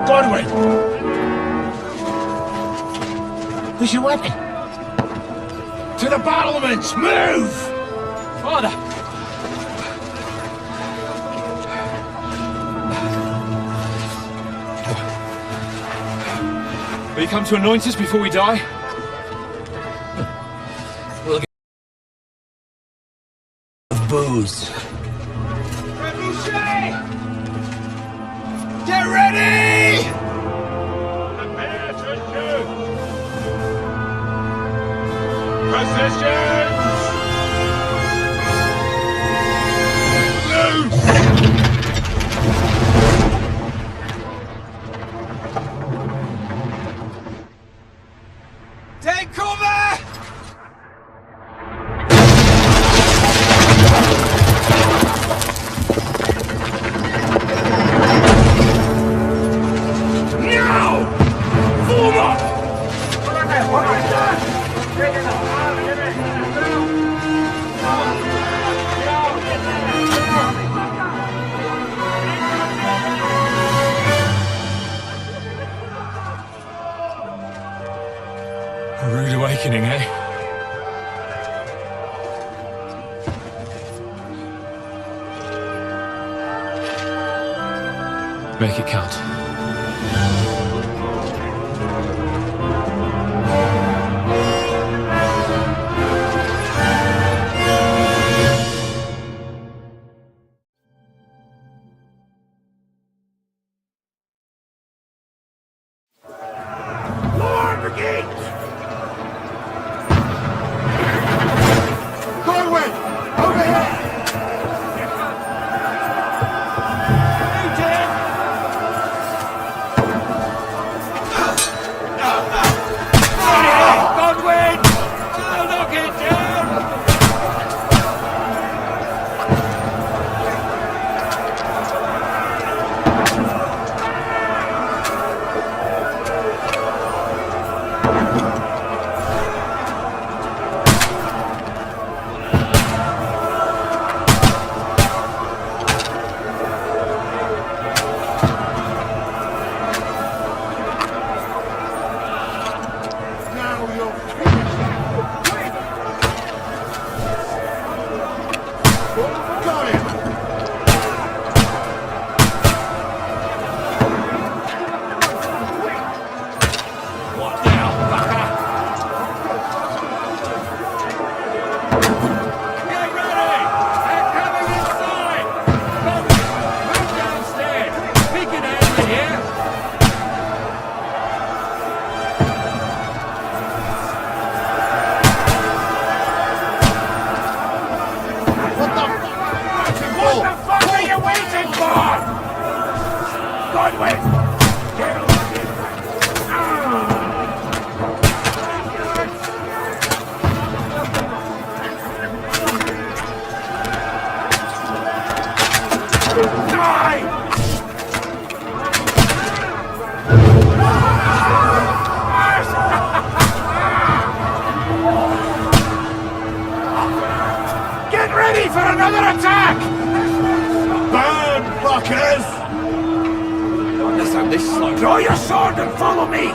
Godwin! Where's your weapon? To the battlements! Move! Father! Will you come to anoint us before we die? We'll get booze. Get ready! Prepare to shoot! Positions! Loose! Take cover! a rude awakening, eh? Make it count. Lord Brigade! Godwin! Over here! Godwin! I'll knock it down! Get ready for another attack! Burn, fuckers! Don't listen this slow. Draw your sword and follow me!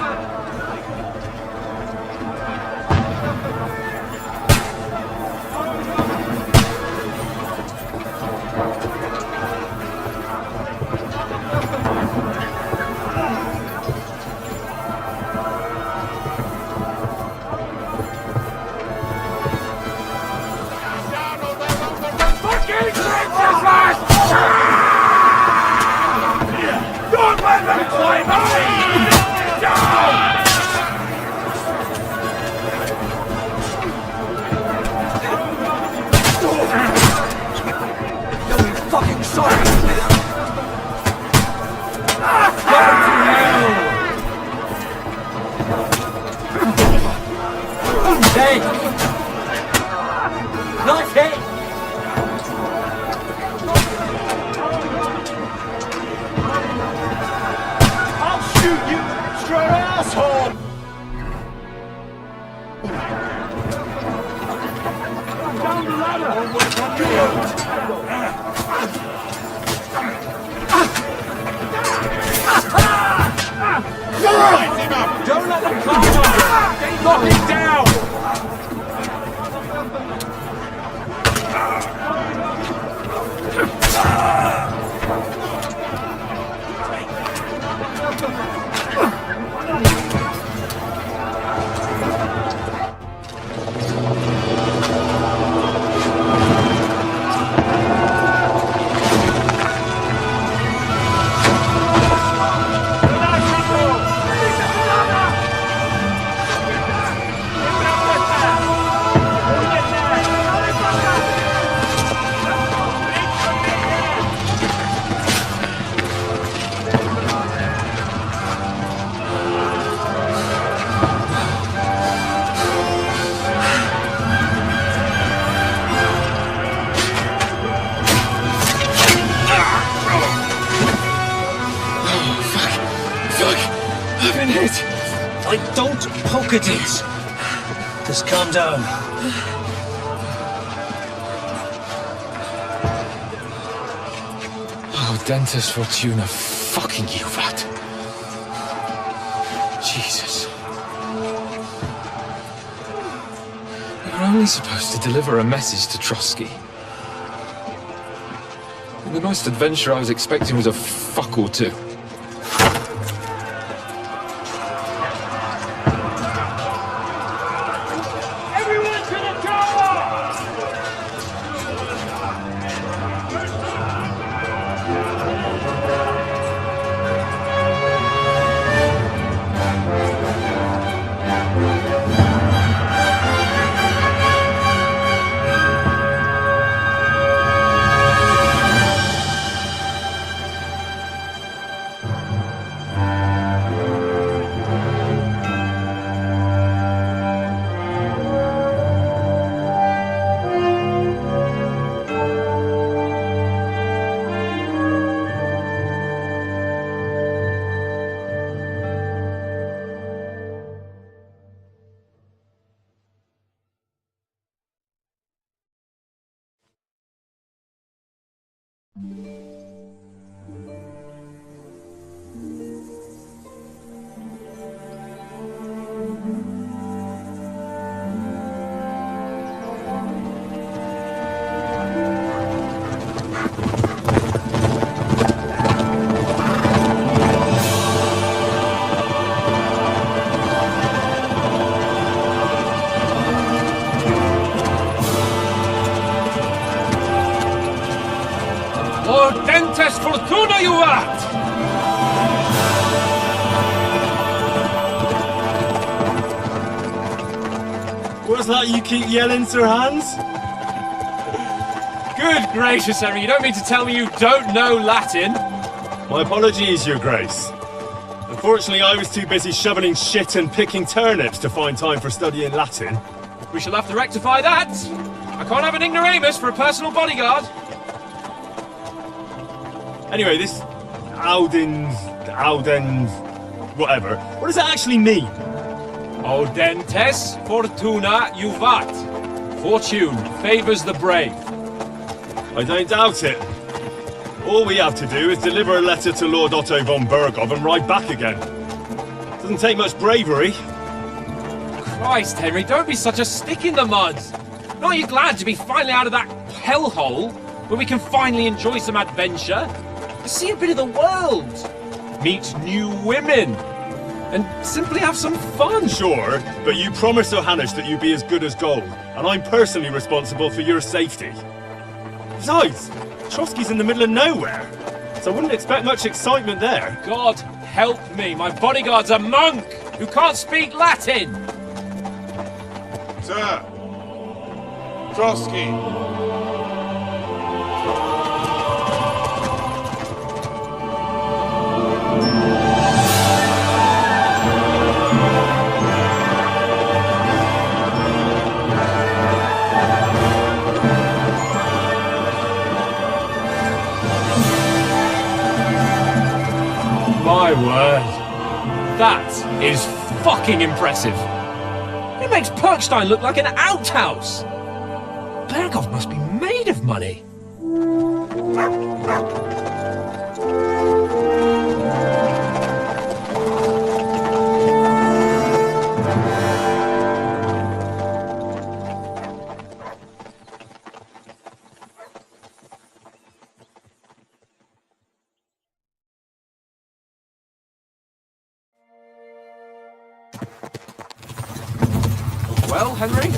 Don't let them climb up! Down! You fucking sorry! Hey! Not it! Asshole! Down the ladder! I don't poke at it. Just calm down. Oh, Dentist Fortuna, fucking you, rat. Jesus. We were only supposed to deliver a message to Trotsky. And the next adventure I was expecting was a fuck or two. Everyone to the tower! Dentist Fortuna, you rat! What's that you keep yelling, Sir Hans? Good gracious, Henry, you don't mean to tell me you don't know Latin? My apologies, Your Grace. Unfortunately, I was too busy shoveling shit and picking turnips to find time for studying Latin. We shall have to rectify that. I can't have an ignoramus for a personal bodyguard. Anyway, this Audens, whatever. What does that actually mean? Audentes Fortuna Juvat. Fortune favours the brave. I don't doubt it. All we have to do is deliver a letter to Lord Otto von Bergov and ride back again. Doesn't take much bravery. Christ, Henry, don't be such a stick in the mud. Aren't you glad to be finally out of that hellhole where we can finally enjoy some adventure? See a bit of the world, meet new women, and simply have some fun. Sure, but you promised Johannes that you'd be as good as gold, and I'm personally responsible for your safety. Besides, Trotsky's in the middle of nowhere, so I wouldn't expect much excitement there. God help me, my bodyguard's a monk who can't speak Latin. Sir! Trotsky! My word. That is fucking impressive. It makes Perkstein look like an outhouse. Bergov must be made of money. Well, Henry,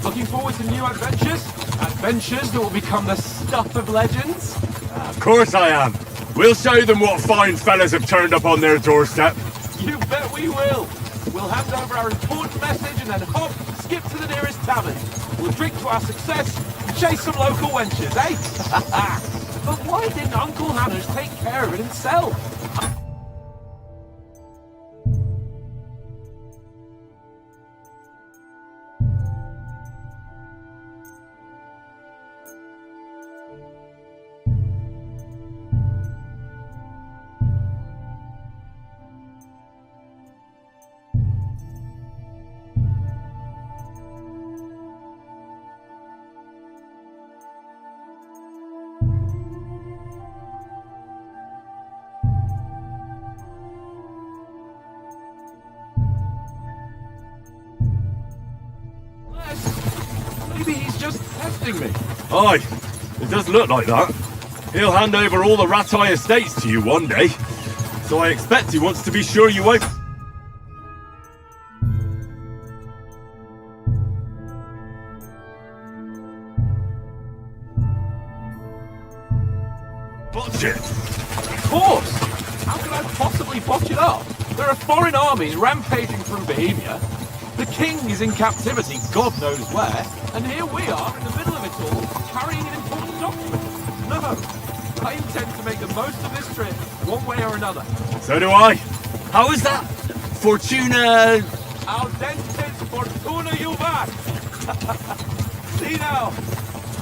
looking forward to new adventures? Adventures that will become the stuff of legends? Of course I am. We'll show them what fine fellas have turned up on their doorstep. You bet we will. We'll hand over our important message and then hop, skip to the nearest tavern. We'll drink to our success and chase some local wenches, eh? But why didn't Uncle Hanners take care of it himself? trusting me. Aye, it does look like that. He'll hand over all the Ratai estates to you one day. So I expect he wants to be sure you won't... Botch it! Of course! How could I possibly botch it up? There are foreign armies rampaging through Bohemia. The king is in captivity, God knows where, and here we are in the middle of it all, carrying an important document. No, I intend to make the most of this trip, one way or another. So do I. How is that? Fortuna... Audentes fortuna juvat! See now,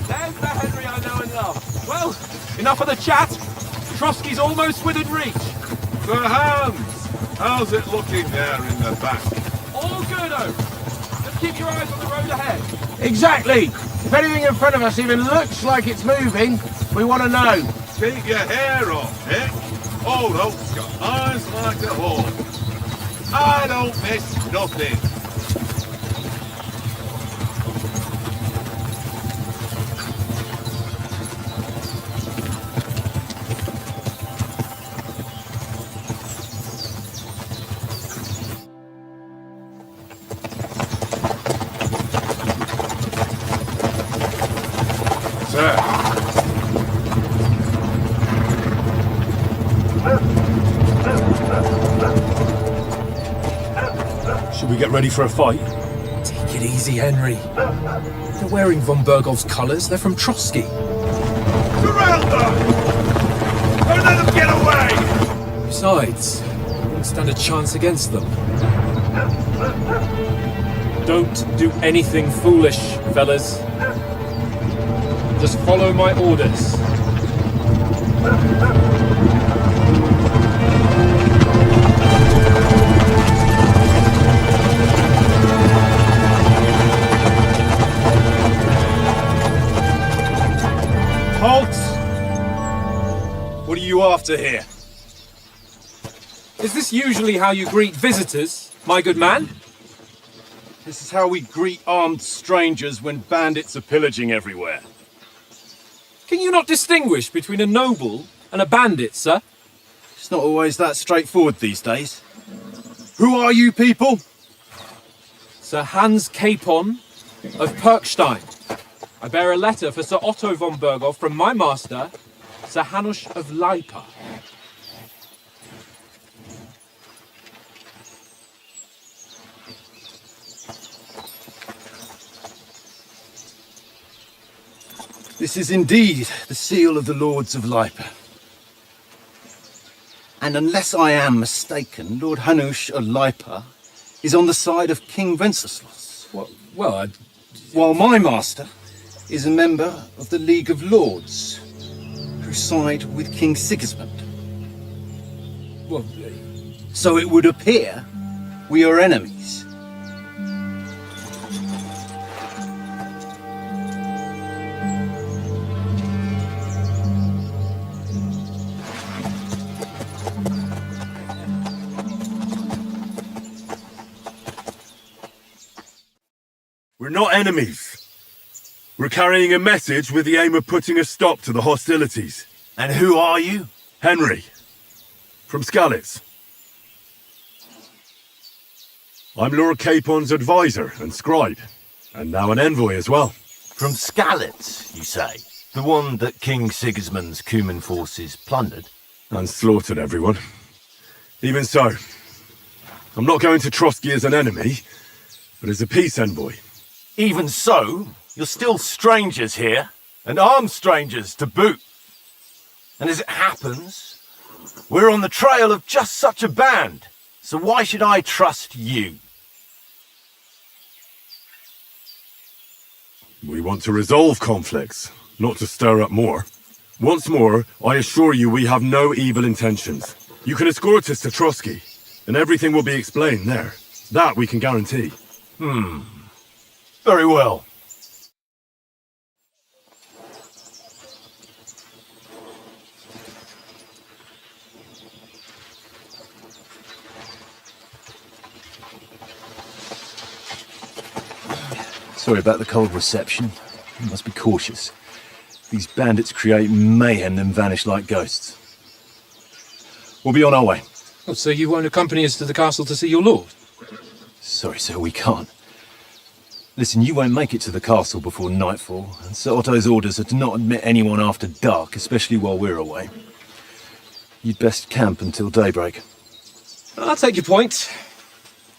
there's the Henry I know and love. Well, enough of the chat. Trotsky's almost within reach. The Hans! How's it looking there in the back? All good, O. Just keep your eyes on the road ahead. Exactly! If anything in front of us even looks like it's moving, we want to know. Keep your hair off, eh? Old Oak's got eyes like a hawk. I don't miss nothing. Sir. Should we get ready for a fight? Take it easy, Henry. They're wearing von Bergov's colours. They're from Trotsky. Surround them! Don't let them get away! Besides, we wouldn't stand a chance against them. Don't do anything foolish, fellas. Just follow my orders. Halt! What are you after here? Is this usually how you greet visitors, my good man? This is how we greet armed strangers when bandits are pillaging everywhere. Can you not distinguish between a noble and a bandit, sir? It's not always that straightforward these days. Who are you people? Sir Hans Capon of Perkstein. I bear a letter for Sir Otto von Bergov from my master, Sir Hanush of Lipa. This is indeed the seal of the Lords of Lipa. And unless I am mistaken, Lord Hanush of Lipa is on the side of King Wenceslas. While my master is a member of the League of Lords, who side with King Sigismund. So it would appear we are enemies. We're not enemies. We're carrying a message with the aim of putting a stop to the hostilities. And who are you? Henry, from Skalitz. I'm Lord Capon's advisor and scribe, and now an envoy as well. From Skalitz, you say? The one that King Sigismund's Cuman forces plundered? And slaughtered everyone. Even so, I'm not going to Trotsky as an enemy, but as a peace envoy. Even so, you're still strangers here, and armed strangers to boot. And as it happens, we're on the trail of just such a band, so why should I trust you? We want to resolve conflicts, not to stir up more. Once more, I assure you we have no evil intentions. You can escort us to Trotsky, and everything will be explained there. That we can guarantee. Very well. Sorry about the cold reception. You must be cautious. These bandits create mayhem then vanish like ghosts. We'll be on our way. Oh, so you won't accompany us to the castle to see your lord? Sorry, sir, we can't. Listen, you won't make it to the castle before nightfall, and Sir Otto's orders are to not admit anyone after dark, especially while we're away. You'd best camp until daybreak. I'll take your point.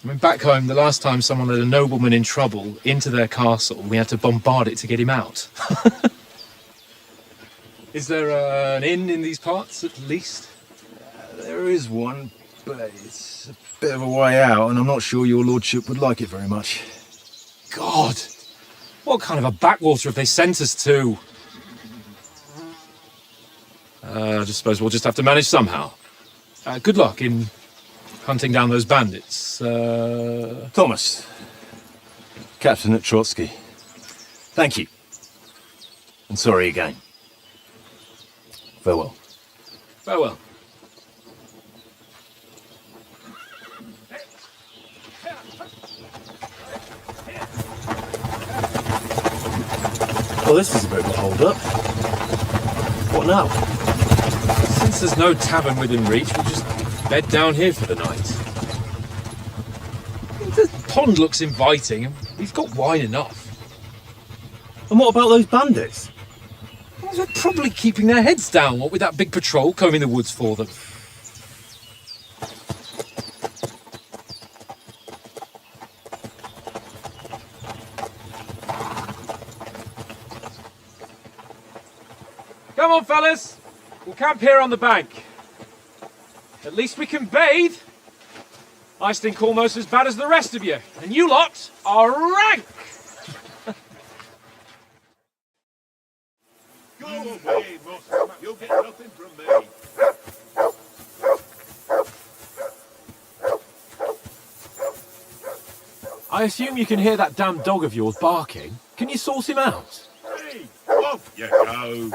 I mean, back home, the last time someone had a nobleman in trouble into their castle, we had to bombard it to get him out. Is there an inn in these parts, at least? There is one, but it's a bit of a way out, and I'm not sure your lordship would like it very much. God! What kind of a backwater have they sent us to? I just suppose we'll just have to manage somehow. Good luck in hunting down those bandits. Thomas, Captain at Trotsky, thank you. And sorry again. Farewell. Farewell. Well, this is a bit of a hold-up. What now? Since there's no tavern within reach, we'll just bed down here for the night. The pond looks inviting, and we've got wine enough. And what about those bandits? Well, they're probably keeping their heads down, what with that big patrol combing the woods for them. Come on, fellas. We'll camp here on the bank. At least we can bathe. I stink almost as bad as the rest of you, and you lot are rank. Go away, Muslim. You'll get nothing from me. I assume you can hear that damn dog of yours barking. Can you source him out? Hey, off you go.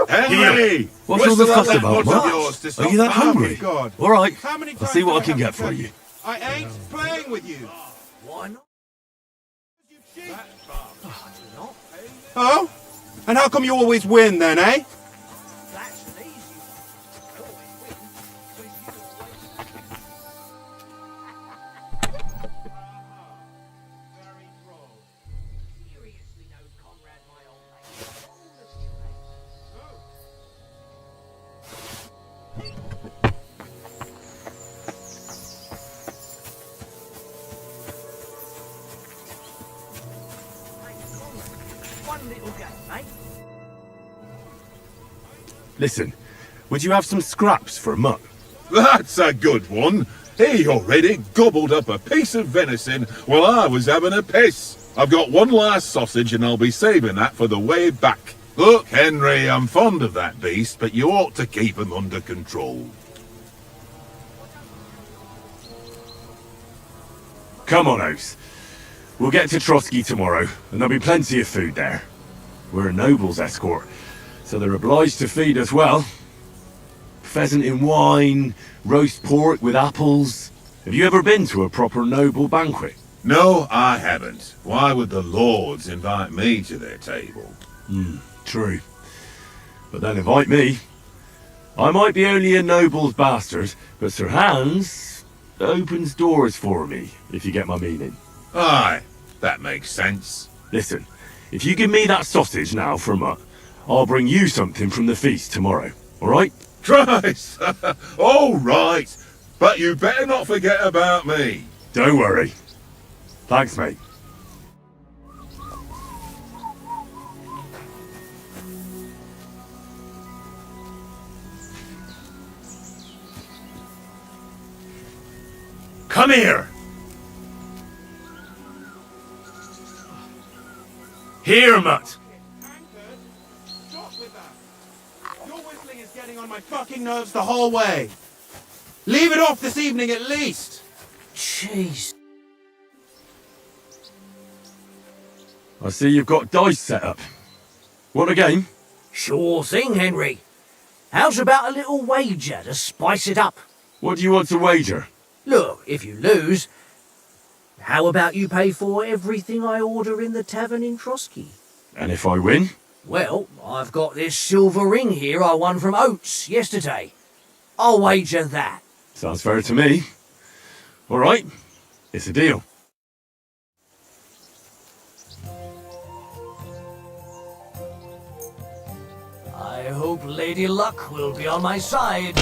Henry! What's all the fuss about, Mark? Mark? Are you that hungry? All right, I'll see what I can get for you. I ain't playing with you. Why not? Oh? And how come you always win then, eh? That's easy. I always win. So you always... Seriously, no, Conrad, my old mate. All of you, one little game, mate. Listen, would you have some scraps for a mutt? That's a good one. He already gobbled up a piece of venison while I was having a piss. I've got one last sausage and I'll be saving that for the way back. Look, Henry, I'm fond of that beast, but you ought to keep him under control. Come on, Oath. We'll get to Trotsky tomorrow, and there'll be plenty of food there. We're a noble's escort, so they're obliged to feed us well. Pheasant in wine, roast pork with apples. Have you ever been to a proper noble banquet? No, I haven't. Why would the lords invite me to their table? True. But then invite me. I might be only a noble's bastard, but Sir Hans opens doors for me, if you get my meaning. Aye, that makes sense. Listen, if you give me that sausage now for a mutt, I'll bring you something from the feast tomorrow, all right? Christ! All right, but you better not forget about me. Don't worry. Thanks, mate. Come here! Here, mutt! Stop with that. Your whistling is getting on my fucking nerves the whole way. Leave it off this evening at least. Jeez. I see you've got dice set up. Want a game? Sure thing, Henry. How's about a little wager to spice it up? What do you want to wager? Look, if you lose, how about you pay for everything I order in the tavern in Trotsky? And if I win? Well, I've got this silver ring here I won from Oates yesterday. I'll wager that. Sounds fair to me. All right, it's a deal. I hope Lady Luck will be on my side.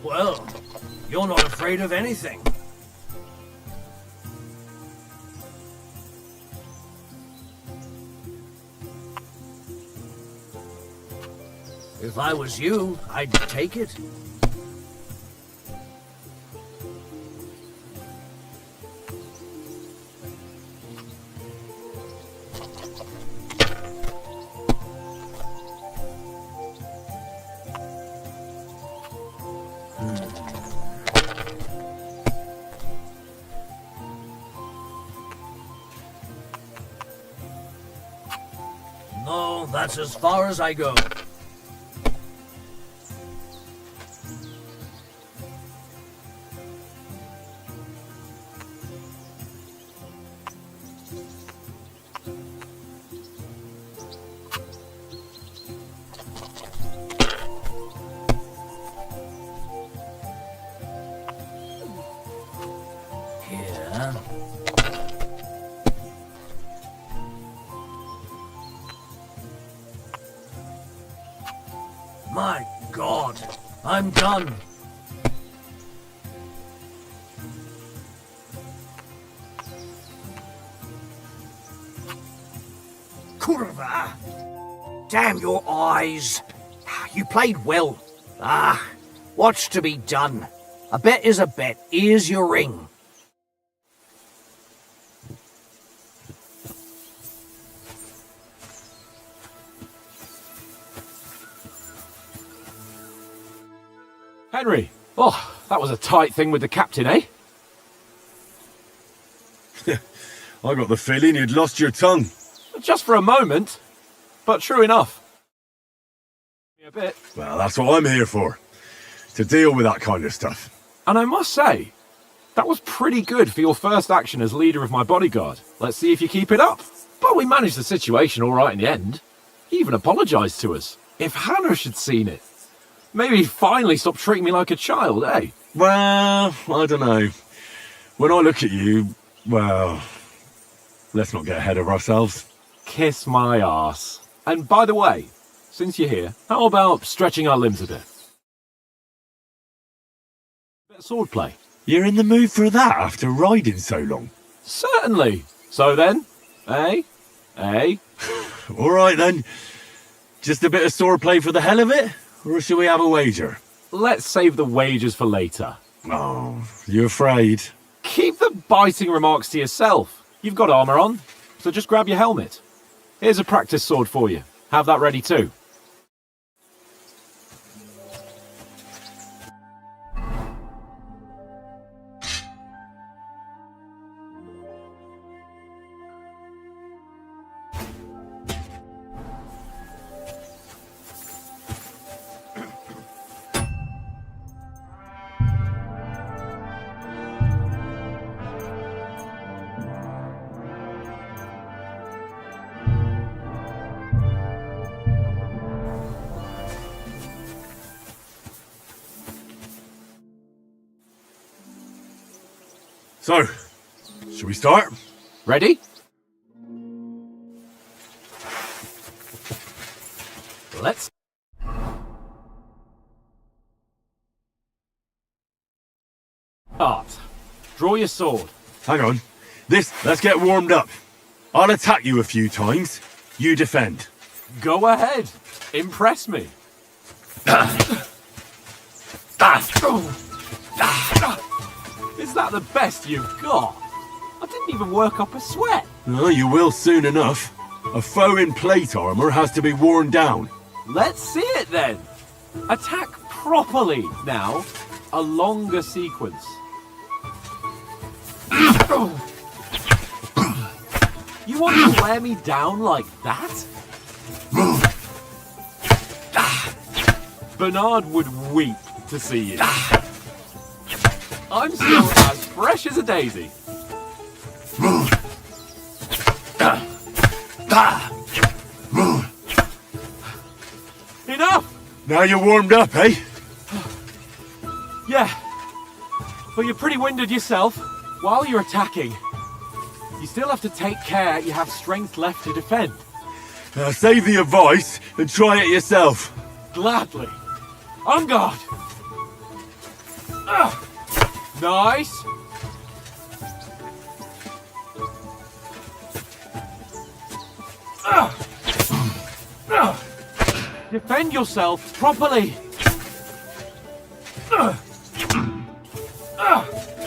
Well, you're not afraid of anything. If I was you, I'd take it. No, that's as far as I go. Here. My God, I'm done. Kurva! Damn your eyes. You played well. What's to be done? A bet is a bet. Here's your ring. Henry! Oh, that was a tight thing with the captain, eh? I got the feeling you'd lost your tongue. Just for a moment. But true enough. A bit. Well, that's what I'm here for. To deal with that kind of stuff. And I must say, that was pretty good for your first action as leader of my bodyguard. Let's see if you keep it up. But we managed the situation all right in the end. He even apologised to us. If Hanush had seen it, maybe he'd finally stop treating me like a child, eh? Well, I don't know. When I look at you, well, let's not get ahead of ourselves. Kiss my arse. And by the way, since you're here, how about stretching our limbs a bit? Bit of swordplay. You're in the mood for that after riding so long? Certainly. So then, eh? Eh? All right then. Just a bit of swordplay for the hell of it? Or shall we have a wager? Let's save the wagers for later. Oh, you afraid? Keep the biting remarks to yourself. You've got armour on, so just grab your helmet. Here's a practice sword for you. Have that ready too. So, shall we start? Ready? Let's... start. Draw your sword. Hang on. Let's get warmed up. I'll attack you a few times. You defend. Go ahead. Impress me. Is that the best you've got? I didn't even work up a sweat. No, you will soon enough. A foe in plate armor has to be worn down. Let's see it then. Attack properly now. A longer sequence. You want to wear me down like that? Bernard would weep to see you. I'm still as fresh as a daisy. Enough! Now you're warmed up, eh? Yeah. But you're pretty winded yourself. While you're attacking, you still have to take care you have strength left to defend. Now save the advice and try it yourself. Gladly. On guard. Nice. Defend yourself properly.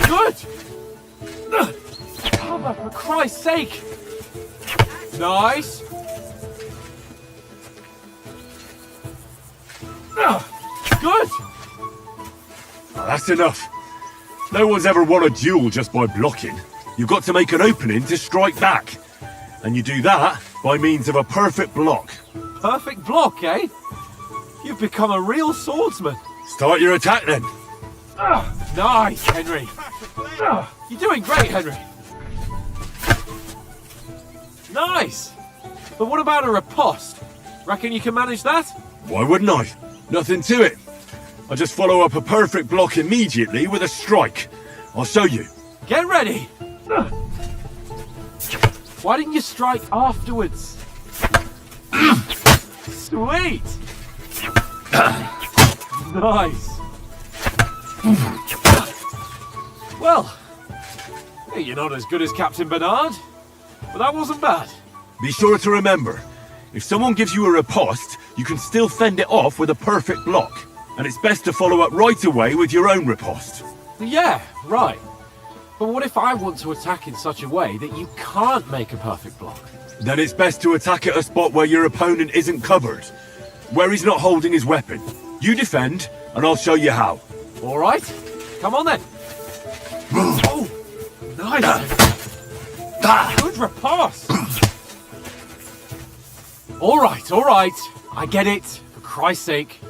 Good. Cover, for Christ's sake. Nice. Good. That's enough. No one's ever won a duel just by blocking. You've got to make an opening to strike back. And you do that by means of a perfect block. Perfect block, eh? You've become a real swordsman. Start your attack then. Nice, Henry. You're doing great, Henry. Nice. But what about a riposte? Reckon you can manage that? Why wouldn't I? Nothing to it. I just follow up a perfect block immediately with a strike. I'll show you. Get ready. Why didn't you strike afterwards? Sweet. Nice. Well, you're not as good as Captain Bernard, but that wasn't bad. Be sure to remember, if someone gives you a riposte, you can still fend it off with a perfect block. And it's best to follow up right away with your own riposte. Yeah, right. But what if I want to attack in such a way that you can't make a perfect block? Then it's best to attack at a spot where your opponent isn't covered, where he's not holding his weapon. You defend, and I'll show you how. All right, come on then. Oh, nice. Good riposte. All right. I get it, for Christ's sake.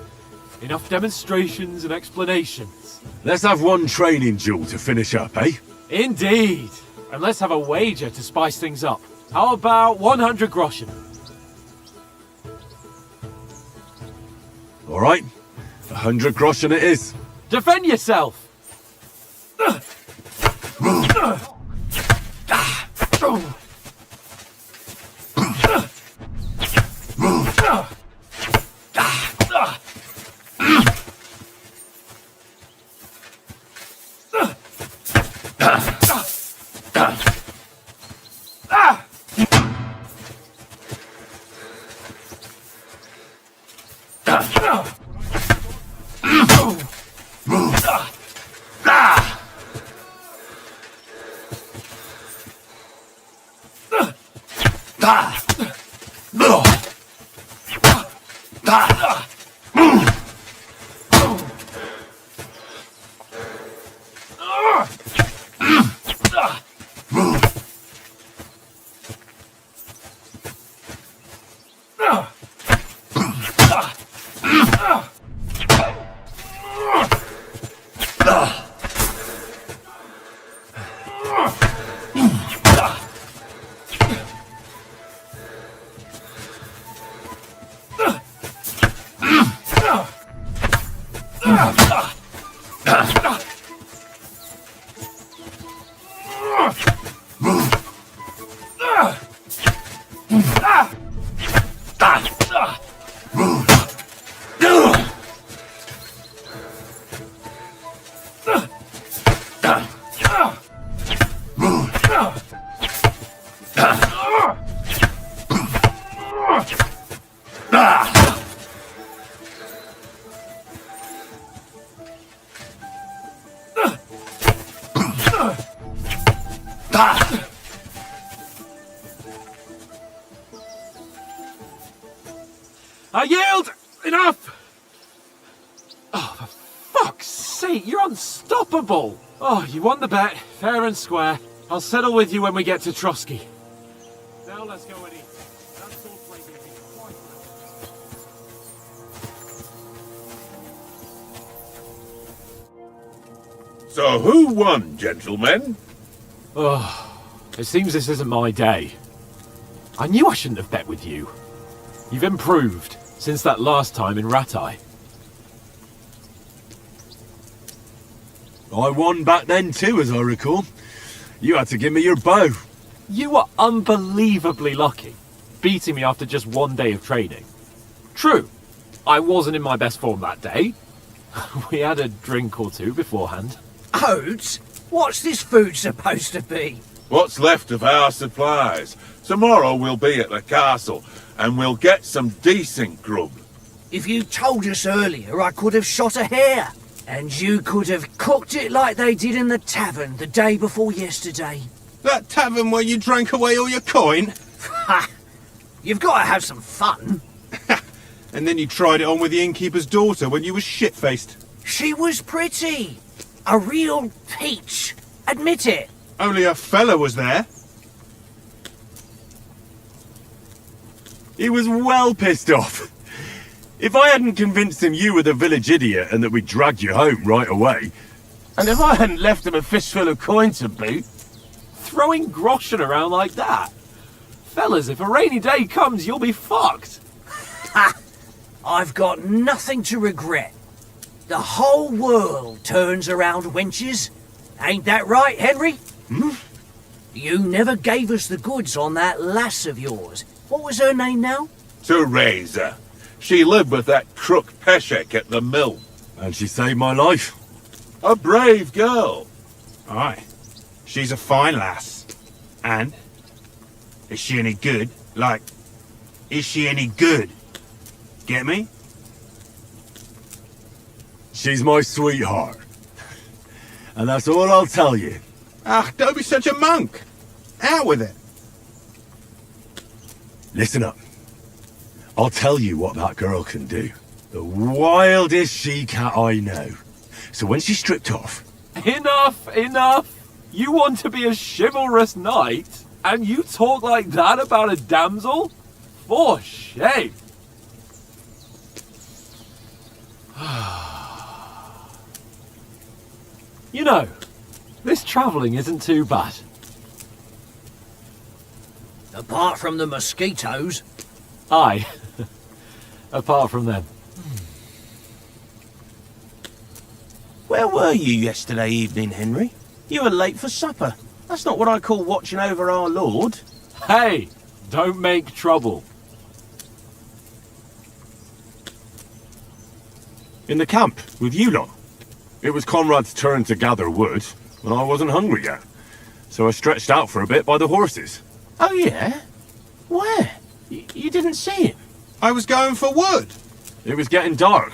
Enough demonstrations and explanations. Let's have one training duel to finish up, eh? Indeed. And let's have a wager to spice things up. How about 100 groschen? All right, 100 groschen it is. Defend yourself! I yield! Enough! Oh, for fuck's sake, you're unstoppable! Oh, you won the bet, fair and square. I'll settle with you when we get to Trotsky. Now let's go and eat. That sword plate will be quite well. So who won, gentlemen? Oh, it seems this isn't my day. I knew I shouldn't have bet with you. You've improved since that last time in Ratai. I won back then too, as I recall. You had to give me your bow. You were unbelievably lucky, beating me after just one day of training. True, I wasn't in my best form that day. We had a drink or two beforehand. Oats? What's this food supposed to be? What's left of our supplies? Tomorrow we'll be at the castle, and we'll get some decent grub. If you told us earlier, I could have shot a hare. And you could have cooked it like they did in the tavern the day before yesterday. That tavern where you drank away all your coin? Ha! You've got to have some fun. And then you tried it on with the innkeeper's daughter when you were shit-faced. She was pretty. A real peach. Admit it. Only a fella was there. He was well pissed off. If I hadn't convinced him you were the village idiot and that we dragged you home right away, and if I hadn't left him a fistful of coin to boot, Throwing groschen around like that? Fellas, if a rainy day comes, you'll be fucked. Ha! I've got nothing to regret. The whole world turns around wenches. Ain't that right, Henry? Hmm? You never gave us the goods on that lass of yours. What was her name now? Teresa. She lived with that crook Peshek at the mill. and she saved my life. A brave girl. Aye. She's a fine lass. And? Is she any good? Like, is she any good? Get me? She's my sweetheart. And that's all I'll tell you. Ah, don't be such a monk. Out with it. Listen up. I'll tell you what that girl can do. The wildest she-cat I know. So when she's stripped off... Enough, enough! You want to be a chivalrous knight, and you talk like that about a damsel? For shame! You know, this travelling isn't too bad. Apart from the mosquitoes. Aye. Apart from them. Where were you yesterday evening, Henry? You were late for supper. That's not what I call watching over our Lord. Hey, don't make trouble. In the camp, with you lot. It was Conrad's turn to gather wood, and I wasn't hungry yet. So I stretched out for a bit by the horses. Oh, yeah? Where? You didn't see him? I was going for wood. It was getting dark.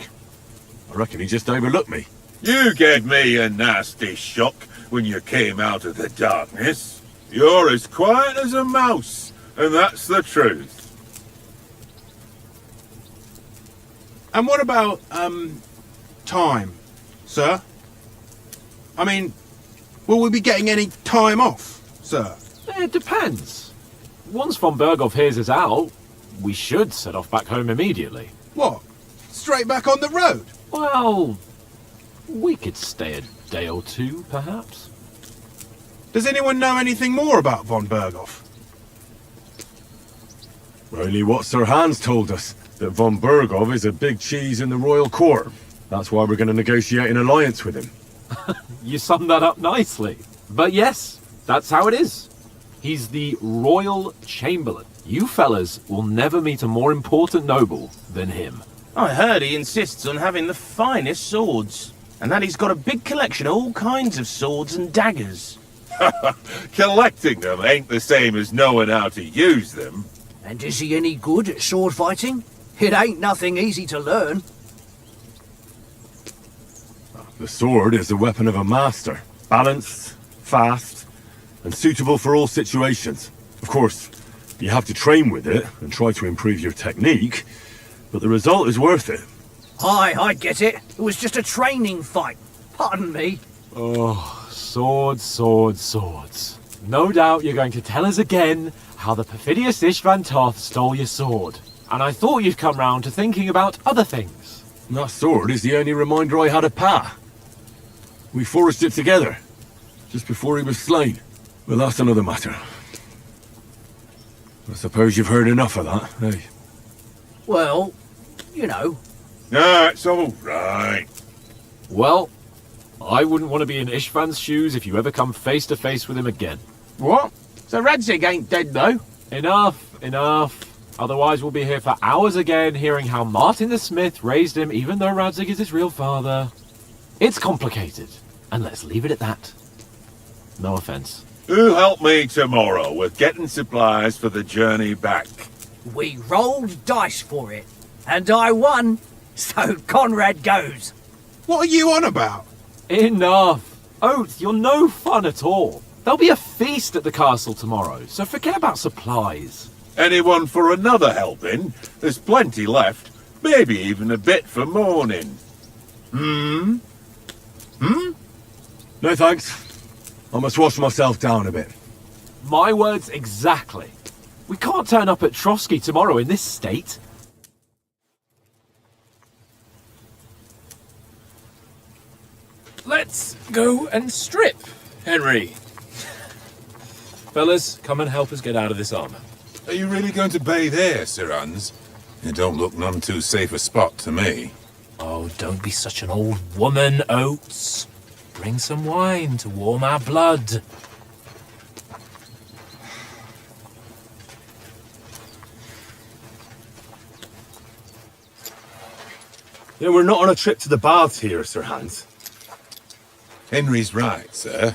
I reckon he just overlooked me. You gave me a nasty shock when you came out of the darkness. You're as quiet as a mouse, and that's the truth. And what about, time, sir? I mean, will we be getting any time off, sir? It depends. Once von Berghoff hears us out, we should set off back home immediately. What? Straight back on the road? Well, we could stay a day or two, perhaps. Does anyone know anything more about von Berghoff? Only what Sir Hans told us, that von Berghoff is a big cheese in the royal court. That's why we're going to negotiate an alliance with him. You summed that up nicely. But yes, that's how it is. He's the royal chamberlain. You fellas will never meet a more important noble than him. I heard he insists on having the finest swords, and that he's got a big collection of all kinds of swords and daggers. Collecting them ain't the same as knowing how to use them. And is he any good at sword fighting? It ain't nothing easy to learn. The sword is the weapon of a master. Balanced, fast, and suitable for all situations. Of course, you have to train with it and try to improve your technique, but the result is worth it. Aye, I get it. It was just a training fight. Pardon me. Oh, swords, swords, swords. No doubt you're going to tell us again how the perfidious Ishvan Toth stole your sword. And I thought you'd come round to thinking about other things. That sword is the only reminder I had of Pa. We forged it together, just before he was slain. But that's another matter. I suppose you've heard enough of that, eh? Well, you know. No, it's all right. Well, I wouldn't want to be in Ishvan's shoes if you ever come face to face with him again. What? So Radzig ain't dead, though? Enough, enough. Otherwise we'll be here for hours again hearing how Martin the Smith raised him even though Radzig is his real father. It's complicated, and let's leave it at that. No offence. Who'll help me tomorrow with getting supplies for the journey back? We rolled dice for it, and I won, so Conrad goes. What are you on about? Enough. Oath, you're no fun at all. There'll be a feast at the castle tomorrow, so forget about supplies. Anyone for another helping? There's plenty left. Maybe even a bit for morning. Hmm? No thanks. I must wash myself down a bit. My words exactly. We can't turn up at Trotsky tomorrow in this state. Let's go and strip, Henry. Fellas, come and help us get out of this armor. Are you really going to bathe here, Sir Hans? It don't look none too safe a spot to me. Oh, don't be such an old woman, Oates. Bring some wine to warm our blood. Yeah, we're not on a trip to the baths here, Sir Hans. Henry's right, sir.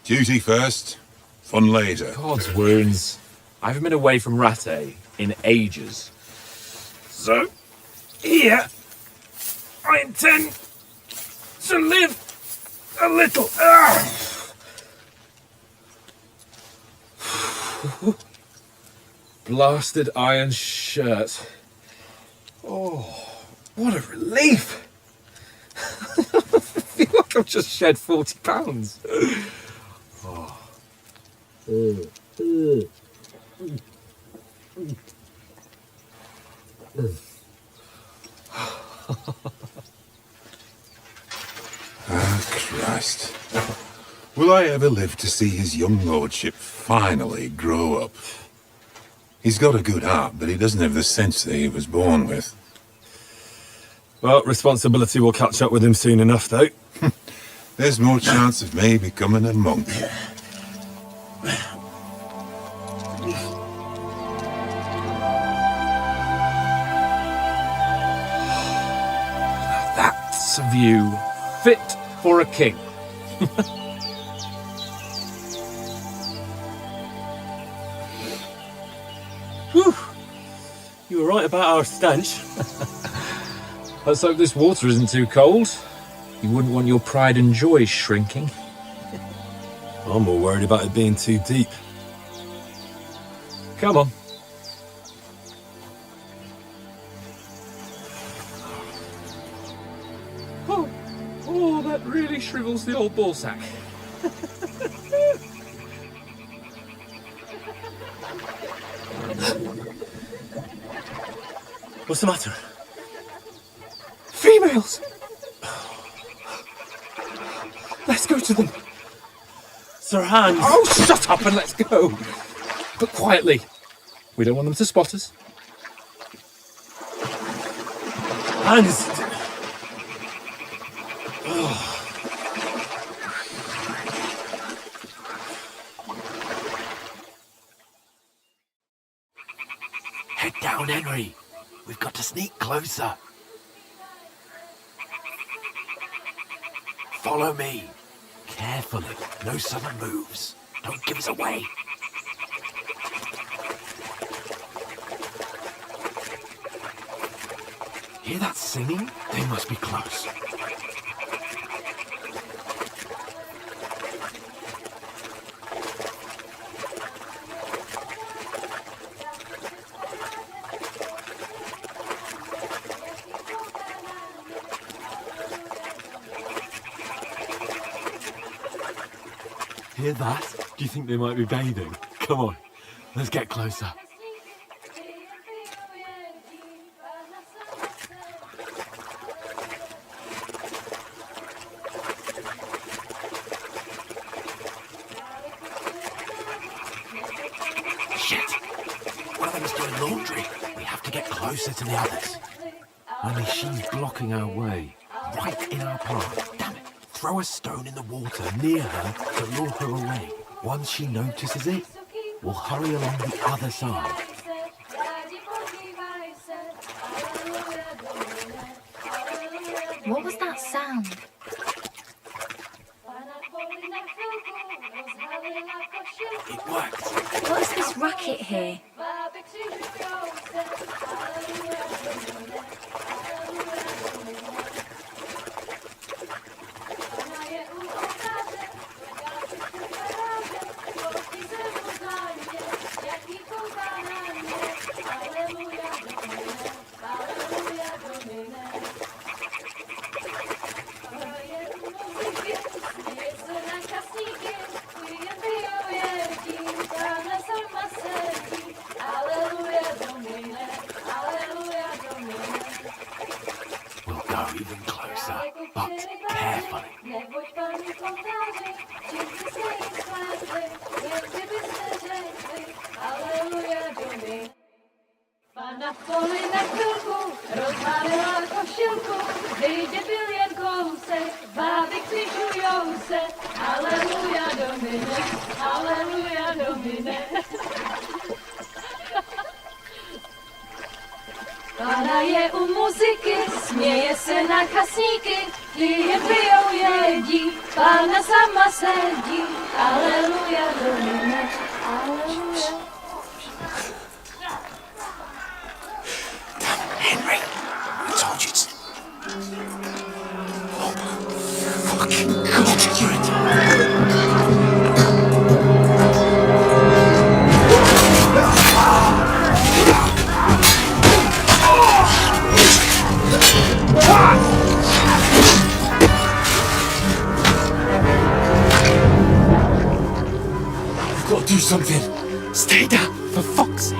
Duty first, fun later. God's wounds. I haven't been away from Rattay in ages. So, here, I intend to live a little. Blasted iron shirt. Oh, what a relief! I feel like I've just shed 40 pounds. Oh. Ah, Christ. Will I ever live to see his young lordship finally grow up? He's got a good heart, but he doesn't have the sense that he was born with. Well, responsibility will catch up with him soon enough, though. There's more chance of me becoming a monk. That's a view fit for a king. Whew. You were right about our stench. Let's hope this water isn't too cold. You wouldn't want your pride and joy shrinking. I'm more worried about it being too deep. Come on. Oh, that really shrivels the old ball sack. What's the matter? Females! Let's go to them. Sir Hans! Oh, shut up and let's go. But quietly. We don't want them to spot us. Hans! Head down, Henry. We've got to sneak closer. Follow me. Carefully. No sudden moves. Don't give us away. Hear that singing? They must be close. Hear that? Do you think they might be bathing? Come on, let's get closer. Shit! One of them is doing laundry. We have to get closer to the others. Only she's blocking our way, right in our path. Damn it! Throw a stone in the water near her to lure her away. Once she notices it, we'll hurry along the other side. What was that sound? It worked. What is this racket here? We'll go even closer, but carefully. Na poli na chvilku rozhálila košilku, vyjde byl jen kousek, báby křižujou se, haleluja Domine, haleluja Domine. Pána je u muziky, směje se na kasníky, ty je pijou, jedí, Pána sama sedí, haleluja Domine, haleluja. Henry, I told you to... Oh, fucking I've got to do something. Stay down, for fuck's sake.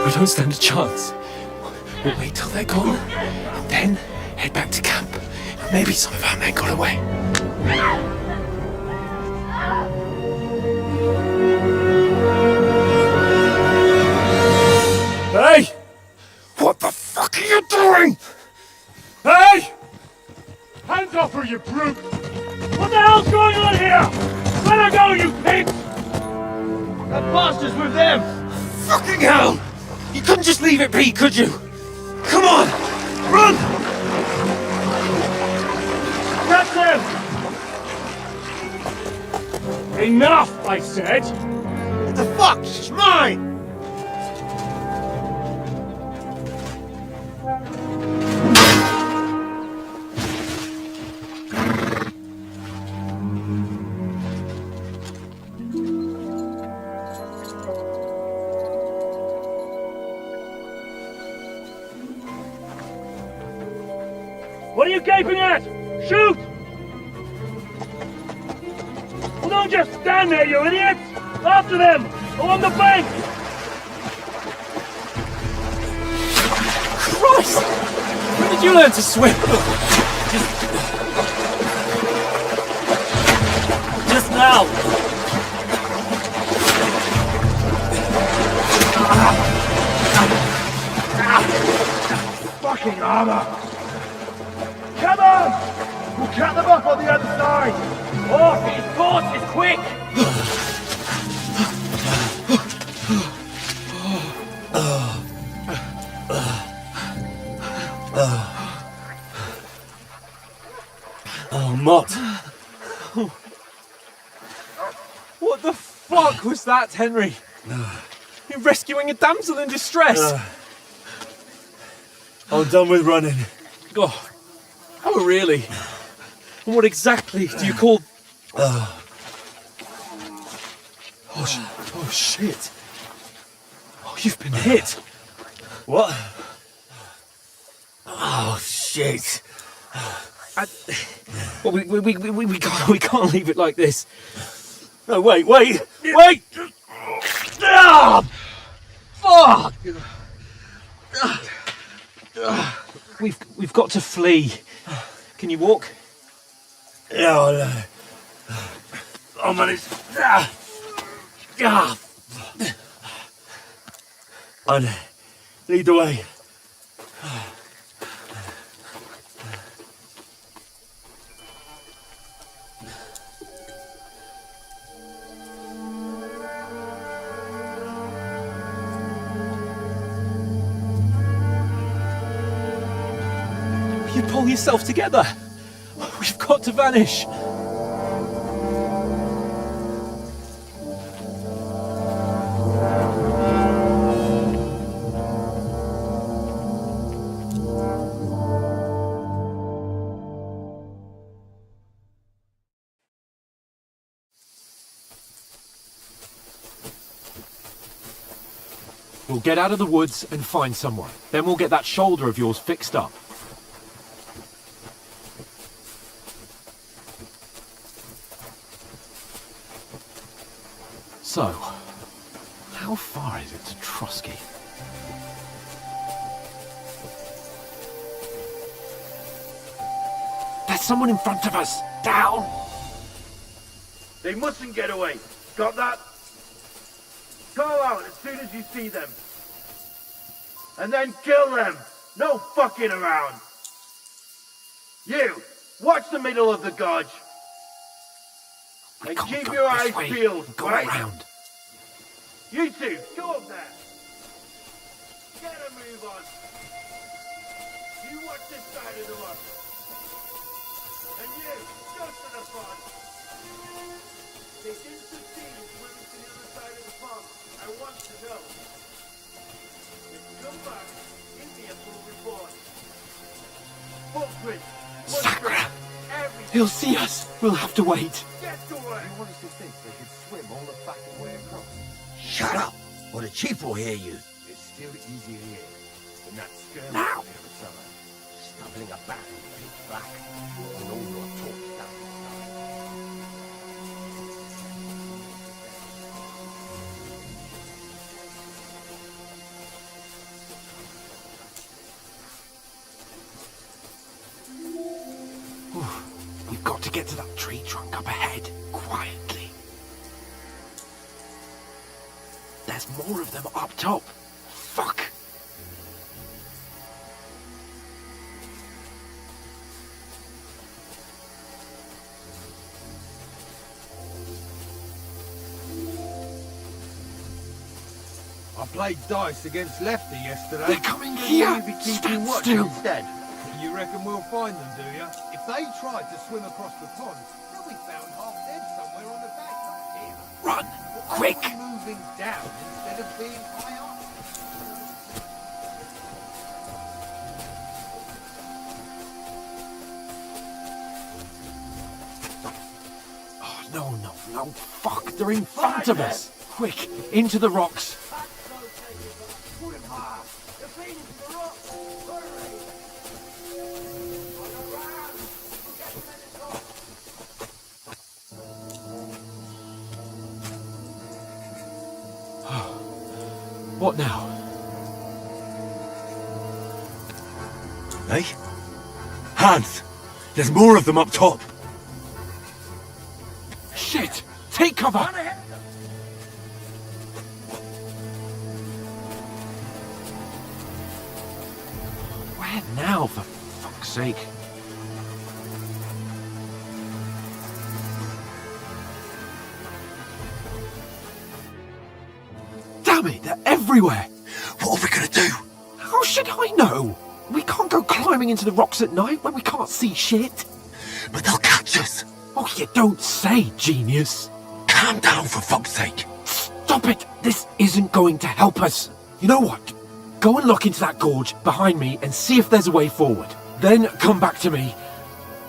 We don't stand a chance. We'll wait till they're gone, and then head back to camp. Maybe some of our men got away. Hey! What the fuck are you doing? Hey! Hands off her, you brute! What the hell's going on here? Let her go, you pig! That bastard's with them! Fucking hell! You couldn't just leave it be, could you? Come on! Run! Catch them! Enough, I said! What the fuck? She's mine! What are you gaping at? Shoot! Well, don't just stand there, you idiots! After them! Along the bank! Christ! When did you learn to swim? Just now! Fucking armor! Come on! We'll cut them off on the other side! Oh, his force is quick! Mott. What the fuck was that, Henry? You're rescuing a damsel in distress. I'm done with running. Oh, really? And what exactly do you call... Oh, shit. Oh, you've been hit. What? Oh, shit. Well, we can't leave it like this. No, wait! Ah! Fuck! We've got to flee. Can you walk? Yeah, I'll manage. I'd lead the way. You pull yourself together. We've got to vanish. We'll get out of the woods and find someone. Then we'll get that shoulder of yours fixed up. So, how far is it to Trotsky? There's someone in front of us! Down! They mustn't get away. Got that? Call out as soon as you see them. And then kill them. No fucking around. You, watch the middle of the gorge. And keep your eyes peeled, right? Around. You two, go up there. Get a move on. You watch this side of the rock. And you, go to the front. They didn't succeed in swimming to the other side of the pond. I want to know. If you come back, give me a full report. Footprints. Sakura! He'll see us. We'll have to wait. Get to work. You want us to think they could swim all the fucking way across? Shut up, or the chief will hear you. It's still easier here than that skirmish Now. there at summer. Stumbling about in pitch black, and all your talk doesn't We've got to get to that tree trunk up ahead, quietly. There's more of them up top. Fuck! I played dice against Lefty yesterday. They're coming here! Will you be keeping Stand watch still. instead? You reckon we'll find them, do you? If they tried to swim across the pond, they'll be found half dead somewhere on the bank, not here. Run! Why Quick! are we moving down instead of being high up? Oh, no. Fuck, they're in front of us. Quick, into the rocks. What now? Hey? Hans! There's more of them up top! Shit! Take cover! Where now, for fuck's sake? Damn it, they're everywhere! What are we gonna do? How should I know? We can't go climbing into the rocks at night when we can't see shit. but they'll catch us. Oh, you don't say, genius. Calm down, for fuck's sake. Stop it! This isn't going to help us. You know what? Go and look into that gorge behind me and see if there's a way forward. Then come back to me.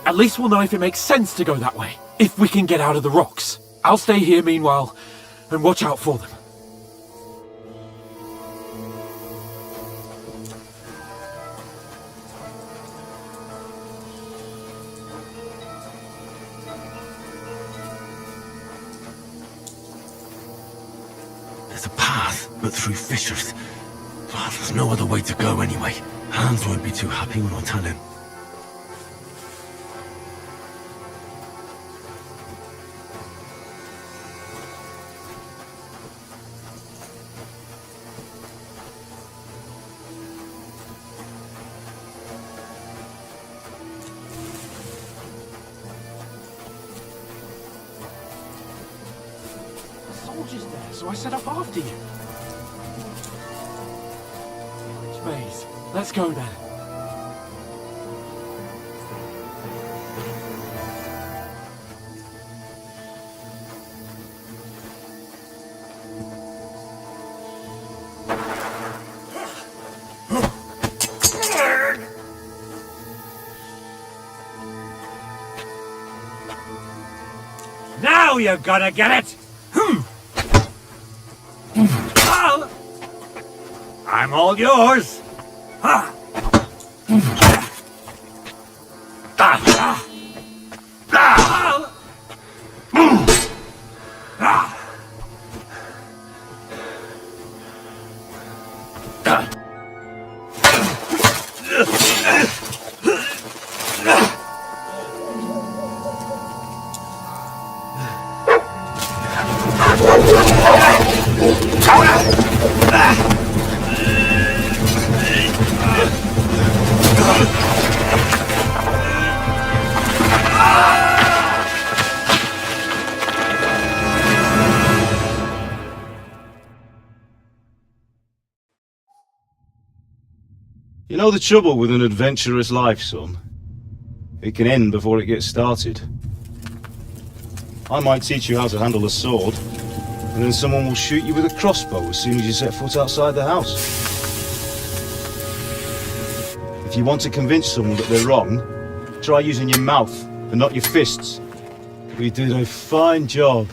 At least we'll know if it makes sense to go that way. If we can get out of the rocks. I'll stay here meanwhile and watch out for them. There's a path, but through fissures. Well, there's no other way to go anyway. Hans won't be too happy when I tell him. Soldiers there, so I set up after you. Which maze? Let's go then. Now you're gonna get it! I'm all yours! You know the trouble with an adventurous life, son? It can end before it gets started. I might teach you how to handle a sword, and then someone will shoot you with a crossbow as soon as you set foot outside the house. If you want to convince someone that they're wrong, try using your mouth and not your fists. We did a fine job.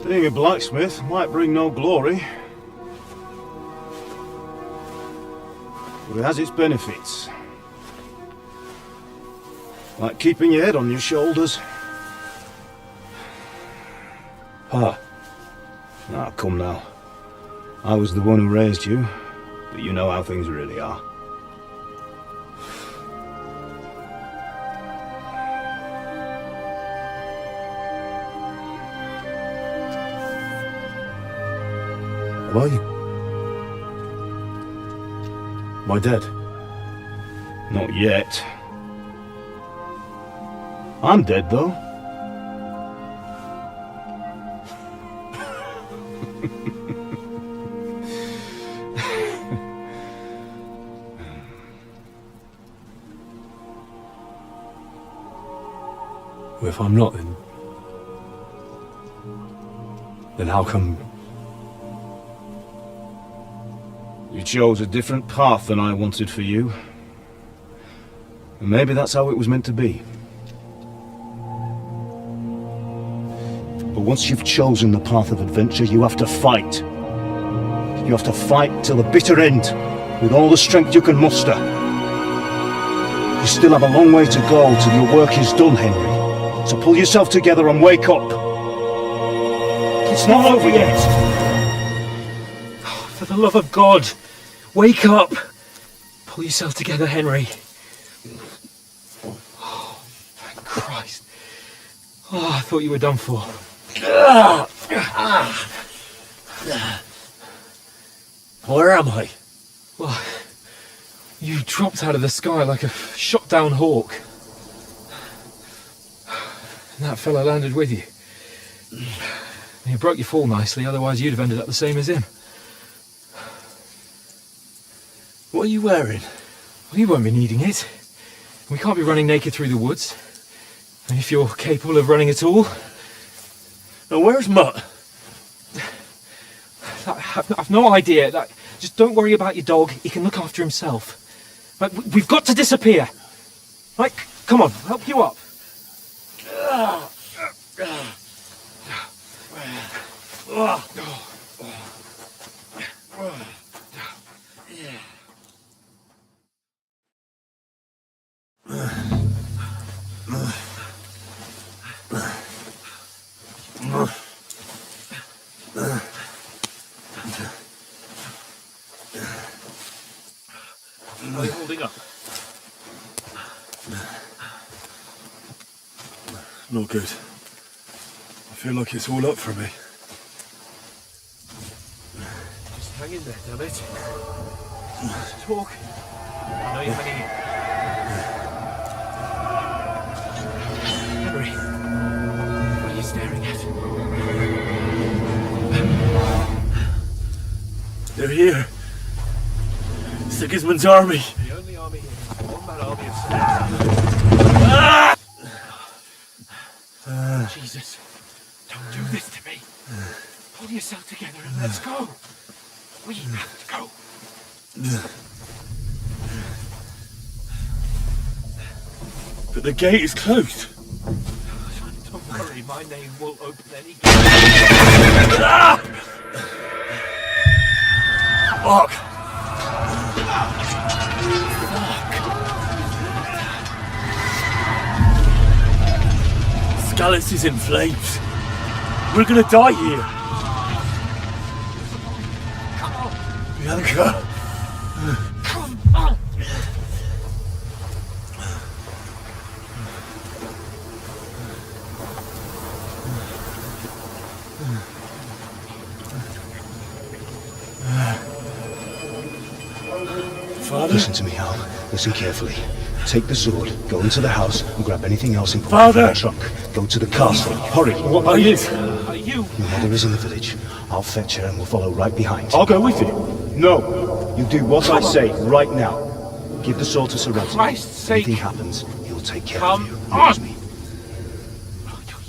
Being a blacksmith might bring no glory, but it has its benefits. Like keeping your head on your shoulders. Pa, come now. I was the one who raised you, but you know how things really are. Why? Am I dead? Not yet. I'm dead, though. Well, if I'm not, then how come... You chose a different path than I wanted for you. And maybe that's how it was meant to be. But once you've chosen the path of adventure, you have to fight. You have to fight till the bitter end, with all the strength you can muster. You still have a long way to go till your work is done, Henry. So pull yourself together and wake up. It's not over yet. Oh, for the love of God, wake up! Pull yourself together, Henry. Oh, thank Christ. Oh, I thought you were done for. Where am I? Well, you dropped out of the sky like a shot down hawk. And that fella landed with you. And you broke your fall nicely, otherwise you'd have ended up the same as him. What are you wearing? Well, you won't be needing it. We can't be running naked through the woods. And if you're capable of running at all... Now where's Mutt? I've no idea. Just don't worry about your dog. He can look after himself. We've got to disappear. Right, come on, I'll help you up. Are you holding up? Not good. I feel like it's all up for me. Just hang in there, damn it. Just talk. I know you're hanging in. Henry, what are you staring at? They're here. Sigismund's army. The only army here is a one-man army of slaves. Jesus, don't do this to me. Pull yourself together and let's go. We have to go. But the gate is closed. Don't worry, my name will open any gate. Fuck! Scallis is in flames. We're gonna die here. Come on. Bianca. Come on. Father? Listen to me, Hal. Listen carefully. Take the sword, go into the house, and grab anything else important from the trunk. Go to the castle. Hurry. What about you? You? Your mother is in the village. I'll fetch her and we'll follow right behind. I'll go with you. No. You do what I say right now. Give the sword to Sir Ramsay. Christ's sake. Anything happens, he'll take care Come of you. on. Promise me.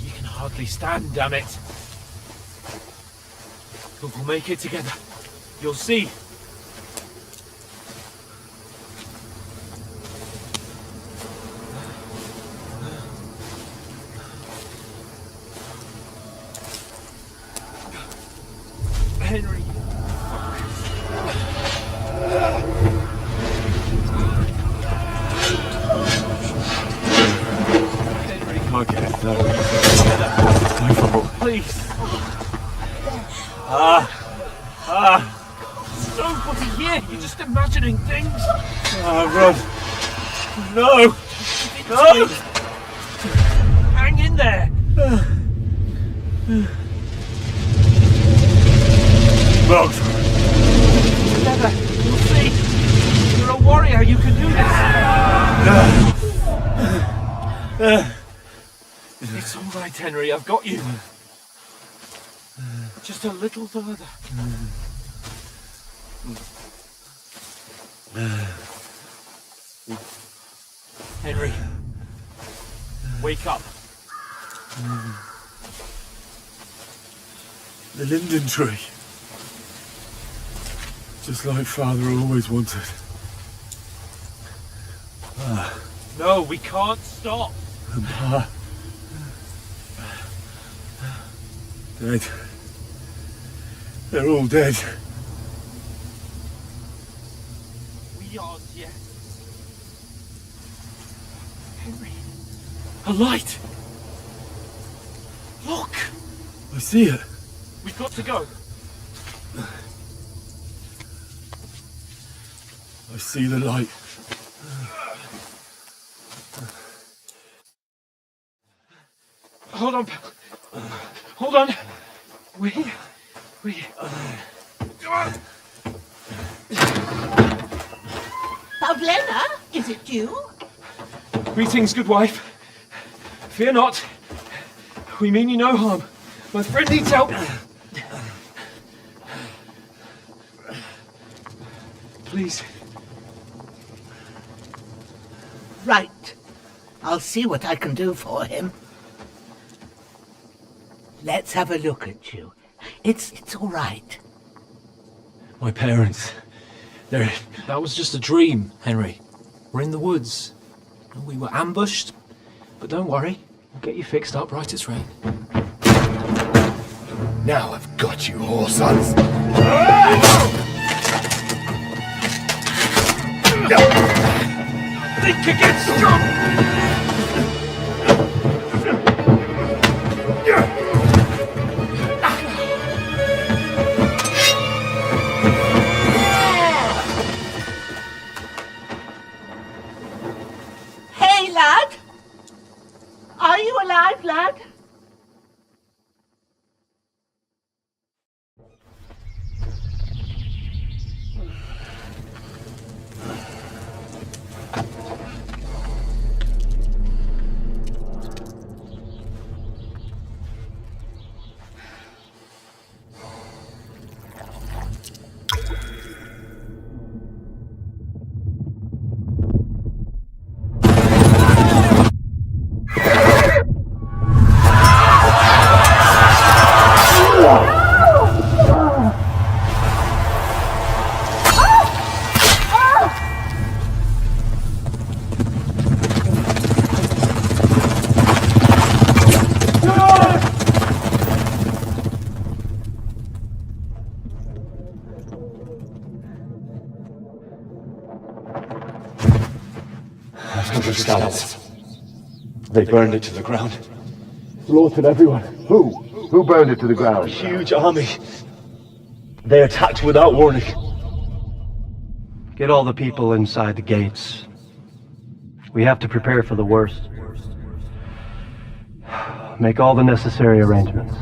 You can hardly stand, damn it. But we'll make it together. You'll see. Henry. Henry. Okay, no. Please. Don't put it here. You're just imagining things. Run. No. No. Hang in there. Both. Together. You'll see. You're a warrior. You can do this. It's all right, Henry. I've got you. Just a little further. Henry, wake up. The linden tree. Just like Father always wanted. No, we can't stop. And Pa. Dead. They're all dead. We aren't yet. Henry, a light. Look. I see it. We've got to go. I see the light. Hold on, pal. Hold on. Wait. Come on. Lena, is it you? Greetings, good wife. Fear not. We mean you no harm. My friend needs help. Please. Right. I'll see what I can do for him. Let's have a look at you. It's all right. My parents. That was just a dream, Henry. We're in the woods. We were ambushed. But don't worry. We'll get you fixed up right as rain. Now I've got you, whore sons. Think against strong! Hey, lad! Are you alive, lad? They burned it to the ground. Slaughtered everyone. Who? Who burned it to the ground? A huge army. They attacked without warning. Get all the people inside the gates. We have to prepare for the worst. Make all the necessary arrangements.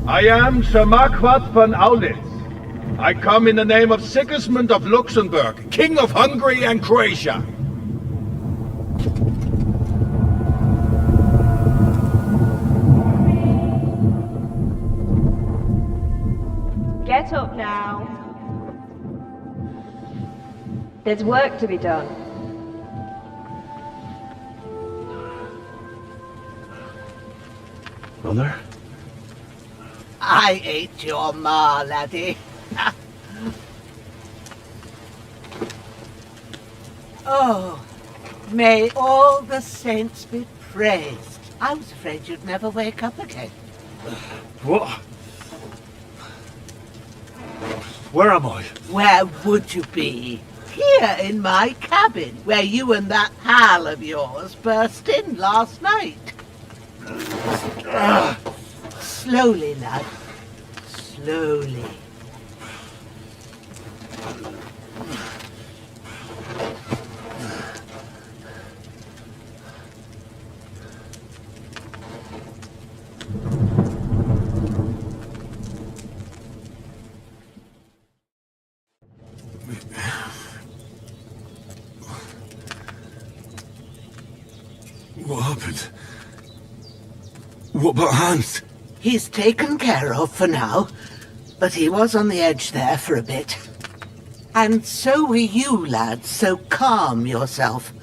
I am Sir Marquardt von Aulitz. I come in the name of Sigismund of Luxembourg, King of Hungary and Croatia. Get up now. There's work to be done. Mother? I ain't your ma, laddie. Oh, may all the saints be praised. I was afraid you'd never wake up again. What? Where am I? Where would you be? Here in my cabin, where you and that pal of yours burst in last night. Slowly, lad. Slowly. What happened? What about Hans? He's taken care of for now, but he was on the edge there for a bit. And so were you, lad, so calm yourself.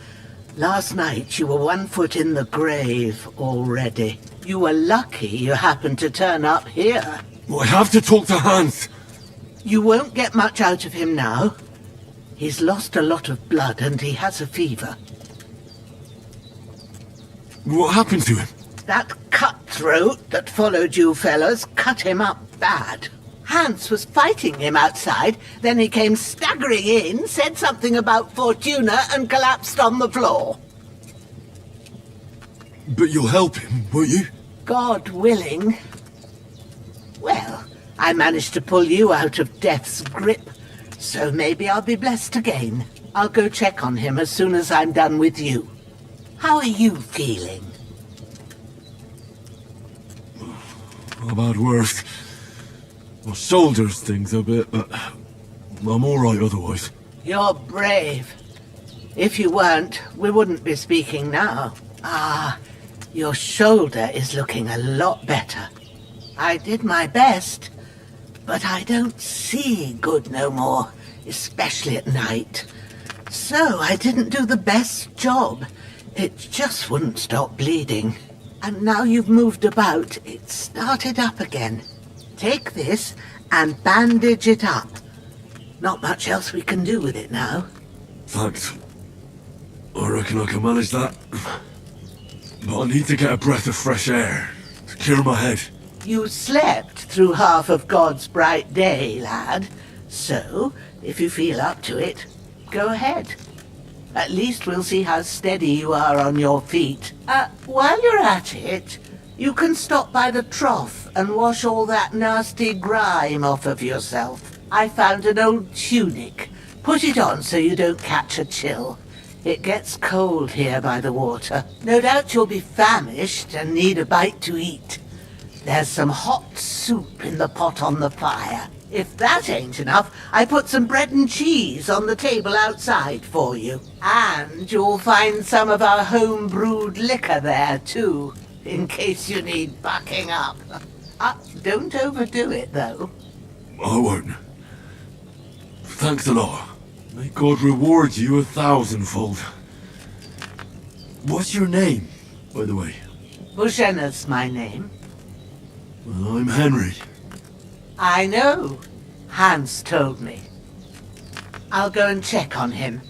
Last night you were 1 foot in the grave already. You were lucky you happened to turn up here. Well, I have to talk to Hans. You won't get much out of him now. He's lost a lot of blood and he has a fever. What happened to him? That cutthroat that followed you fellas cut him up bad. Hans was fighting him outside, then he came staggering in, said something about Fortuna and collapsed on the floor. But you'll help him, won't you? God willing. Well, I managed to pull you out of death's grip, so maybe I'll be blessed again. I'll go check on him as soon as I'm done with you. How are you feeling? How about worse? My shoulder's stings a bit, but I'm alright otherwise. You're brave. If you weren't, we wouldn't be speaking now. Ah, your shoulder is looking a lot better. I did my best, but I don't see good no more, especially at night. So I didn't do the best job. It just wouldn't stop bleeding. And now you've moved about, it started up again. Take this and bandage it up. Not much else we can do with it now. Thanks. I reckon I can manage that. But I need to get a breath of fresh air to cure my head. You slept through half of God's bright day, lad. So, if you feel up to it, go ahead. At least we'll see how steady you are on your feet. While you're at it, you can stop by the trough and wash all that nasty grime off of yourself. I found an old tunic. Put it on so you don't catch a chill. It gets cold here by the water. No doubt you'll be famished and need a bite to eat. There's some hot soup in the pot on the fire. If that ain't enough, I put some bread and cheese on the table outside for you. And you'll find some of our home-brewed liquor there, too, in case you need bucking up. Don't overdo it, though. I won't. Thanks a lot. May God reward you 1,000-fold. What's your name, by the way? Bushenna's my name. Well, I'm Henry. I know. Hans told me. I'll go and check on him.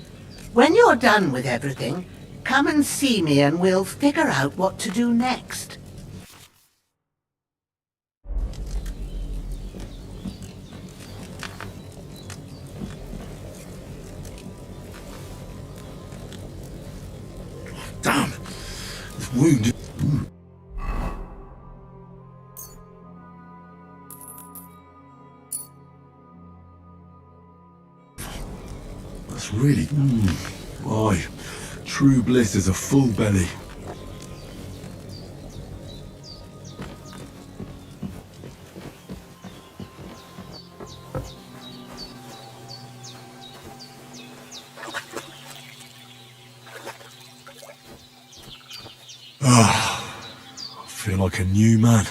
When you're done with everything, come and see me and we'll figure out what to do next. Damn! This wound. That's really... Why, true bliss is a full belly. I feel like a new man.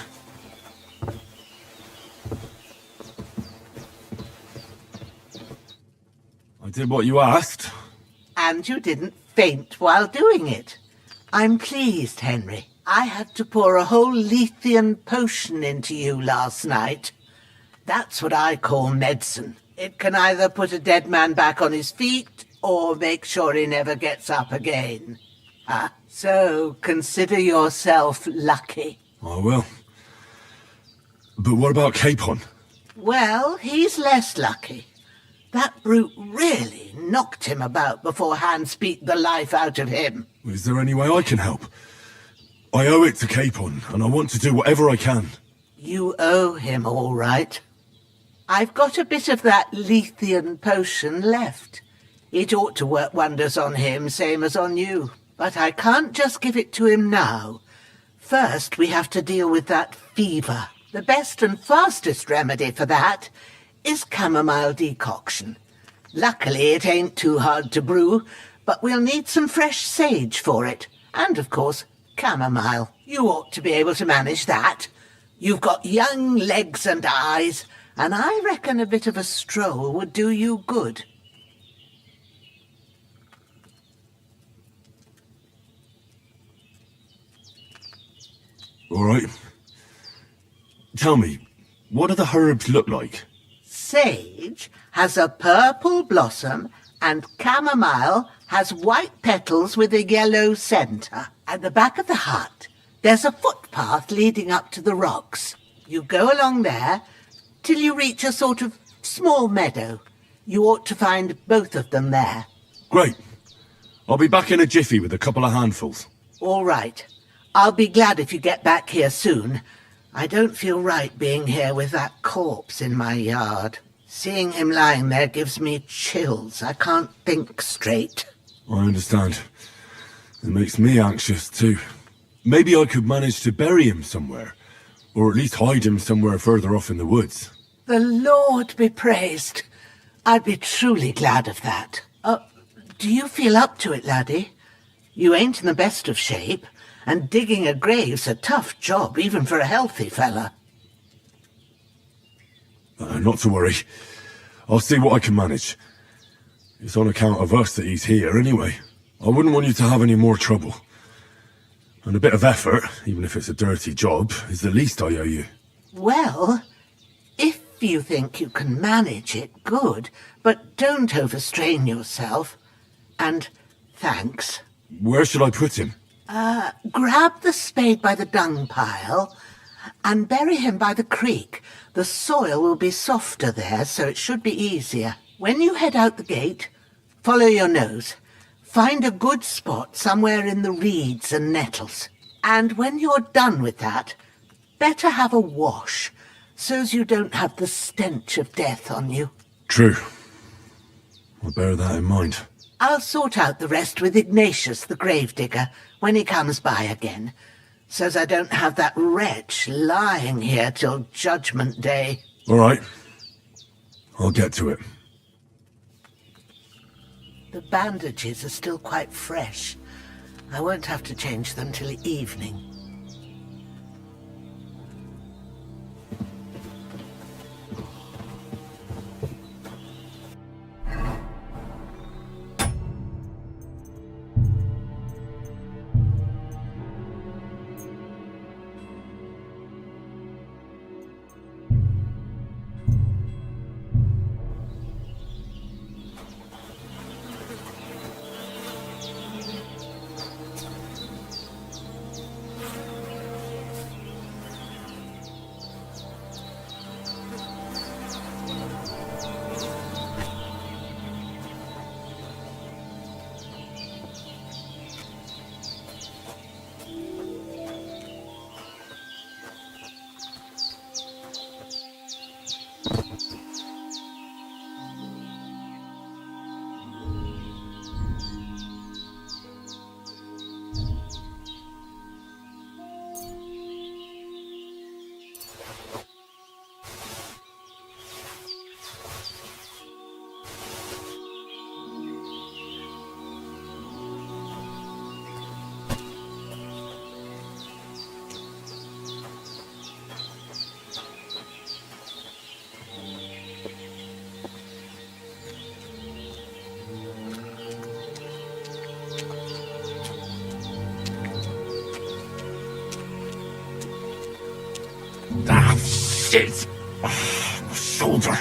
I did what you asked. And you didn't faint while doing it. I'm pleased, Henry. I had to pour a whole Lethean potion into you last night. That's what I call medicine. It can either put a dead man back on his feet or make sure he never gets up again. So consider yourself lucky. I will. But what about Capon? Well, he's less lucky. That brute really knocked him about before Hans beat the life out of him. Is there any way I can help? I owe it to Capon, and I want to do whatever I can. You owe him all right. I've got a bit of that Lethean potion left. It ought to work wonders on him, same as on you. But I can't just give it to him now. First, we have to deal with that fever. The best and fastest remedy for that is chamomile decoction. Luckily, it ain't too hard to brew, but we'll need some fresh sage for it. And, of course, chamomile. You ought to be able to manage that. You've got young legs and eyes, and I reckon a bit of a stroll would do you good. All right. Tell me, what do the herbs look like? Sage has a purple blossom and chamomile has white petals with a yellow centre. At the back of the hut, there's a footpath leading up to the rocks. You go along there till you reach a sort of small meadow. You ought to find both of them there. Great. I'll be back in a jiffy with a couple of handfuls. All right. I'll be glad if you get back here soon. I don't feel right being here with that corpse in my yard. Seeing him lying there gives me chills. I can't think straight. I understand. It makes me anxious too. Maybe I could manage to bury him somewhere. Or at least hide him somewhere further off in the woods. The Lord be praised. I'd be truly glad of that. Do you feel up to it, laddie? You ain't in the best of shape, and digging a grave's a tough job, even for a healthy fella. Not to worry. I'll see what I can manage. It's on account of us that he's here anyway. I wouldn't want you to have any more trouble. And a bit of effort, even if it's a dirty job, is the least I owe you. Well, if you think you can manage it, good, but don't overstrain yourself. And thanks. Where should I put him? Grab the spade by the dung pile and bury him by the creek. The soil will be softer there, so it should be easier. When you head out the gate, follow your nose. Find a good spot somewhere in the reeds and nettles. And when you're done with that, better have a wash, so's you don't have the stench of death on you. True. I'll bear that in mind. I'll sort out the rest with Ignatius, the gravedigger, when he comes by again, so's I don't have that wretch lying here till Judgment Day. All right. I'll get to it. The bandages are still quite fresh. I won't have to change them till evening. Ah, shit! Oh, my shoulder.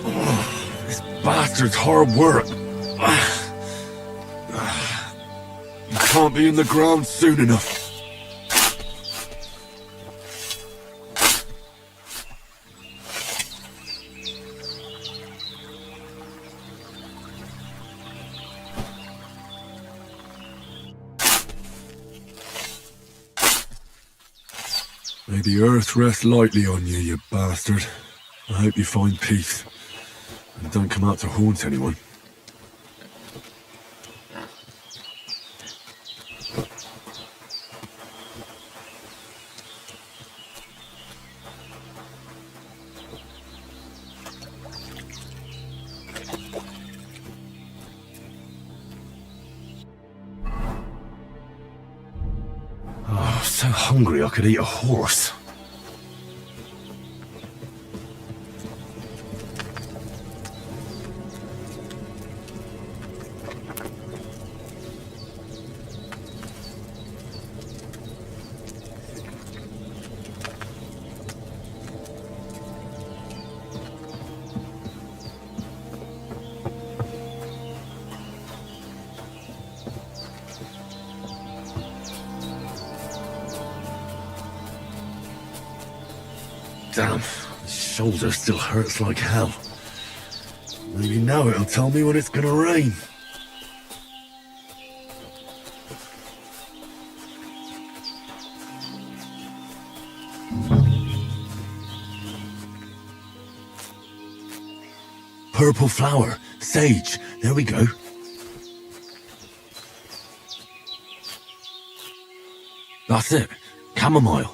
Oh, this bastard's hard work. You can't be in the ground soon enough. May the earth rest lightly on you, you bastard. I hope you find peace, and don't come out to haunt anyone. Oh, so hungry I could eat a horse. Damn, my shoulder still hurts like hell. Maybe now it'll tell me when it's gonna rain. Purple flower, sage, there we go. That's it, chamomile.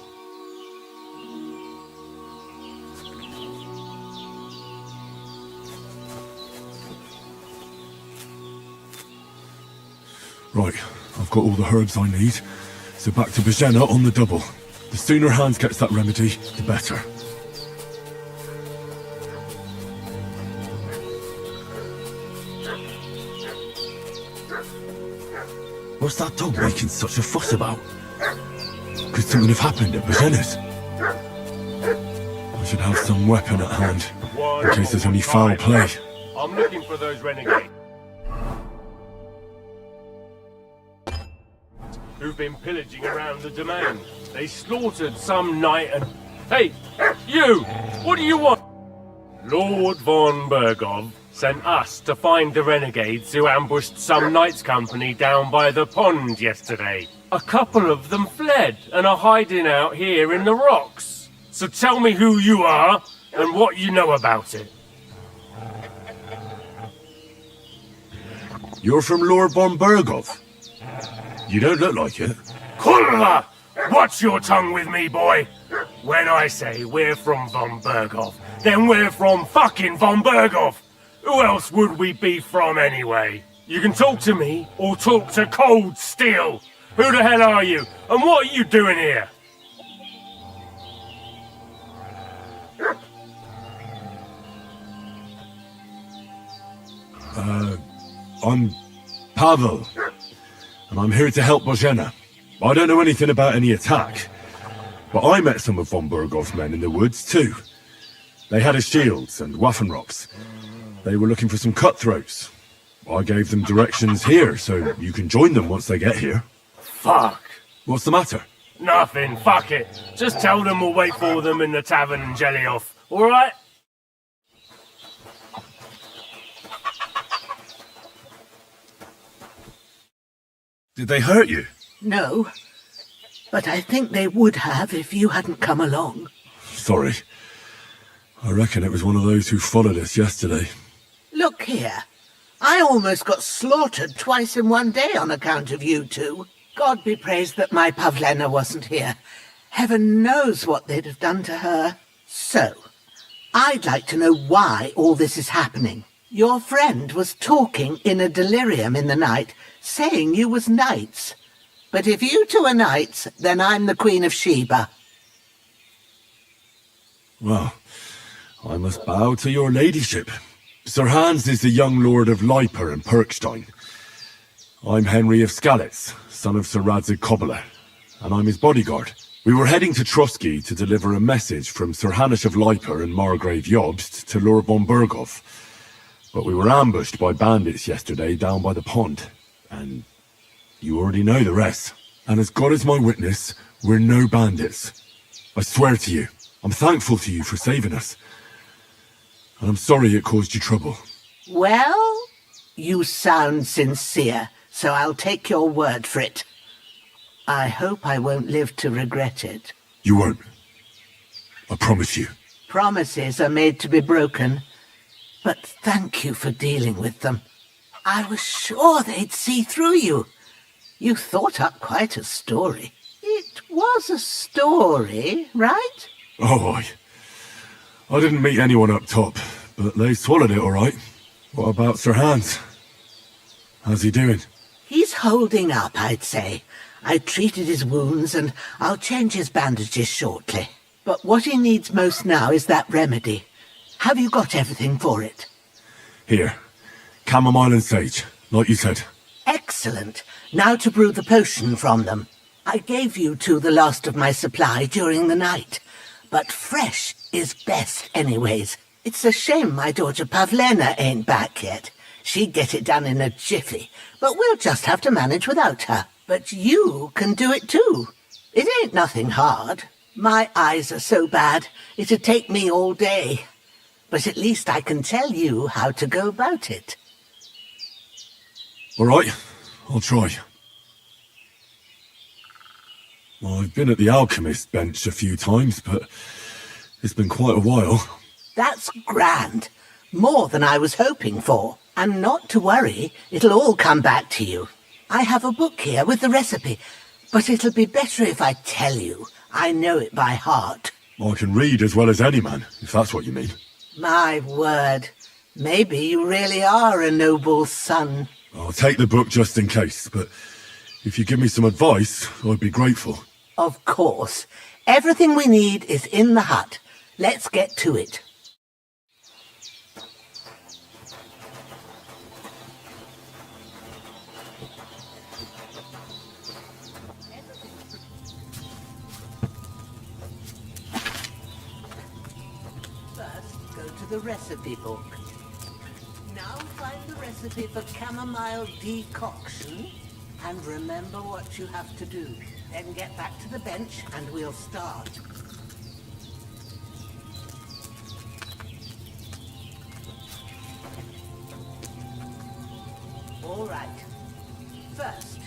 Right, I've got all the herbs I need, so back to Bajena on the double. The sooner Hans gets that remedy, the better. What's that dog making such a fuss about? Could something have happened at Bajena's? I should have some weapon at hand, in case there's any foul play. I'm looking for those renegades who've been pillaging around the domain. They slaughtered some knight and... Hey, you! What do you want? Lord von Bergov sent us to find the renegades who ambushed some knights' company down by the pond yesterday. A couple of them fled and are hiding out here in the rocks. So tell me who you are and what you know about it. You're from Lord von Bergov? You don't look like it. Kurva! Watch your tongue with me, boy! When I say we're from von Bergov, then we're from fucking von Bergov! Who else would we be from anyway? You can talk to me, or talk to cold steel! Who the hell are you, and what are you doing here? I'm Pavel, and I'm here to help Bojena. I don't know anything about any attack, but I met some of von Bergov's men in the woods too. They had his shields and Waffenrocks. They were looking for some cutthroats. I gave them directions here, so you can join them once they get here. Fuck. What's the matter? Nothing, fuck it. Just tell them we'll wait for them in the tavern in Jelioff, alright? Did they hurt you? No, but I think they would have if you hadn't come along. Sorry. I reckon it was one of those who followed us yesterday. Look here. I almost got slaughtered twice in one day on account of you two. God be praised that my Pavlena wasn't here. Heaven knows what they'd have done to her. So, I'd like to know why all this is happening. Your friend was talking in a delirium in the night, saying you was knights. But if you two are knights, then I'm the Queen of Sheba. Well, I must bow to your ladyship. Sir Hans is the young lord of Leiper and Perkstein. I'm Henry of Skalitz, son of Sir Radzig Kobyla, and I'm his bodyguard. We were heading to Trotsky to deliver a message from Sir Hanush of Leiper and Margrave Jobst to Lord von Bergov. But we were ambushed by bandits yesterday down by the pond, and you already know the rest. And as God is my witness, we're no bandits. I swear to you, I'm thankful to you for saving us. And I'm sorry it caused you trouble. Well, you sound sincere, so I'll take your word for it. I hope I won't live to regret it. You won't. I promise you. Promises are made to be broken, but thank you for dealing with them. I was sure they'd see through you. You thought up quite a story. It was a story, right? Oh, I didn't meet anyone up top, but they swallowed it all right. What about Sir Hans? How's he doing? He's holding up, I'd say. I treated his wounds and I'll change his bandages shortly. But what he needs most now is that remedy. Have you got everything for it? Here. Chamomile and sage, like you said. Excellent. Now to brew the potion from them. I gave you two the last of my supply during the night. But fresh is best anyways. It's a shame my daughter Pavlena ain't back yet. She'd get it done in a jiffy, but we'll just have to manage without her. But you can do it too. It ain't nothing hard. My eyes are so bad, it'd take me all day. But at least I can tell you how to go about it. All right, I'll try. Well, I've been at the alchemist bench a few times, but it's been quite a while. That's grand. More than I was hoping for. And not to worry, it'll all come back to you. I have a book here with the recipe, but it'll be better if I tell you. I know it by heart. I can read as well as any man, if that's what you mean. My word. Maybe you really are a noble son. I'll take the book just in case, but if you give me some advice, I'd be grateful. Of course. Everything we need is in the hut. Let's get to it. First, go to the recipe book. Now find the recipe for chamomile decoction and remember what you have to do. Then get back to the bench and we'll start. All right. First,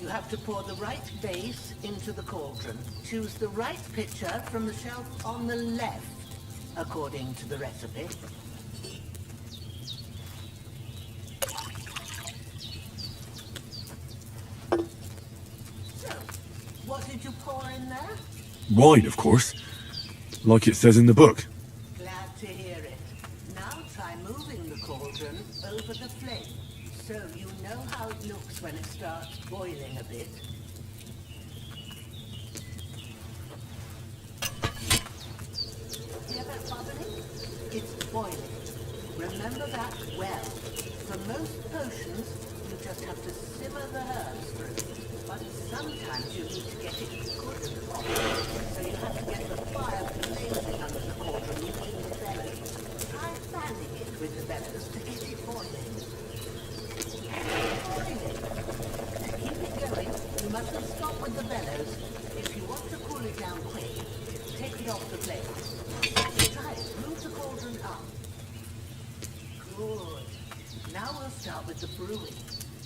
you have to pour the right base into the cauldron. Choose the right pitcher from the shelf on the left, according to the recipe. So, what did you pour in there? Wine, of course. Like it says in the book. Glad to hear it. Now try moving the cauldron over the flame, so you know how it looks when it starts boiling a bit. Hear that bubbling? It's boiling. Remember that well. For most potions, you just have to simmer the herbs for a bit. But sometimes you need to get it good and hot. So you have to get the fire blazing under the cauldron using the bellows. Try fanning it with the bellows to get it boiling. Boiling. To keep it going, you mustn't stop with the bellows. If you want to cool it down quick, take it off the flame. Try it. Move the cauldron up. Good. Now we'll start with the brewing.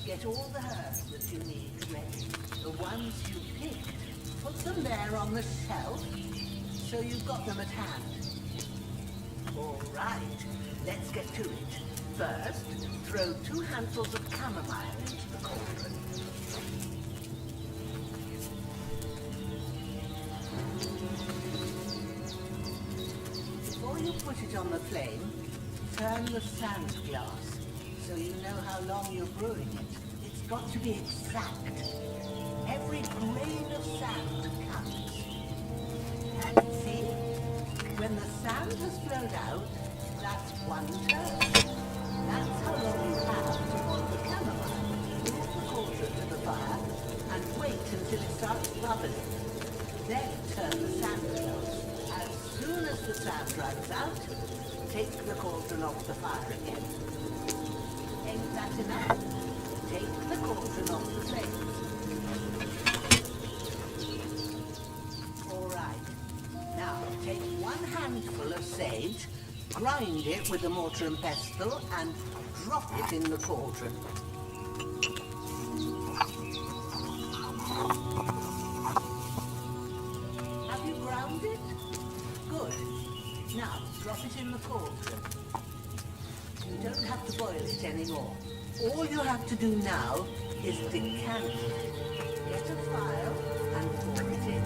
Get all the herbs that you need ready. The ones you picked, put them there on the shelf, so you've got them at hand. All right, let's get to it. First, throw 2 handfuls of chamomile into the cauldron. Before you put it on the flame, turn the sand glass, so you know how long you're brewing it. It's got to be exact. Every grain of sand counts. See? When the sand has flowed out, that's 1 turn. That's how long you have to boil the chamomile. Move the cauldron to the fire and wait until it starts bubbling. Then turn the sand glass. As soon as the sand runs out, take the cauldron off the fire again. Ain't that enough? Take the cauldron off the flame. All right. Now take 1 handful of sage, grind it with a mortar and pestle, and drop it in the cauldron. Have you ground it? Good. Now drop it in the cauldron. You don't have to boil it anymore. All you have to do now is decant it. Get a file and pour it in.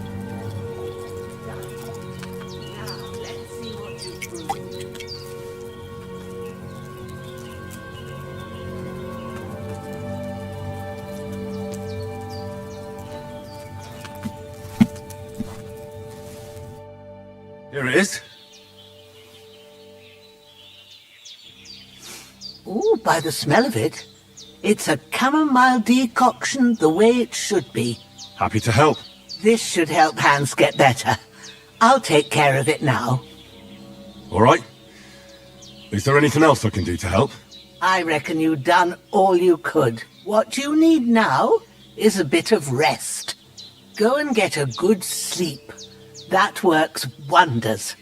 Done. Now let's see what you've brewed. Here it is. Ooh, by the smell of it, it's a chamomile decoction the way it should be. Happy to help. This should help Hans get better. I'll take care of it now. All right. Is there anything else I can do to help? I reckon you've done all you could. What you need now is a bit of rest. Go and get a good sleep. That works wonders.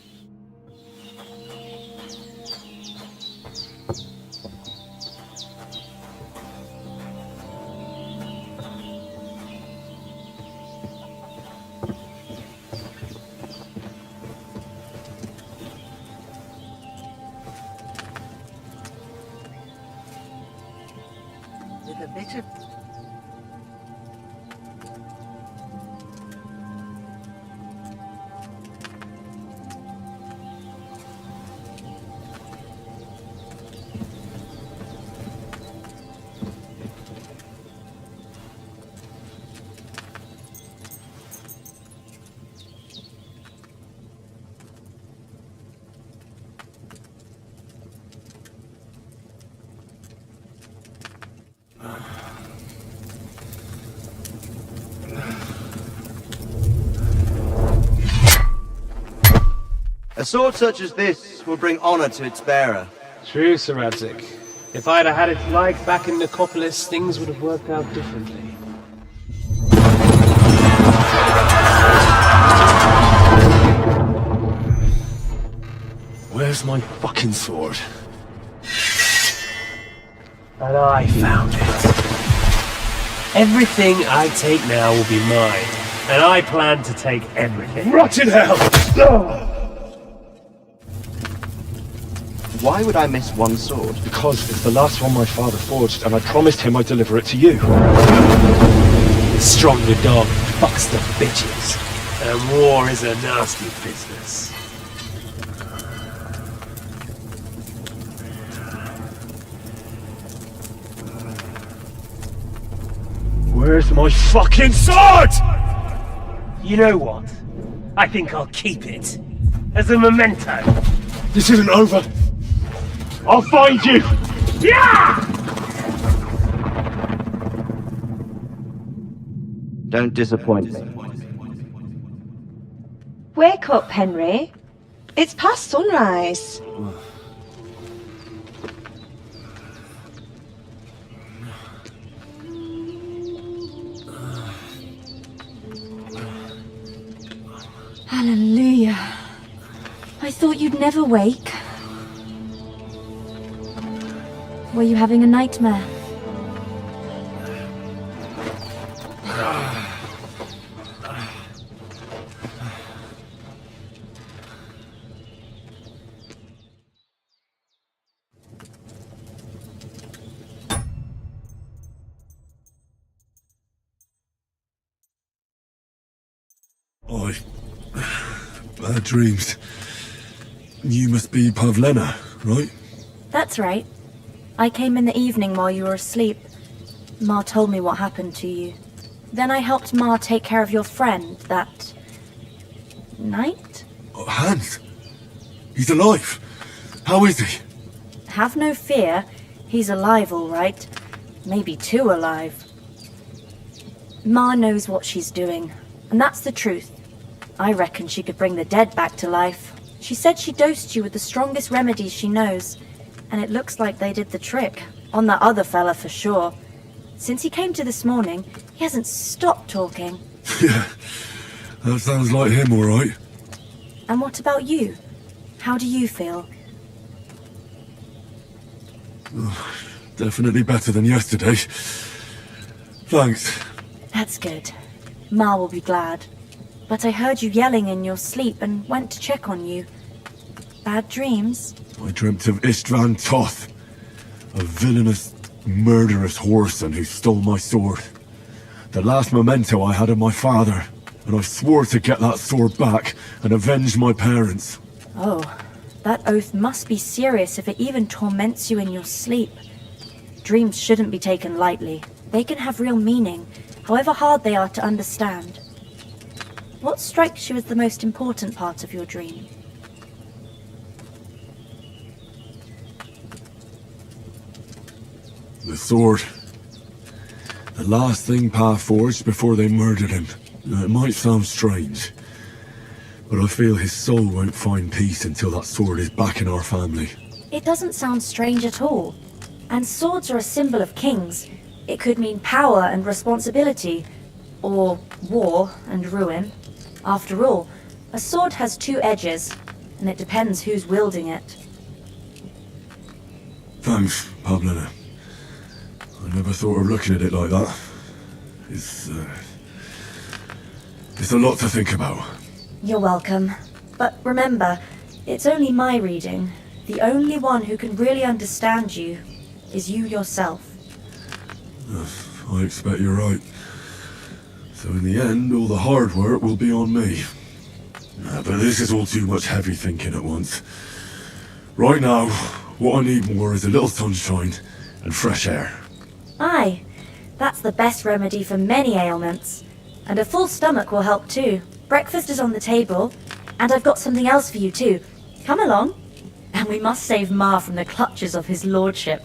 With a bit of... A sword such as this will bring honor to its bearer. True, Sir Radzik. If I'd have had its like back in Nicopolis, things would have worked out differently. Where's my fucking sword? And I found it. Everything I take now will be mine, and I plan to take everything. Rotted hell! Why would I miss one sword? Because it's the last one my father forged, and I promised him I'd deliver it to you. The stronger dog fucks the bitches, and war is a nasty business. Where's my fucking sword? You know what? I think I'll keep it. As a memento. This isn't over. I'll find you! Yeah! Don't disappoint me. Wake up, Henry. It's past sunrise. Hallelujah. I thought you'd never wake. Were you having a nightmare? Bad dreams. You must be Pavlena, right? That's right. I came in the evening while you were asleep. Ma told me what happened to you. Then I helped Ma take care of your friend that night? Oh, Hans. He's alive. How is he? Have no fear. He's alive, all right. Maybe too alive. Ma knows what she's doing, and that's the truth. I reckon she could bring the dead back to life. She said she dosed you with the strongest remedies she knows, and it looks like they did the trick. On that other fella for sure. Since he came to this morning, he hasn't stopped talking. Yeah, that sounds like him, all right. And what about you? How do you feel? Oh, definitely better than yesterday. Thanks. That's good. Ma will be glad. But I heard you yelling in your sleep and went to check on you. Bad dreams? I dreamt of Istvan Toth, a villainous, murderous whoreson who stole my sword. The last memento I had of my father, and I swore to get that sword back and avenge my parents. Oh, that oath must be serious if it even torments you in your sleep. Dreams shouldn't be taken lightly. They can have real meaning, however hard they are to understand. What strikes you as the most important part of your dream? The sword. The last thing Pa forged before they murdered him. Now, it might sound strange, but I feel his soul won't find peace until that sword is back in our family. It doesn't sound strange at all. And swords are a symbol of kings. It could mean power and responsibility, or war and ruin. After all, a sword has two edges, and it depends who's wielding it. Thanks, Pavlena. I never thought of looking at it like that. It's a lot to think about. You're welcome. But remember, it's only my reading. The only one who can really understand you is you yourself. I expect you're right. So in the end, all the hard work will be on me. But this is all too much heavy thinking at once. Right now, what I need more is a little sunshine and fresh air. Aye, that's the best remedy for many ailments. And a full stomach will help too. Breakfast is on the table, and I've got something else for you too. Come along, and we must save Ma from the clutches of his lordship.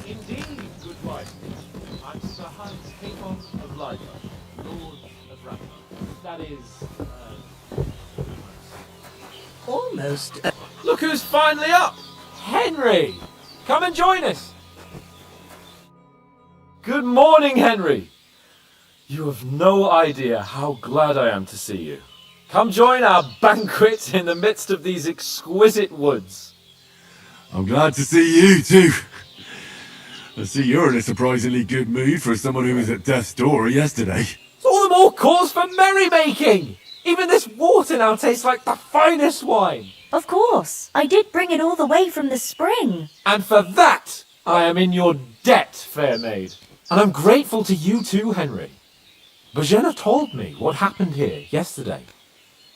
Indeed, good wife. I'm Sir Hans King of Life, Lord of Rappa. that is. Almost. Look who's finally up! Henry! Come and join us! Good morning, Henry! You have no idea how glad I am to see you. Come join our banquet in the midst of these exquisite woods. I'm glad to see you too. I see you're in a surprisingly good mood for someone who was at death's door yesterday. It's all the more cause for merrymaking! Even this water now tastes like the finest wine! Of course. I did bring it all the way from the spring. And for that, I am in your debt, fair maid. And I'm grateful to you too, Henry. Bojena told me what happened here yesterday.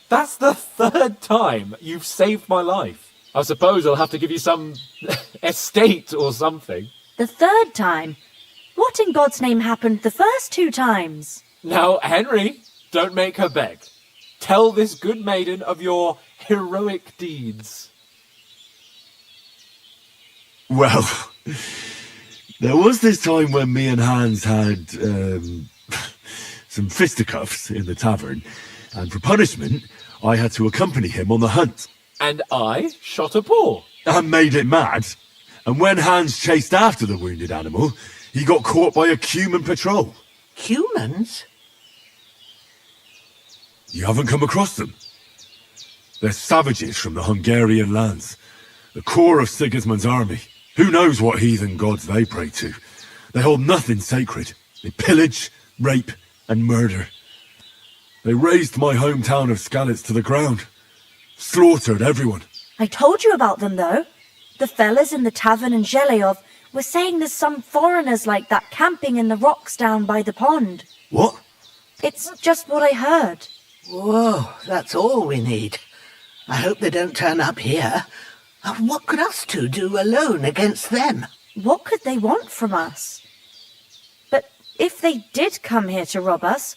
That's the 3rd time you've saved my life. I suppose I'll have to give you some estate or something. The 3rd time? What in God's name happened the first 2 times? Now, Henry, don't make her beg. Tell this good maiden of your heroic deeds. Well, there was this time when me and Hans had some fisticuffs in the tavern, and for punishment, I had to accompany him on the hunt. And I shot a boar. And made it mad. And when Hans chased after the wounded animal, he got caught by a Cuman patrol. Humans? You haven't come across them? They're savages from the Hungarian lands, the core of Sigismund's army. Who knows what heathen gods they pray to? They hold nothing sacred. They pillage, rape, and murder. They razed my hometown of Skalitz to the ground. Slaughtered everyone. I told you about them, though. The fellas in the tavern in Zheleyov were saying there's some foreigners like that camping in the rocks down by the pond. What? It's just what I heard. Whoa, that's all we need. I hope they don't turn up here. What could us two do alone against them? What could they want from us? But if they did come here to rob us,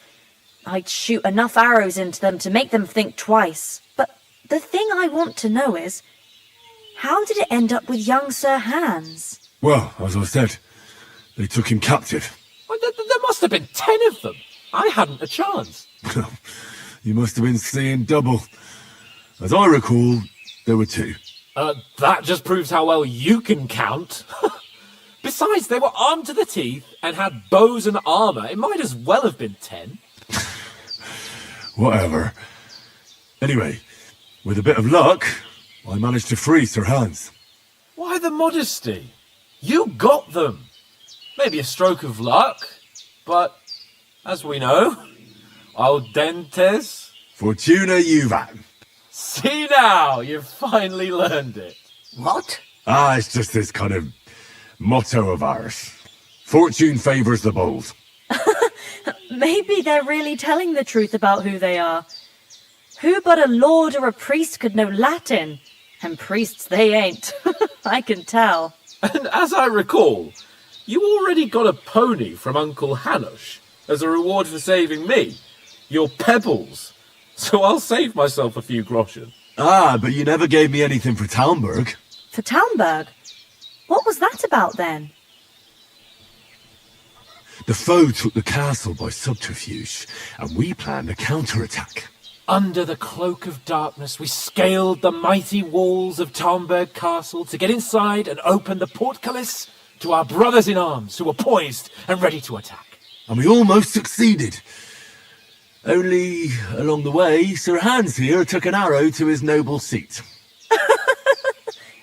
I'd shoot enough arrows into them to make them think twice. But the thing I want to know is, how did it end up with young Sir Hans? Well, as I said, they took him captive. Well, there must have been 10 of them. I hadn't a chance. You must have been seeing double. As I recall, there were 2. That just proves how well you can count. Besides, they were armed to the teeth and had bows and armour. It might as well have been 10. Whatever. Anyway, with a bit of luck, I managed to free Sir Hans. Why the modesty? You got them. Maybe a stroke of luck, but as we know, al dentes. Fortuna juvat. See now, you've finally learned it. What? It's just this kind of motto of ours. Fortune favours the bold. Maybe they're really telling the truth about who they are. Who but a lord or a priest could know Latin? And priests they ain't. I can tell. And as I recall, you already got a pony from Uncle Hanush as a reward for saving me. Your pebbles. So I'll save myself a few groschen. But you never gave me anything for Talmberg. For Talmberg? What was that about then? The foe took the castle by subterfuge, and we planned a counterattack. Under the cloak of darkness, we scaled the mighty walls of Talmberg Castle to get inside and open the portcullis to our brothers in arms who were poised and ready to attack. And we almost succeeded. Only, along the way, Sir Hans here took an arrow to his noble seat.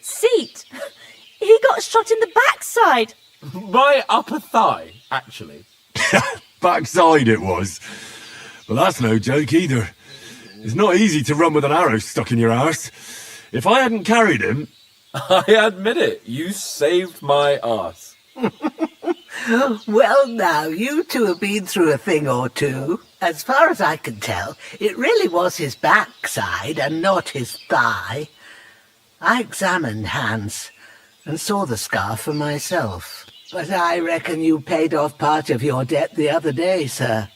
Seat? He got shot in the backside. My upper thigh, actually. Backside it was. But that's no joke either. It's not easy to run with an arrow stuck in your arse. If I hadn't carried him... I admit it, you saved my arse. Well now, you two have been through a thing or two. As far as I can tell, it really was his backside and not his thigh. I examined Hans and saw the scar for myself. But I reckon you paid off part of your debt the other day, sir.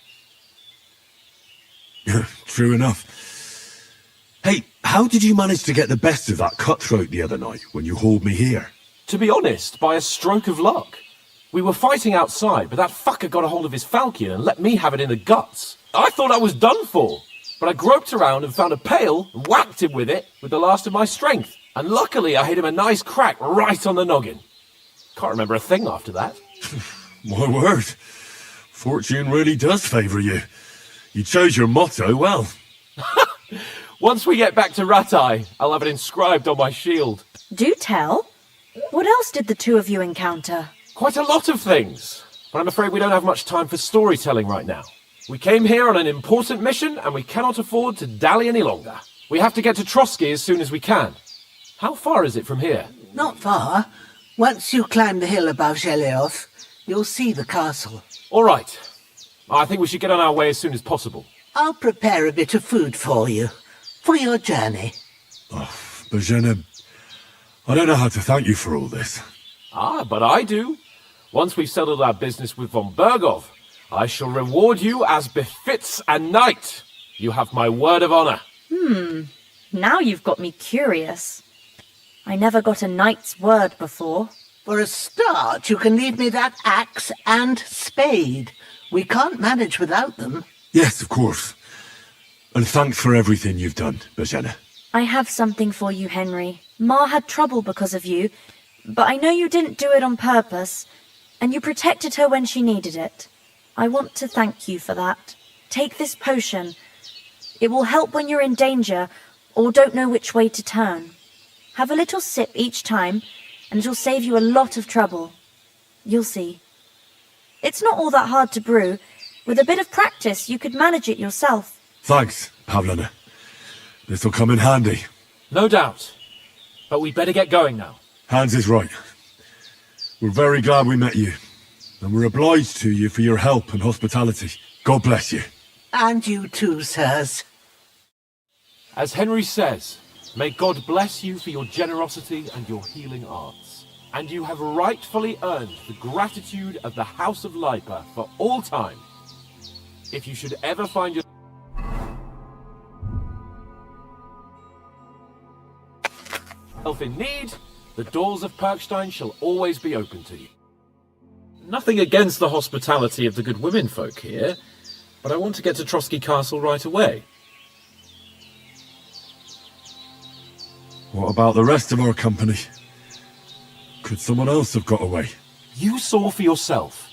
True enough. Hey, how did you manage to get the best of that cutthroat the other night when you hauled me here? To be honest, by a stroke of luck. We were fighting outside, but that fucker got a hold of his falchion and let me have it in the guts. I thought I was done for. But I groped around and found a pail and whacked him with it with the last of my strength. And luckily I hit him a nice crack right on the noggin. Can't remember a thing after that. My word. Fortune really does favour you. You chose your motto well. Once we get back to Ratai, I'll have it inscribed on my shield. Do tell. What else did the two of you encounter? Quite a lot of things. But I'm afraid we don't have much time for storytelling right now. We came here on an important mission, and we cannot afford to dally any longer. We have to get to Trotsky as soon as we can. How far is it from here? Not far. Once you climb the hill above Zheleoth, you'll see the castle. All right. I think we should get on our way as soon as possible. I'll prepare a bit of food for you, for your journey. Oh, Bozhena, I don't know how to thank you for all this. Ah, but I do. Once we've settled our business with von Bergov, I shall reward you as befits a knight. You have my word of honor. Now you've got me curious. I never got a knight's word before. For a start, you can leave me that axe and spade. We can't manage without them. Yes, of course. And thanks for everything you've done, Bozhena. I have something for you, Henry. Ma had trouble because of you, but I know you didn't do it on purpose, and you protected her when she needed it. I want to thank you for that. Take this potion. It will help when you're in danger or don't know which way to turn. Have a little sip each time, and it'll save you a lot of trouble. You'll see. It's not all that hard to brew. With a bit of practice, you could manage it yourself. Thanks, Pavlina. This'll come in handy. No doubt. But we'd better get going now. Hans is right. We're very glad we met you. And we're obliged to you for your help and hospitality. God bless you. And you too, sirs. As Henry says, may God bless you for your generosity and your healing arts. And you have rightfully earned the gratitude of the House of Lipa for all time. If you should ever find yourself in need, the doors of Perkstein shall always be open to you. Nothing against the hospitality of the good women folk here, but I want to get to Trotsky Castle right away. What about the rest of our company? Could someone else have got away? You saw for yourself.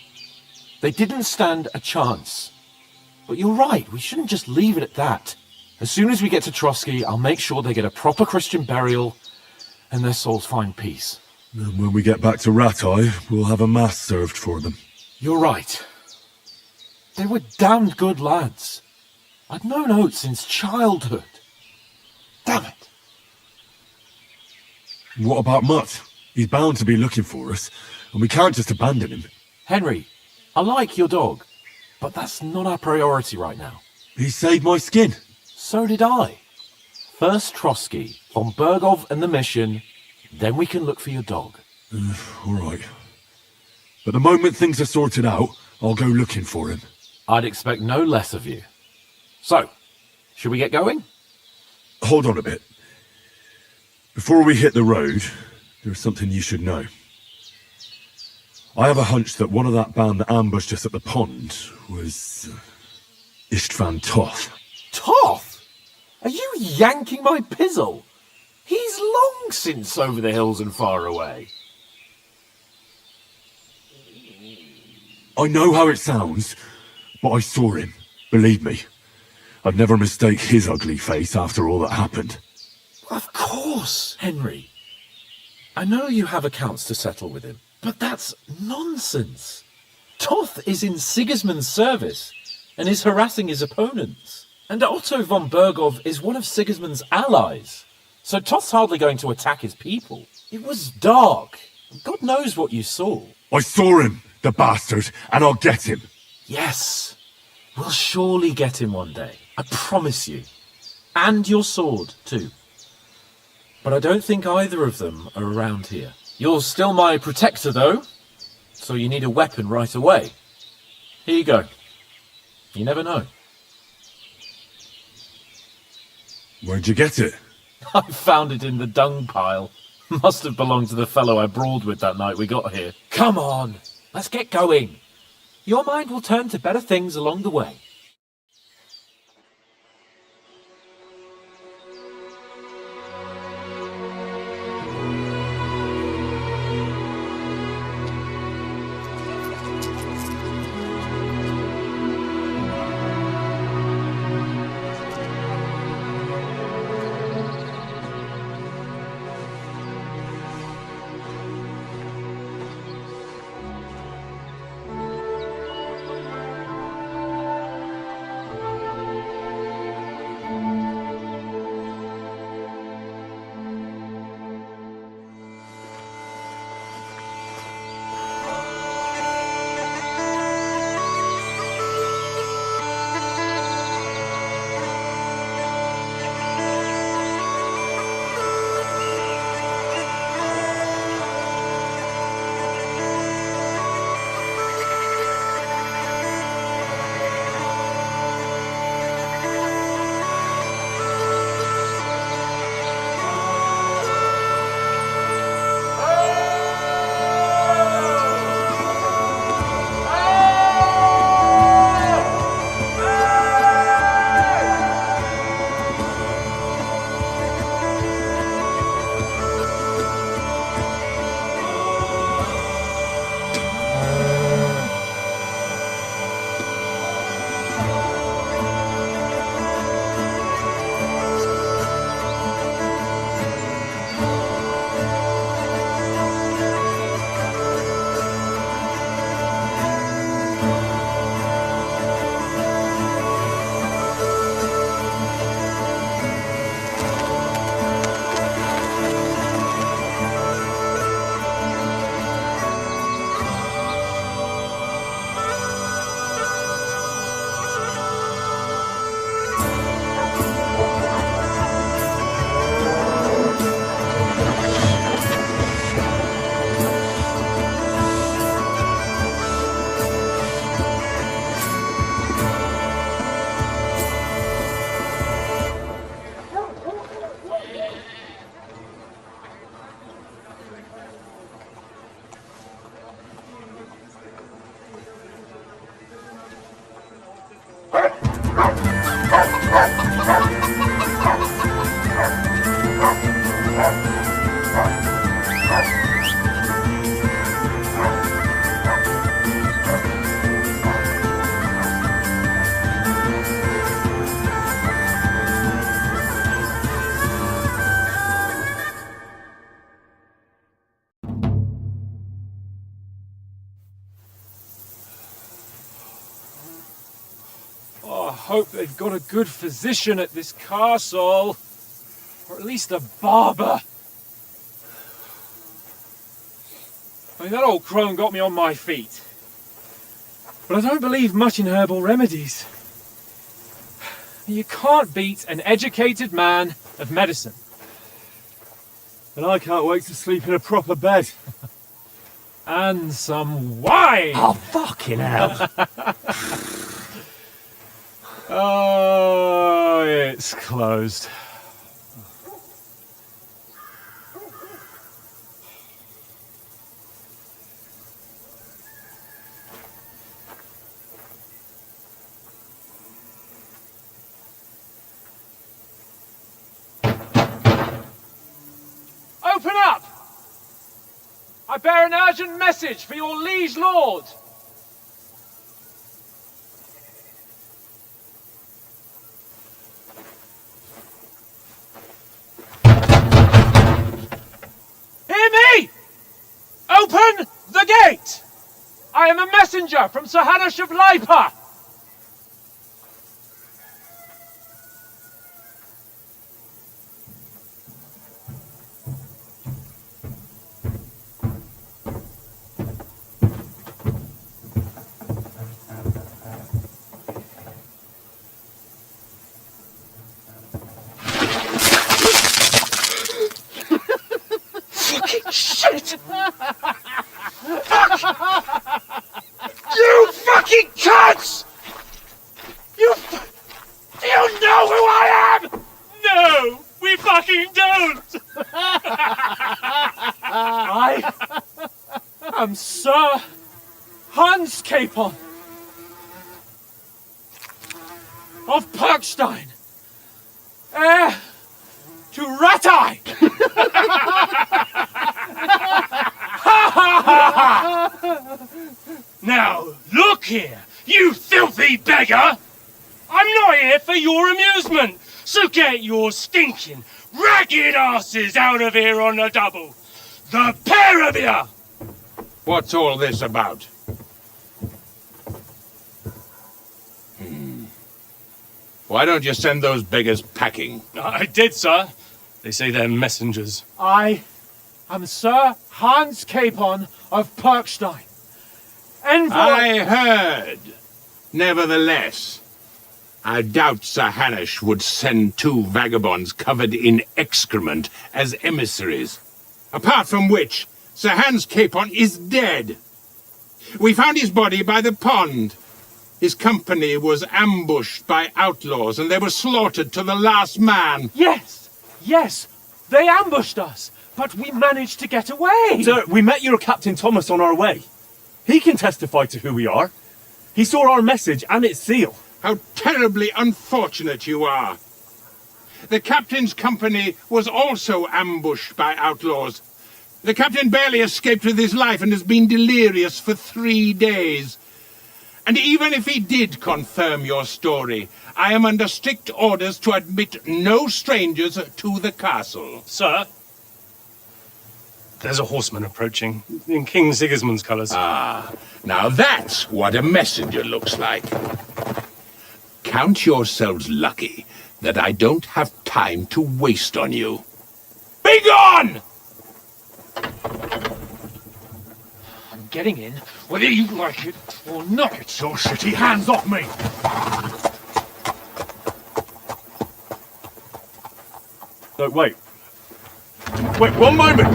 They didn't stand a chance. But you're right, we shouldn't just leave it at that. As soon as we get to Trotsky, I'll make sure they get a proper Christian burial and their souls find peace. And when we get back to Ratai, we'll have a mass served for them. You're right. They were damned good lads. I'd known Oates since childhood. Damn it. What about Mutt? He's bound to be looking for us, and we can't just abandon him. Henry, I like your dog, but that's not our priority right now. He saved my skin. So did I. First Trotsky, von Bergov and the mission, then we can look for your dog. All right. But the moment things are sorted out, I'll go looking for him. I'd expect no less of you. So, should we get going? Hold on a bit. Before we hit the road, there's something you should know. I have a hunch that one of that band that ambushed us at the pond was Istvan Toth. Toth? Are you yanking my pizzle? He's long since over the hills and far away. I know how it sounds, but I saw him. Believe me. I'd never mistake his ugly face after all that happened. Of course, Henry. I know you have accounts to settle with him, but that's nonsense. Toth is in Sigismund's service and is harassing his opponents. And Otto von Bergov is one of Sigismund's allies. So Toth's hardly going to attack his people. It was dark. God knows what you saw. I saw him, the bastard, and I'll get him. Yes. We'll surely get him one day. I promise you. And your sword, too. But I don't think either of them are around here. You're still my protector, though. So you need a weapon right away. Here you go. You never know. Where'd you get it? I found it in the dung pile. Must have belonged to the fellow I brawled with that night we got here. Come on, let's get going. Your mind will turn to better things along the way. Oh, I hope they've got a good physician at this castle. Or at least a barber. I mean, that old crone got me on my feet. But I don't believe much in herbal remedies. You can't beat an educated man of medicine. And I can't wait to sleep in a proper bed. And some wine! Oh, fucking hell. Oh, it's closed. Open up! I bear an urgent message for your liege lord. Hear me! Open the gate! I am a messenger from Sir Hanush of Lipa. Shit! Fuck! You fucking cunts! Do you know who I am? No, we fucking don't! I am Sir Hans Capon of Parkstein, heir to Ratai! Now, look here, you filthy beggar! I'm not here for your amusement, so get your stinking, ragged asses out of here on the double! The pair of you! What's all this about? Why don't you send those beggars packing? I did, sir. They say they're messengers. I am Sir Hans Capon of Parkstein. Envoy... I heard. Nevertheless, I doubt Sir Hanush would send two vagabonds covered in excrement as emissaries. Apart from which, Sir Hans Capon is dead. We found his body by the pond. His company was ambushed by outlaws and they were slaughtered to the last man. Yes, they ambushed us, but we managed to get away. Sir, we met your Captain Thomas on our way. He can testify to who we are. He saw our message and its seal. How terribly unfortunate you are. The captain's company was also ambushed by outlaws. The captain barely escaped with his life and has been delirious for 3 days. And even if he did confirm your story, I am under strict orders to admit no strangers to the castle. Sir? There's a horseman approaching, in King Sigismund's colours. Ah, now that's what a messenger looks like. Count yourselves lucky that I don't have time to waste on you. Be gone! I'm getting in, whether you like it or not. Get your shitty hands off me! No, wait. Wait, one moment!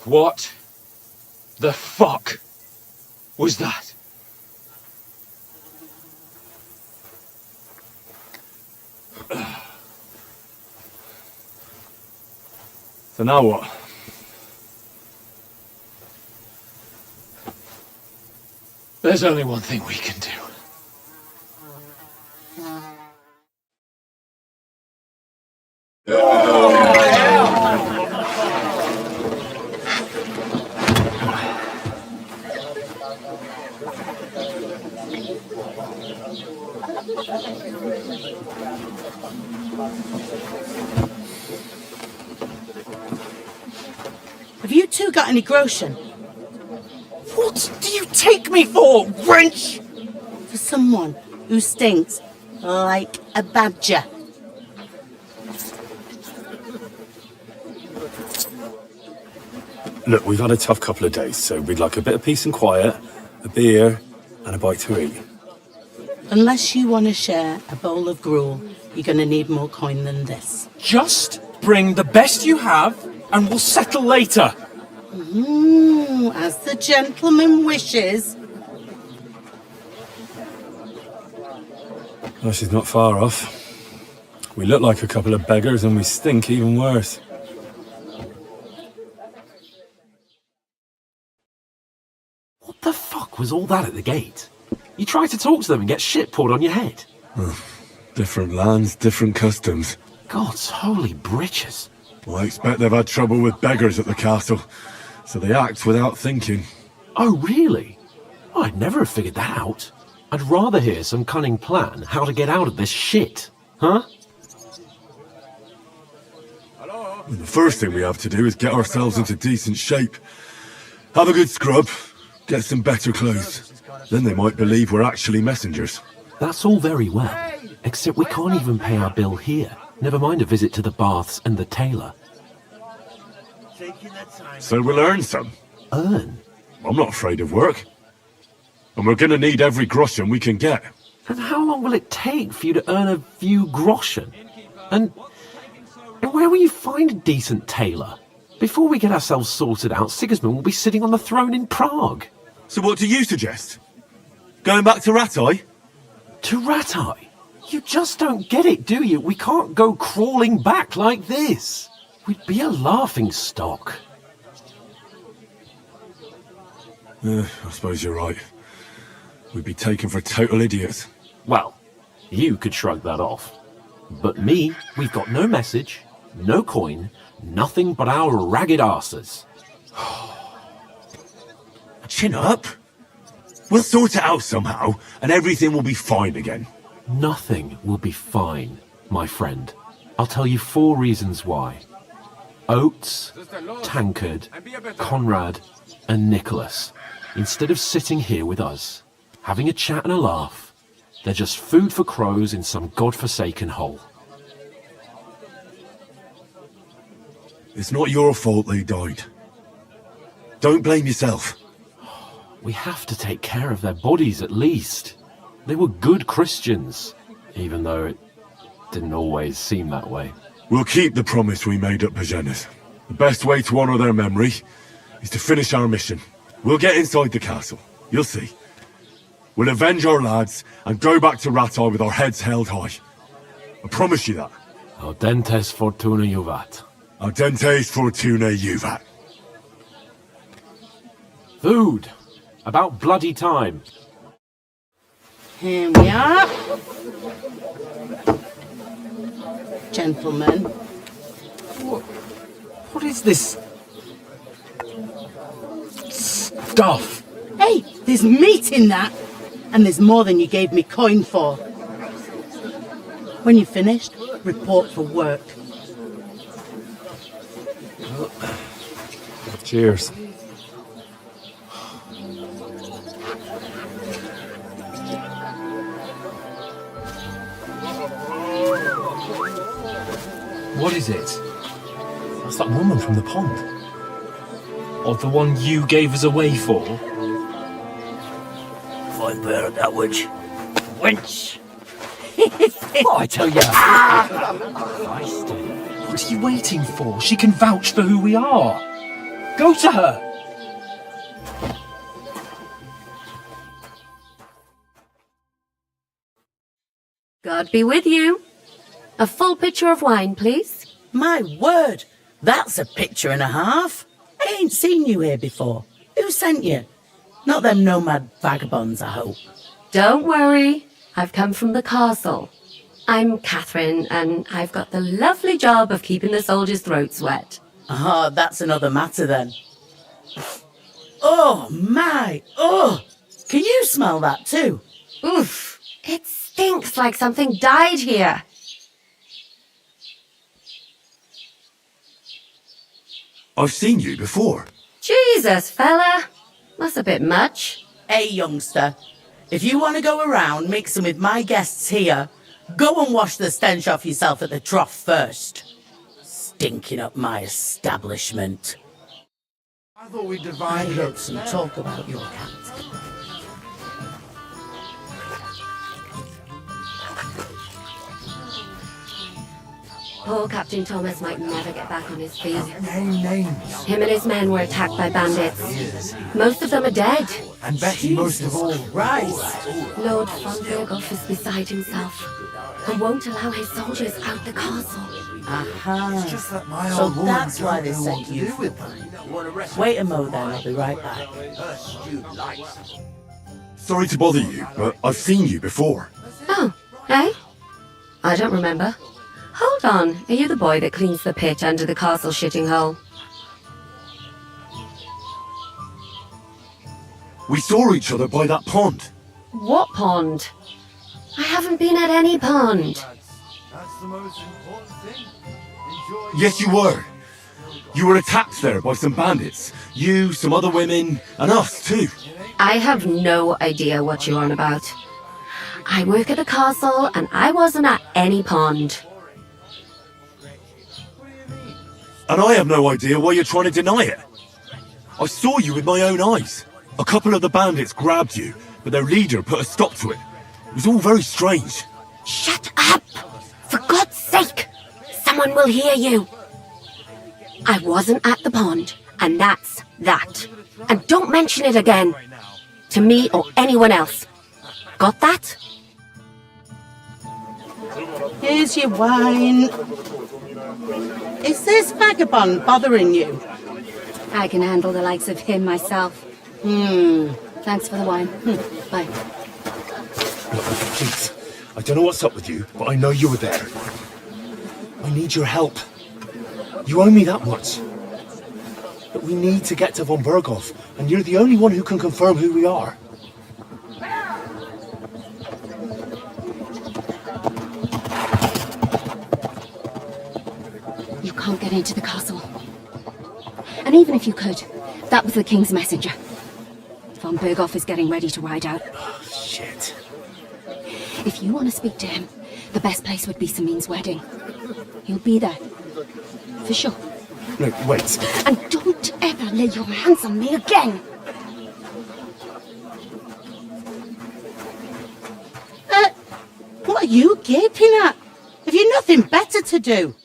What the fuck was that? So now what? There's only one thing we can do. Have you two got any groschen? What do you take me for, wench? For someone who stinks like a badger. Look, we've had a tough couple of days, so we'd like a bit of peace and quiet, a beer, and a bite to eat. Unless you want to share a bowl of gruel, you're going to need more coin than this. Just bring the best you have, and we'll settle later. As the gentleman wishes. Well, she's not far off. We look like a couple of beggars, and we stink even worse. What the fuck was all that at the gate? You tried to talk to them and get shit poured on your head. Different lands, different customs. God's holy britches. Well, I expect they've had trouble with beggars at the castle, so they act without thinking. Oh, really? I'd never have figured that out. I'd rather hear some cunning plan how to get out of this shit. Huh? The first thing we have to do is get ourselves into decent shape. Have a good scrub, get some better clothes. Then they might believe we're actually messengers. That's all very well, except we can't even pay our bill here. Never mind a visit to the baths and the tailor. So we'll earn some. Earn? I'm not afraid of work. And we're going to need every groschen we can get. And how long will it take for you to earn a few groschen? And where will you find a decent tailor? Before we get ourselves sorted out, Sigismund will be sitting on the throne in Prague. So what do you suggest? Going back to Ratai? To Ratai? You just don't get it, do you? We can't go crawling back like this. We'd be a laughing stock. I suppose you're right. We'd be taken for total idiots. Well, you could shrug that off. But me, we've got no message, no coin, nothing but our ragged arses. Chin up. We'll sort it out somehow, and everything will be fine again. Nothing will be fine, my friend. I'll tell you 4 reasons why. Oates, Tankard, Conrad, and Nicholas, instead of sitting here with us, having a chat and a laugh, they're just food for crows in some godforsaken hole. It's not your fault they died. Don't blame yourself. We have to take care of their bodies at least. They were good Christians, even though it didn't always seem that way. We'll keep the promise we made at Pagenis. The best way to honour their memory is to finish our mission. We'll get inside the castle. You'll see. We'll avenge our lads and go back to Ratai with our heads held high. I promise you that. Audentes fortuna juvat. Audentes fortuna juvat. Food. About bloody time. Here we are. Gentlemen. What is this stuff? Hey, there's meat in that. And there's more than you gave me coin for. When you're finished, report for work. Cheers. What is it? That's that woman from the pond. Or the one you gave us away for? Fine bear at that witch. Wench! What I tell you? Christ. What are you waiting for? She can vouch for who we are. Go to her. God be with you. A full pitcher of wine, please. My word, that's a picture and a half. I ain't seen you here before. Who sent you? Not them nomad vagabonds, I hope. Don't worry, I've come from the castle. I'm Catherine, and I've got the lovely job of keeping the soldiers' throats wet. Ah, that's another matter then. Oh, my! Oh! Can you smell that too? Oof! It stinks like something died here. I've seen you before. Jesus, fella. That's a bit much. Hey, youngster. If you want to go around mixing with my guests here, go and wash the stench off yourself at the trough first. Stinking up my establishment. I thought we I divided heard some talk about your cat. Poor Captain Thomas might never get back on his feet. Name names. Him and his men were attacked by bandits. Most of them are dead. And Betty most of all. Right. Lord von Berghoff is beside himself and won't allow his soldiers out the castle. Aha. It's just that my So old woman that's why don't they know sent what to you do for with them. Wait a mo then, I'll be right back. Sorry to bother you, but I've seen you before. Oh, eh? I don't remember. Hold on, are you the boy that cleans the pit under the castle shitting hole? We saw each other by that pond. What pond? I haven't been at any pond. That's the most important thing. Enjoy Yes, you were. You were attacked there by some bandits. You, some other women, and us too. I have no idea what you're on about. I work at the castle and I wasn't at any pond. And I have no idea why you're trying to deny it. I saw you with my own eyes. A couple of the bandits grabbed you, but their leader put a stop to it. It was all very strange. Shut up! For God's sake! Someone will hear you! I wasn't at the pond, and that's that. And don't mention it again. To me or anyone else. Got that? Here's your wine. Is this vagabond bothering you? I can handle the likes of him myself. Thanks for the wine. Bye. Please, I don't know what's up with you, but I know you were there. I need your help. You owe me that much. But we need to get to von Berghoff, and you're the only one who can confirm who we are. You can't get into the castle. And even if you could, that was the king's messenger. Von Berghoff is getting ready to ride out. Oh, shit. If you want to speak to him, the best place would be Samin's wedding. He'll be there. For sure. No, wait. And don't ever lay your hands on me again! What are you gaping at? Have you nothing better to do?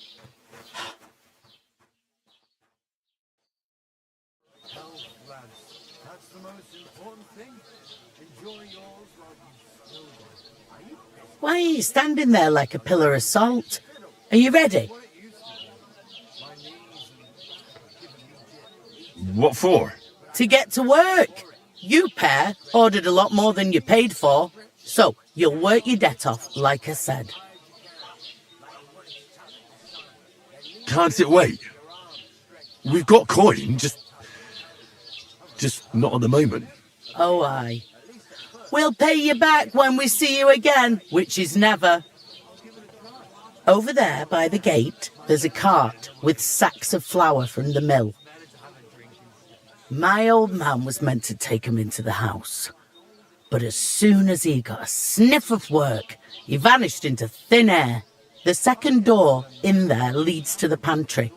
That's the most important thing. Enjoy yours while you still got it. Why are you standing there like a pillar of salt? Are you ready? What for? To get to work. You pair ordered a lot more than you paid for, so you'll work your debt off, like I said. Can't it wait? We've got coin, just not at the moment. Oh, aye. We'll pay you back when we see you again, which is never. Over there by the gate, there's a cart with sacks of flour from the mill. My old man was meant to take 'em into the house. But as soon as he got a sniff of work, he vanished into thin air. The second door in there leads to the pantry.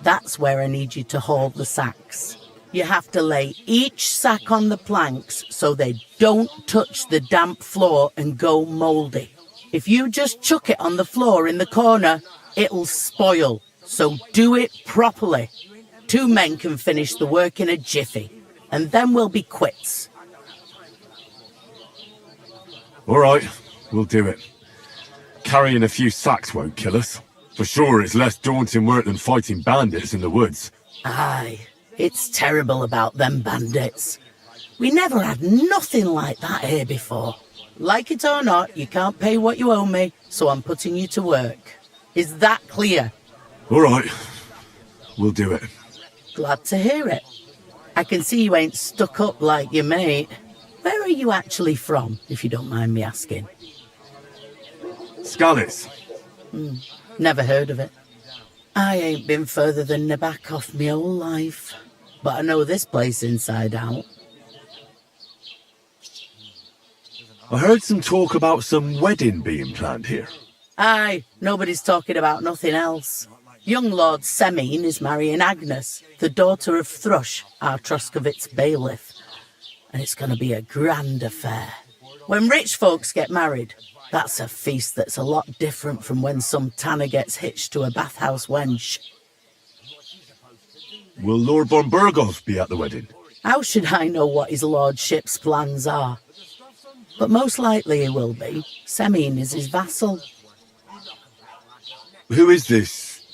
That's where I need you to haul the sacks. You have to lay each sack on the planks so they don't touch the damp floor and go mouldy. If you just chuck it on the floor in the corner, it'll spoil. So do it properly. 2 men can finish the work in a jiffy, and then we'll be quits. All right, we'll do it. Carrying a few sacks won't kill us. For sure, it's less daunting work than fighting bandits in the woods. Aye, it's terrible about them bandits. We never had nothing like that here before. Like it or not, you can't pay what you owe me, so I'm putting you to work. Is that clear? All right, we'll do it. Glad to hear it. I can see you ain't stuck up like your mate. Where are you actually from, if you don't mind me asking? Scallis. Never heard of it. I ain't been further than Nabokov my whole life, but I know this place inside out. I heard some talk about some wedding being planned here. Aye, nobody's talking about nothing else. Young Lord Semine is marrying Agnes, the daughter of Thrush, our Troskovitz bailiff. And it's going to be a grand affair. When rich folks get married, that's a feast that's a lot different from when some tanner gets hitched to a bathhouse wench. Will Lord von Burgov be at the wedding? How should I know what his lordship's plans are? But most likely he will be. Semine is his vassal. Who is this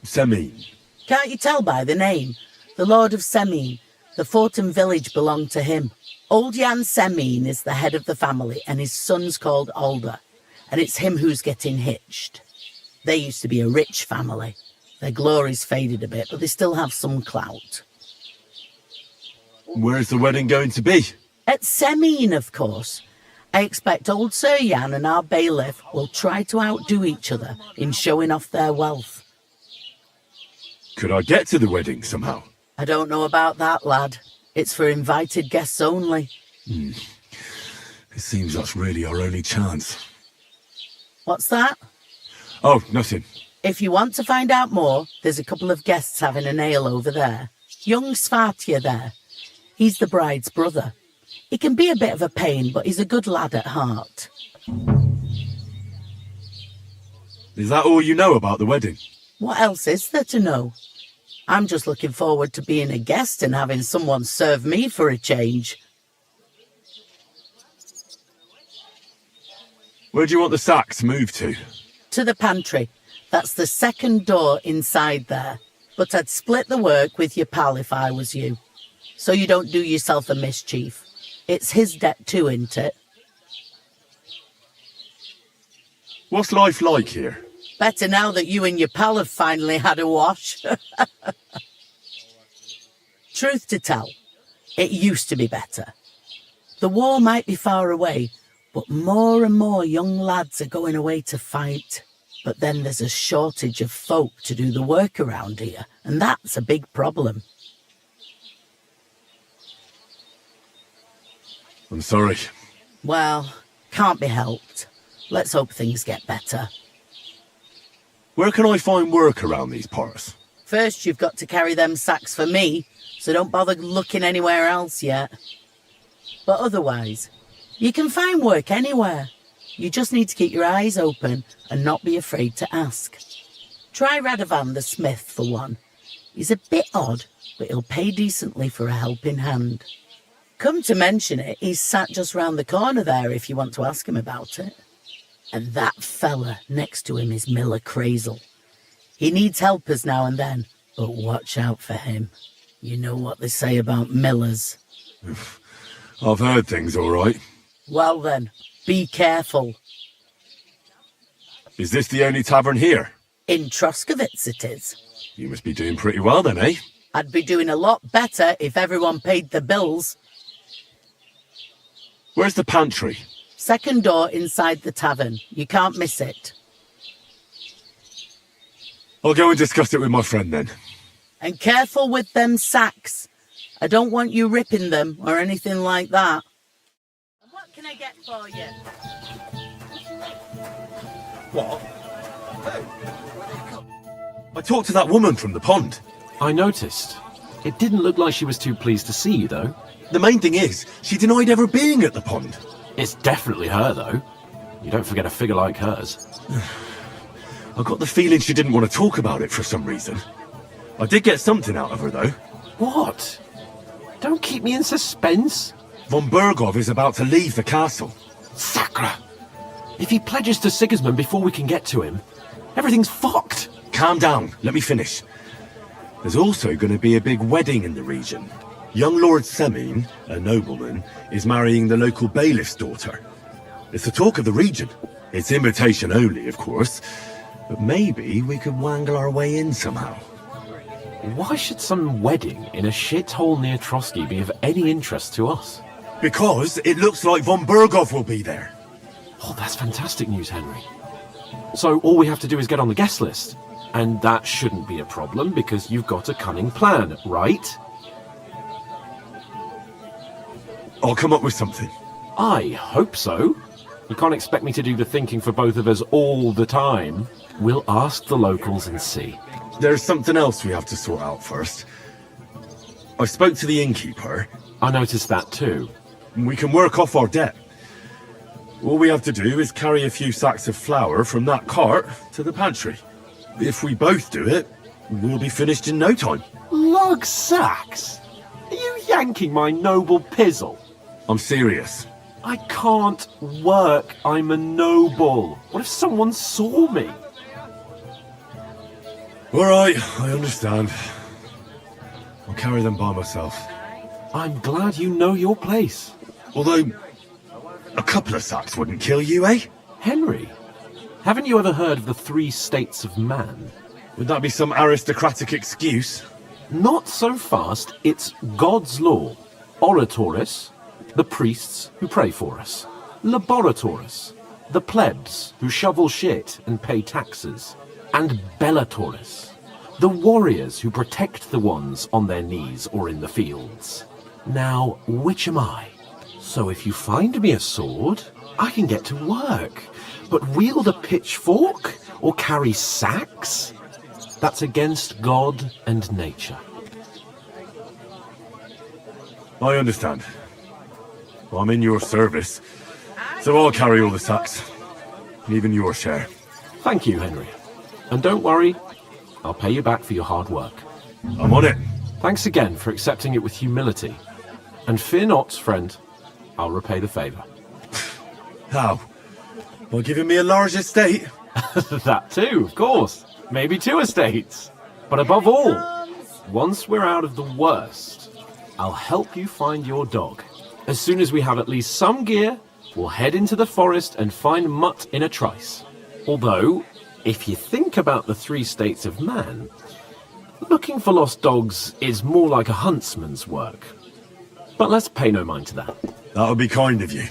Semine? Can't you tell by the name? The Lord of Semine. The fort and village belong to him. Old Jan Semine is the head of the family, and his son's called Alder. And it's him who's getting hitched. They used to be a rich family. Their glory's faded a bit, but they still have some clout. Where's the wedding going to be? At Semine, of course. I expect old Sir Jan and our bailiff will try to outdo each other in showing off their wealth. Could I get to the wedding somehow? I don't know about that, lad. It's for invited guests only. It seems that's really our only chance. What's that? Oh, nothing. If you want to find out more, there's a couple of guests having an ale over there. Young Svartje there. He's the bride's brother. He can be a bit of a pain, but he's a good lad at heart. Is that all you know about the wedding? What else is there to know? I'm just looking forward to being a guest and having someone serve me for a change. Where do you want the sacks moved to? To the pantry. That's the second door inside there. But I'd split the work with your pal if I was you. So you don't do yourself a mischief. It's his debt too, isn't it? What's life like here? Better now that you and your pal have finally had a wash. Truth to tell, it used to be better. The war might be far away, but more and more young lads are going away to fight. But then there's a shortage of folk to do the work around here, and that's a big problem. I'm sorry. Well, can't be helped. Let's hope things get better. Where can I find work around these parts? First, you've got to carry them sacks for me, so don't bother looking anywhere else yet. But otherwise, you can find work anywhere. You just need to keep your eyes open and not be afraid to ask. Try Radovan the smith for one. He's a bit odd, but he'll pay decently for a helping hand. Come to mention it, he's sat just round the corner there if you want to ask him about it. And that fella next to him is Miller Crazel. He needs helpers now and then, but watch out for him. You know what they say about Millers. I've heard things all right. Well then, be careful. Is this the only tavern here? In Troskovitz it is. You must be doing pretty well then, eh? I'd be doing a lot better if everyone paid the bills. Where's the pantry? Second door inside the tavern. You can't miss it. I'll go and discuss it with my friend then. And careful with them sacks. I don't want you ripping them or anything like that. What can I get for you? What? I talked to that woman from the pond. I noticed. It didn't look like she was too pleased to see you, though. The main thing is, she denied ever being at the pond. It's definitely her, though. You don't forget a figure like hers. I got the feeling she didn't want to talk about it for some reason. I did get something out of her, though. What? Don't keep me in suspense. Von Burgov is about to leave the castle. Sacra! If he pledges to Sigismund before we can get to him, everything's fucked. Calm down, let me finish. There's also going to be a big wedding in the region. Young Lord Semine, a nobleman, is marrying the local bailiff's daughter. It's the talk of the region. It's invitation only, of course. But maybe we could wangle our way in somehow. Why should some wedding in a shithole near Trotsky be of any interest to us? Because it looks like von Burgov will be there. Oh, that's fantastic news, Henry. So all we have to do is get on the guest list. And that shouldn't be a problem because you've got a cunning plan, right? I'll come up with something. I hope so. You can't expect me to do the thinking for both of us all the time. We'll ask the locals and see. There's something else we have to sort out first. I spoke to the innkeeper. I noticed that too. We can work off our debt. All we have to do is carry a few sacks of flour from that cart to the pantry. If we both do it, we'll be finished in no time. Lug sacks? Are you yanking my noble pizzle? I'm serious. I can't work. I'm a noble. What if someone saw me? All right, I understand. I'll carry them by myself. I'm glad you know your place. Although, a couple of sacks wouldn't kill you, eh? Henry, haven't you ever heard of the 3 states of man? Would that be some aristocratic excuse? Not so fast. It's God's law. Oratoris, the priests who pray for us. Laboratoris, the plebs who shovel shit and pay taxes. And Bellatoris, the warriors who protect the ones on their knees or in the fields. Now, which am I? So if you find me a sword, I can get to work. But wield a pitchfork or carry sacks? That's against God and nature. I understand. I'm in your service, so I'll carry all the sacks. Even your share. Thank you, Henry. And don't worry, I'll pay you back for your hard work. I'm on it. Thanks again for accepting it with humility. And fear not, friend, I'll repay the favour. How? By giving me a large estate? That too, of course. Maybe 2 estates. But above all, once we're out of the worst, I'll help you find your dog. As soon as we have at least some gear, we'll head into the forest and find Mutt in a trice. Although, if you think about the 3 states of man, looking for lost dogs is more like a huntsman's work. But let's pay no mind to that. That would be kind of you.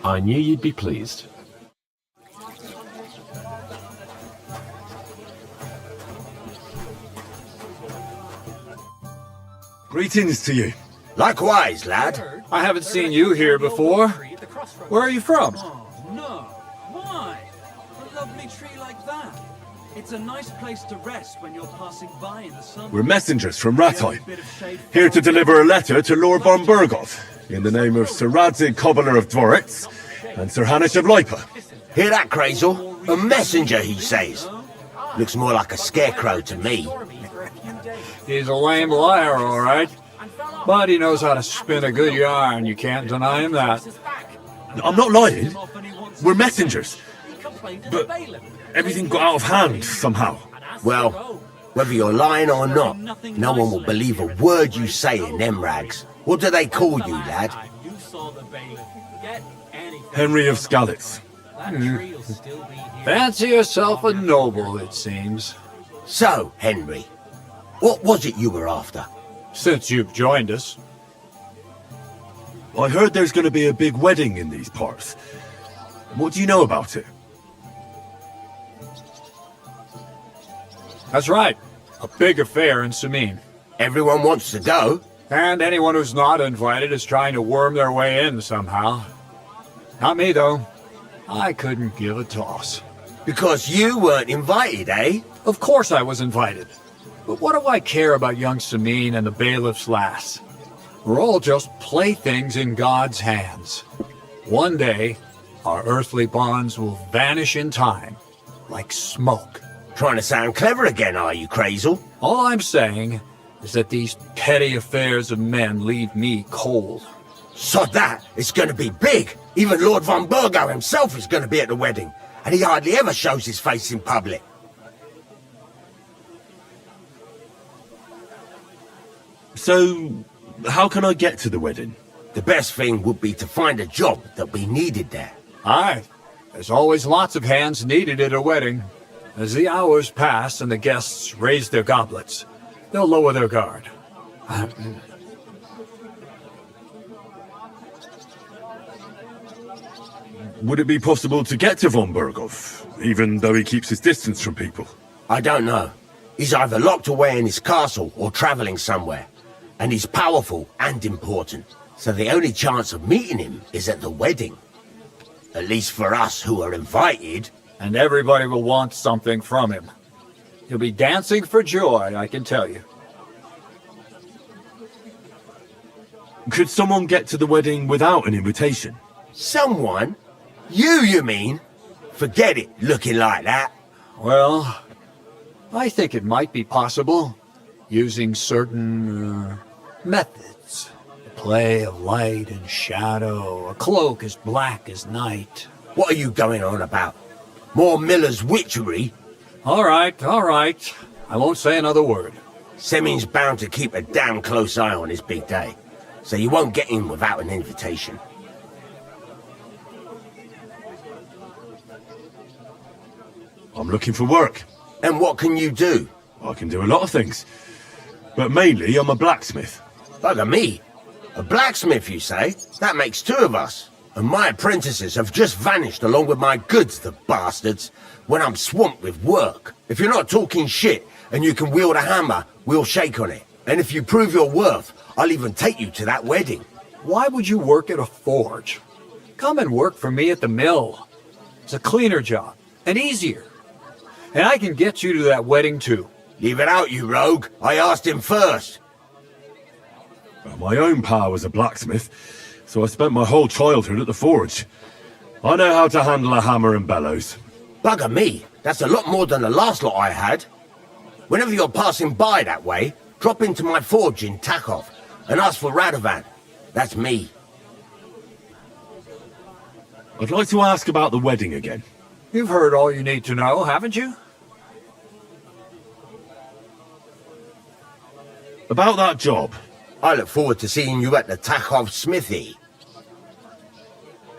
I knew you'd be pleased. Greetings to you. Likewise, lad. I haven't seen you here before. Where are you from? No. Why? A lovely tree like that. It's a nice place to rest when you're passing by in the sun. We're messengers from Ratai, here to deliver a letter to Lord von Burgov, in the name of Sir Radzig, Cobbler of Dworitz, and Sir Hanish of Lipa. Hear that, Crazel? A messenger, he says. Looks more like a scarecrow to me. He's a lame liar, all right. But he knows how to spin a good yarn. You can't deny him that. I'm not lying. We're messengers. But everything got out of hand somehow. Well, whether you're lying or not, no one will believe a word you say in them rags. What do they call you, lad? Henry of Skalitz. Fancy yourself a noble, it seems. So, Henry, what was it you were after? Since you've joined us. I heard there's going to be a big wedding in these parts. What do you know about it? That's right. A big affair in Samin. Everyone wants to go. And anyone who's not invited is trying to worm their way in somehow. Not me, though. I couldn't give a toss. Because you weren't invited, eh? Of course I was invited. But what do I care about young Samin and the bailiff's lass? We're all just playthings in God's hands. One day, our earthly bonds will vanish in time, like smoke. Trying to sound clever again, are you, Crazel? All I'm saying is that these petty affairs of men leave me cold. Sod that, it's going to be big. Even Lord von Burgo himself is going to be at the wedding, and he hardly ever shows his face in public. So, how can I get to the wedding? The best thing would be to find a job that we needed there. Aye. There's always lots of hands needed at a wedding. As the hours pass and the guests raise their goblets, they'll lower their guard. Would it be possible to get to von Burgov, even though he keeps his distance from people? I don't know. He's either locked away in his castle or travelling somewhere. And he's powerful and important. So the only chance of meeting him is at the wedding. At least for us who are invited. And everybody will want something from him. He'll be dancing for joy, I can tell you. Could someone get to the wedding without an invitation? Someone? You mean? Forget it, looking like that. Well, I think it might be possible, using certain methods. The play of light and shadow, a cloak as black as night. What are you going on about? More Miller's witchery? All right. I won't say another word. Semin's bound to keep a damn close eye on his big day, so you won't get in without an invitation. I'm looking for work. And what can you do? I can do a lot of things. But mainly, I'm a blacksmith. Bugger me. A blacksmith, you say? That makes two of us. And my apprentices have just vanished along with my goods, the bastards, when I'm swamped with work. If you're not talking shit and you can wield a hammer, we'll shake on it. And if you prove your worth, I'll even take you to that wedding. Why would you work at a forge? Come and work for me at the mill. It's a cleaner job, and easier. And I can get you to that wedding too. Leave it out, you rogue. I asked him first. Well, my own pa was a blacksmith, so I spent my whole childhood at the forge. I know how to handle a hammer and bellows. Bugger me. That's a lot more than the last lot I had. Whenever you're passing by that way, drop into my forge in Takov and ask for Radovan. That's me. I'd like to ask about the wedding again. You've heard all you need to know, haven't you? About that job. I look forward to seeing you at the Takov smithy.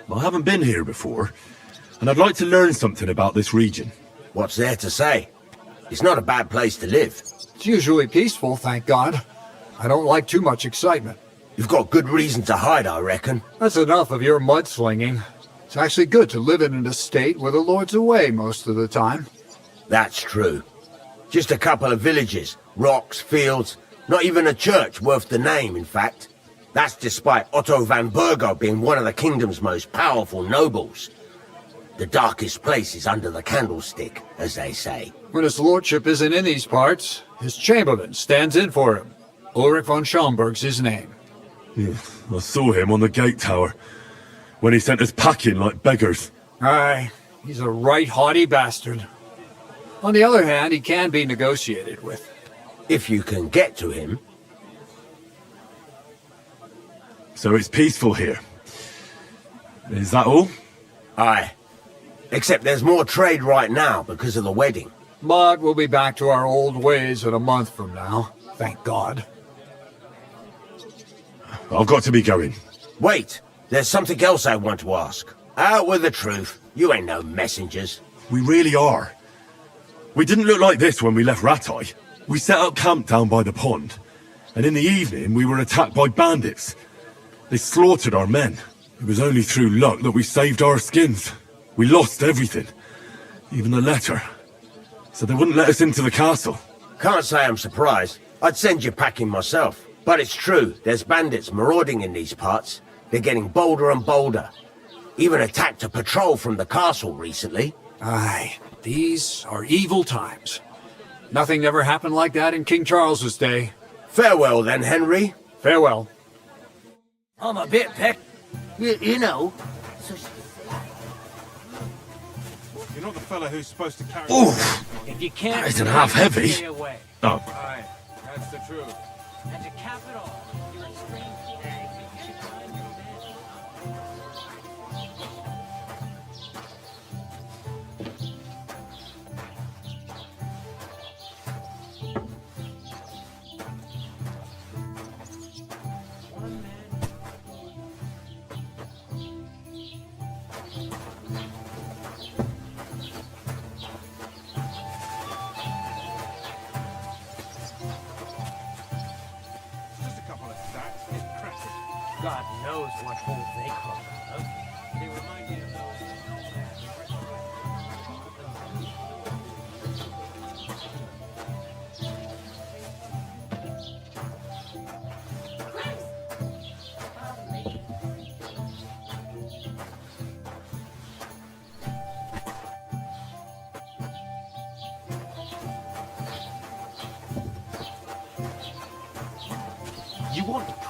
I haven't been here before, and I'd like to learn something about this region. What's there to say? It's not a bad place to live. It's usually peaceful, thank God. I don't like too much excitement. You've got good reason to hide, I reckon. That's enough of your mudslinging. It's actually good to live in an estate where the Lord's away most of the time. That's true. Just a couple of villages, rocks, fields, not even a church worth the name, in fact. That's despite Otto van Burgo being one of the kingdom's most powerful nobles. The darkest place is under the candlestick, as they say. When his lordship isn't in these parts, his chamberlain stands in for him. Ulrich von Schaumburg's his name. Yeah, I saw him on the gate tower, when he sent us packing like beggars. Aye, he's a right haughty bastard. On the other hand, he can be negotiated with. If you can get to him. So it's peaceful here. Is that all? Aye. Except there's more trade right now because of the wedding. But we'll be back to our old ways in a month from now, thank God. I've got to be going. Wait, there's something else I want to ask. Out with the truth. You ain't no messengers. We really are. We didn't look like this when we left Ratai. We set up camp down by the pond, and in the evening we were attacked by bandits. They slaughtered our men. It was only through luck that we saved our skins. We lost everything, even the letter. So they wouldn't let us into the castle. Can't say I'm surprised. I'd send you packing myself. But it's true, there's bandits marauding in these parts. They're getting bolder and bolder. Even attacked a patrol from the castle recently. Aye, these are evil times. Nothing ever happened like that in King Charles's day. Farewell then, Henry. Farewell. I'm a bit pecked. You know. You're not the fella who's supposed to carry... Oof! If you can't... That isn't half heavy. Stay away. Oh. Right, that's the truth. And to cap it all, you're a strange God knows what hole they crawled out of. They remind me of those...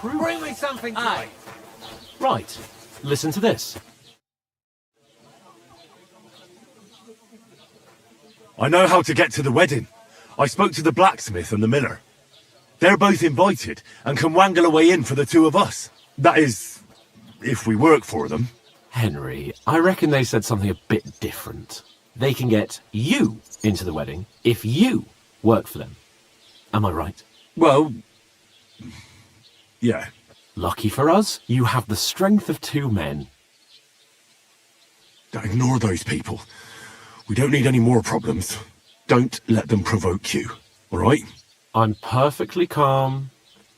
truth. Bring me something to eat. Right. Listen to this. I know how to get to the wedding. I spoke to the blacksmith and the miller. They're both invited and can wangle a way in for the two of us. That is, if we work for them. Henry, I reckon they said something a bit different. They can get you into the wedding if you work for them. Am I right? Well, yeah. Lucky for us, you have the strength of two men. Ignore those people. We don't need any more problems. Don't let them provoke you, all right? I'm perfectly calm.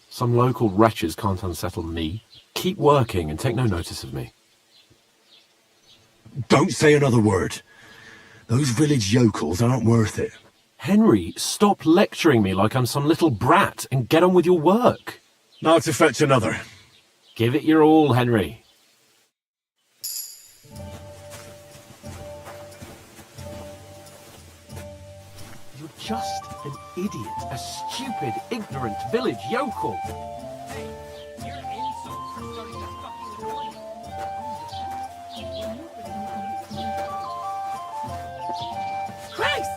Some local wretches can't unsettle me. Keep working and take no notice of me. Don't say another word. Those village yokels aren't worth it. Henry, stop lecturing me like I'm some little brat and get on with your work. Now to fetch another. Give it your all, Henry. You're just an idiot, a stupid, ignorant village yokel. Hey, your insults are starting to fucking annoy me. Christ!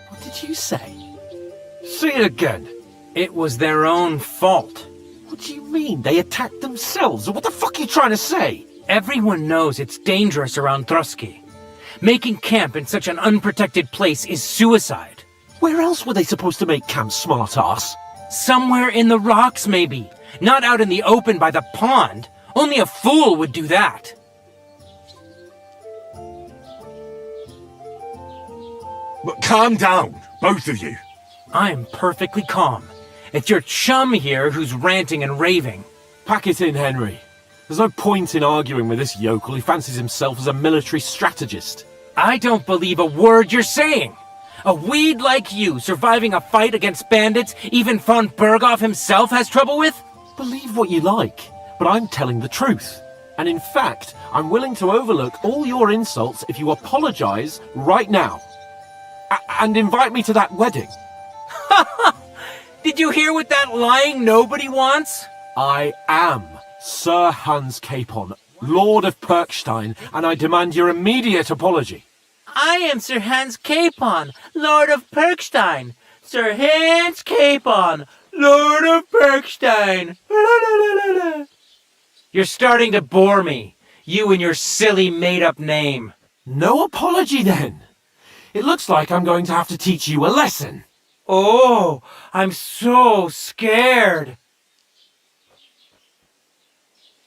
What did you say? Say it again. It was their own fault. What do you mean? They attacked themselves? What the fuck are you trying to say? Everyone knows it's dangerous around Trotsky. Making camp in such an unprotected place is suicide. Where else were they supposed to make camp, smart-ass? Somewhere in the rocks, maybe. Not out in the open by the pond. Only a fool would do that. But calm down, both of you. I'm perfectly calm. It's your chum here who's ranting and raving. Pack it in, Henry. There's no point in arguing with this yokel who fancies himself as a military strategist. I don't believe a word you're saying. A weed like you surviving a fight against bandits even von Berghoff himself has trouble with? Believe what you like, but I'm telling the truth. And in fact, I'm willing to overlook all your insults if you apologize right now. And invite me to that wedding. Did you hear what that lying nobody wants? I am Sir Hans Capon, Lord of Perkstein, and I demand your immediate apology. I am Sir Hans Capon, Lord of Perkstein. Sir Hans Capon, Lord of Perkstein. You're starting to bore me, you and your silly made-up name. No apology, then. It looks like I'm going to have to teach you a lesson. Oh, I'm so scared.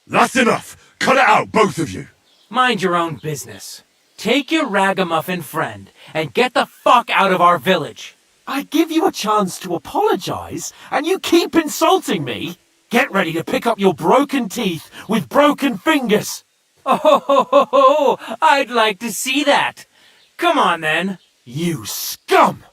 That's enough! Cut it out, both of you! Mind your own business. Take your ragamuffin friend and get the fuck out of our village. I give you a chance to apologize, and you keep insulting me? Get ready to pick up your broken teeth with broken fingers. Oh, I'd like to see that. Come on, then. You scum!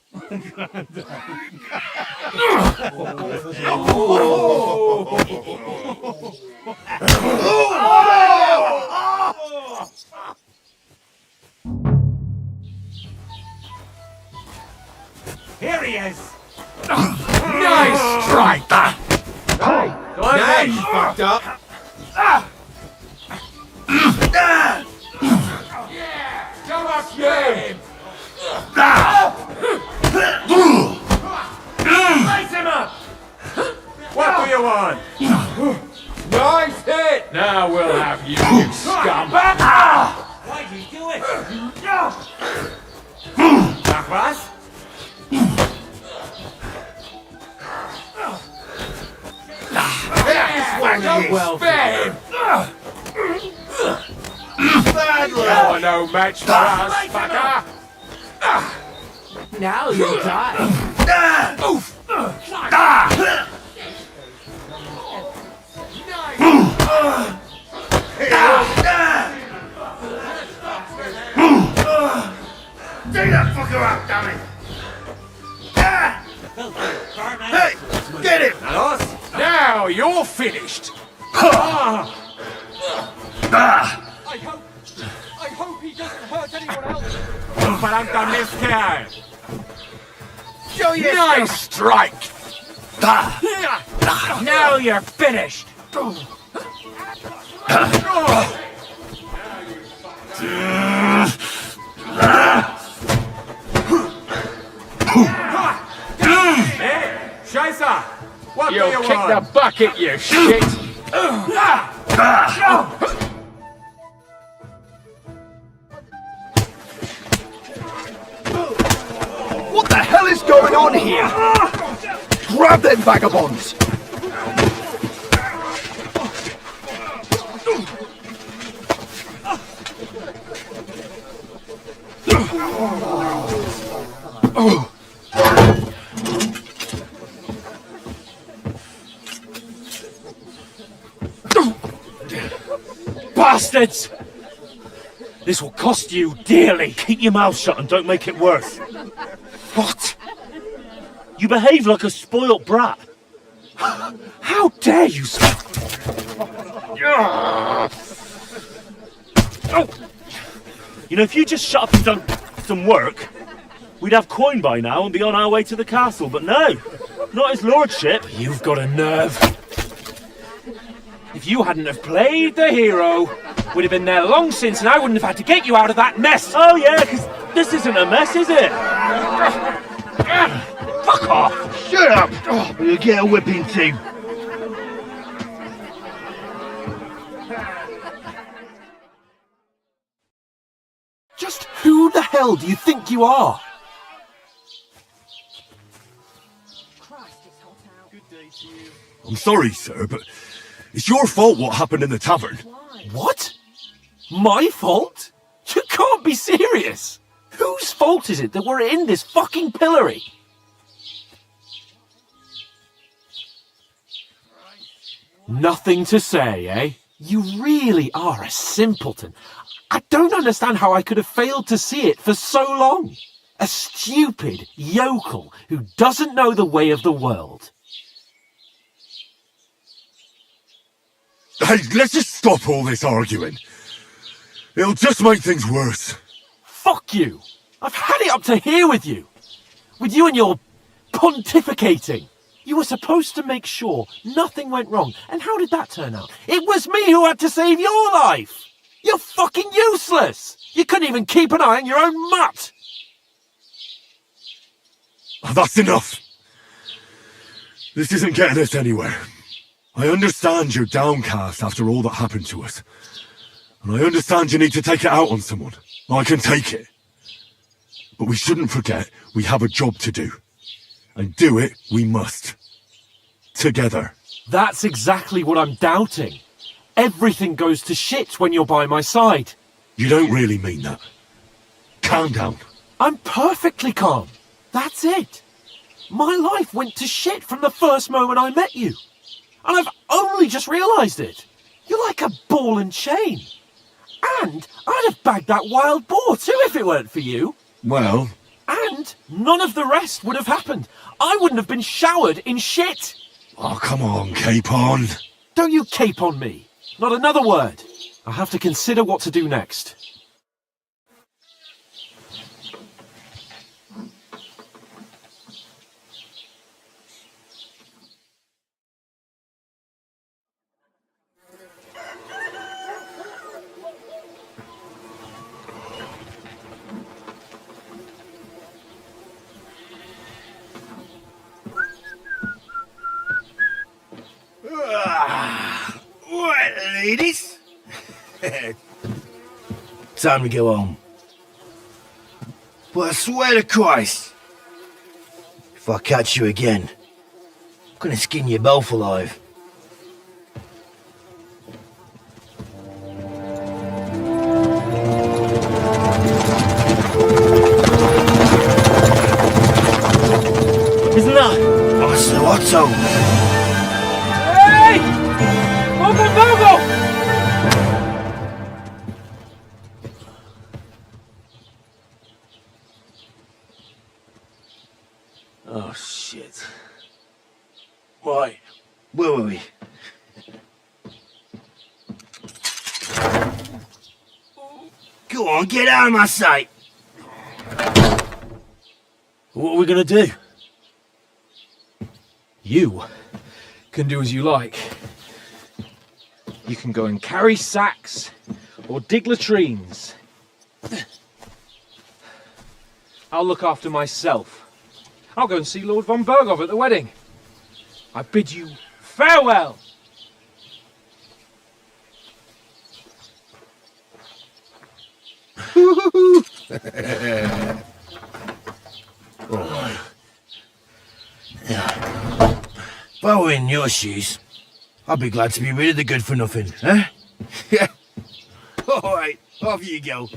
Here he is! Nice strike! Hey! Now you fucked up! Come up here! Raise him up! What do you want? Nice hit! Now we'll have you, you scum! Why'd you do it? Nach was? Well, you're no match for us, fucker! Now you'll die. Take that fucker out, damn it! Hey, get him! Now you're finished. Ah. I hope he doesn't hurt anyone else. Show you nice strike. Now you're finished. Scheiße! What You'll do you kick want? the bucket, you shit. What the hell is going on here? Grab them vagabonds! Bastards! This will cost you dearly. Keep your mouth shut and don't make it worse. What? You behave like a spoilt brat. How dare you? You know, if you just shut up and done some work, we'd have coin by now and be on our way to the castle. But no, not his lordship. You've got a nerve. If you hadn't have played the hero, we'd have been there long since and I wouldn't have had to get you out of that mess. Oh yeah, because this isn't a mess, is it? Fuck off! Shut up! Oh, you'll get a whipping too. Just who the hell do you think you are? I'm sorry, sir, but it's your fault what happened in the tavern. What? My fault? You can't be serious! Whose fault is it that we're in this fucking pillory? Nothing to say, eh? You really are a simpleton. I don't understand how I could have failed to see it for so long. A stupid yokel who doesn't know the way of the world. Hey, let's just stop all this arguing. It'll just make things worse. Fuck you! I've had it up to here with you. With you and your pontificating. You were supposed to make sure nothing went wrong. And how did that turn out? It was me who had to save your life! You're fucking useless! You couldn't even keep an eye on your own mutt! That's enough. This isn't getting us anywhere. I understand you're downcast after all that happened to us. And I understand you need to take it out on someone. I can take it. But we shouldn't forget we have a job to do. And do it we must. Together. That's exactly what I'm doubting. Everything goes to shit when you're by my side. You don't really mean that. Calm down. I'm perfectly calm. That's it. My life went to shit from the first moment I met you. And I've only just realised it. You're like a ball and chain. And I'd have bagged that wild boar too if it weren't for you. Well... And none of the rest would have happened. I wouldn't have been showered in shit. Oh, come on, Capon. Don't you cape on me. Not another word. I'll have to consider what to do next. Right, ladies. Time to go home. But I swear to Christ, if I catch you again, I'm gonna skin you both alive. Isn't that? Oh, so Otto. Hey! Open Vogel! Oh, shit. shit. Why? Where were we? Go on, get out of my sight! What are we gonna do? You can do as you like. You can go and carry sacks or dig latrines. I'll look after myself. I'll go and see Lord von Berghoff at the wedding. I bid you farewell. Alright. If I were in your shoes, I'd be glad to be rid of the good for nothing, eh? Yeah. Alright, off you go.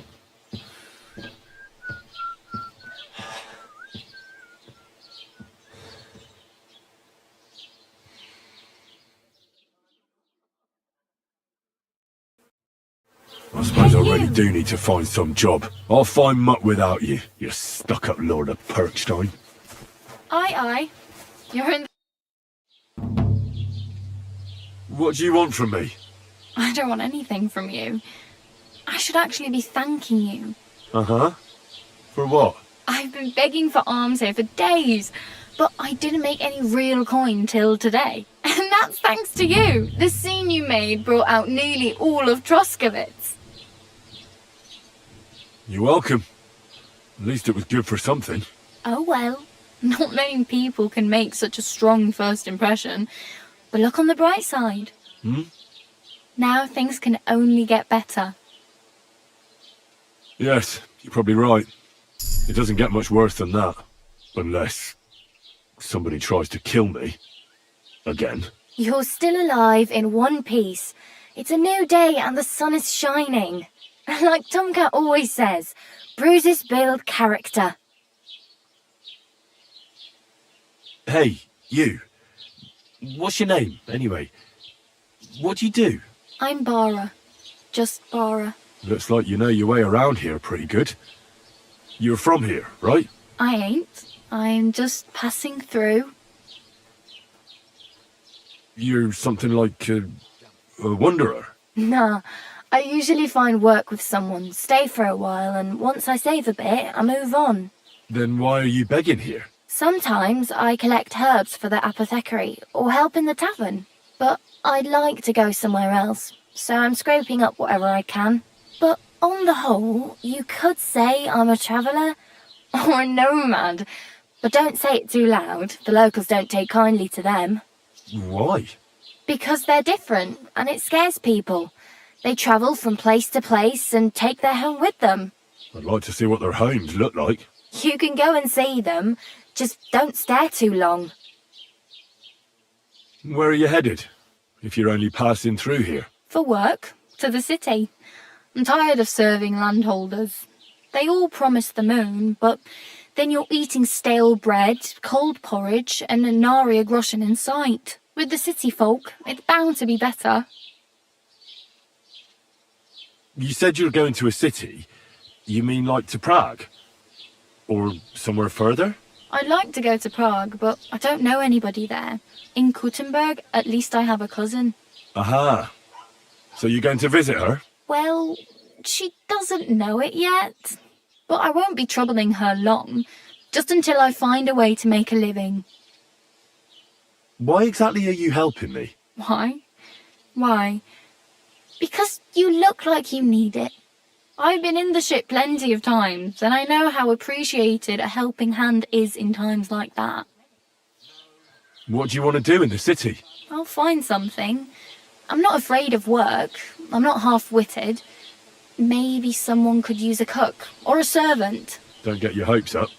I suppose I really do need to find some job. I'll find muck without you, you stuck-up Lord of Perkstein. Aye. You're in. What do you want from me? I don't want anything from you. I should actually be thanking you. Uh-huh. For what? I've been begging for alms here for days, but I didn't make any real coin till today. And that's thanks to you. The scene you made brought out nearly all of Troskowitz. You're welcome. At least it was good for something. Oh well, not many people can make such a strong first impression. But look on the bright side. Now things can only get better. Yes, you're probably right. It doesn't get much worse than that. Unless somebody tries to kill me. Again. You're still alive in one piece. It's a new day and the sun is shining. Like Tomcat always says, bruises build character. Hey, you. What's your name, anyway? What do you do? I'm Bara. Just Bara. Looks like you know your way around here pretty good. You're from here, right? I ain't. I'm just passing through. You're something like a wanderer. Nah, I usually find work with someone, stay for a while, and once I save a bit, I move on. Then why are you begging here? Sometimes I collect herbs for the apothecary, or help in the tavern. But I'd like to go somewhere else, so I'm scraping up whatever I can. But on the whole, you could say I'm a traveller, or a nomad. But don't say it too loud, the locals don't take kindly to them. Why? Because they're different, and it scares people. They travel from place to place and take their home with them. I'd like to see what their homes look like. You can go and see them, just don't stare too long. Where are you headed, if you're only passing through here? For work, to the city. I'm tired of serving landholders. They all promise the moon, but then you're eating stale bread, cold porridge, and a nary a groschen in sight. With the city folk, it's bound to be better. You said you're going to a city. You mean like to Prague? Or somewhere further? I'd like to go to Prague, but I don't know anybody there. In Kuttenberg, at least I have a cousin. Aha. So you're going to visit her? Well, she doesn't know it yet. But I won't be troubling her long, just until I find a way to make a living. Why exactly are you helping me? Why? Why? Because you look like you need it. I've been in the ship plenty of times, and I know how appreciated a helping hand is in times like that. What do you want to do in the city? I'll find something. I'm not afraid of work. I'm not half-witted. Maybe someone could use a cook, or a servant. Don't get your hopes up.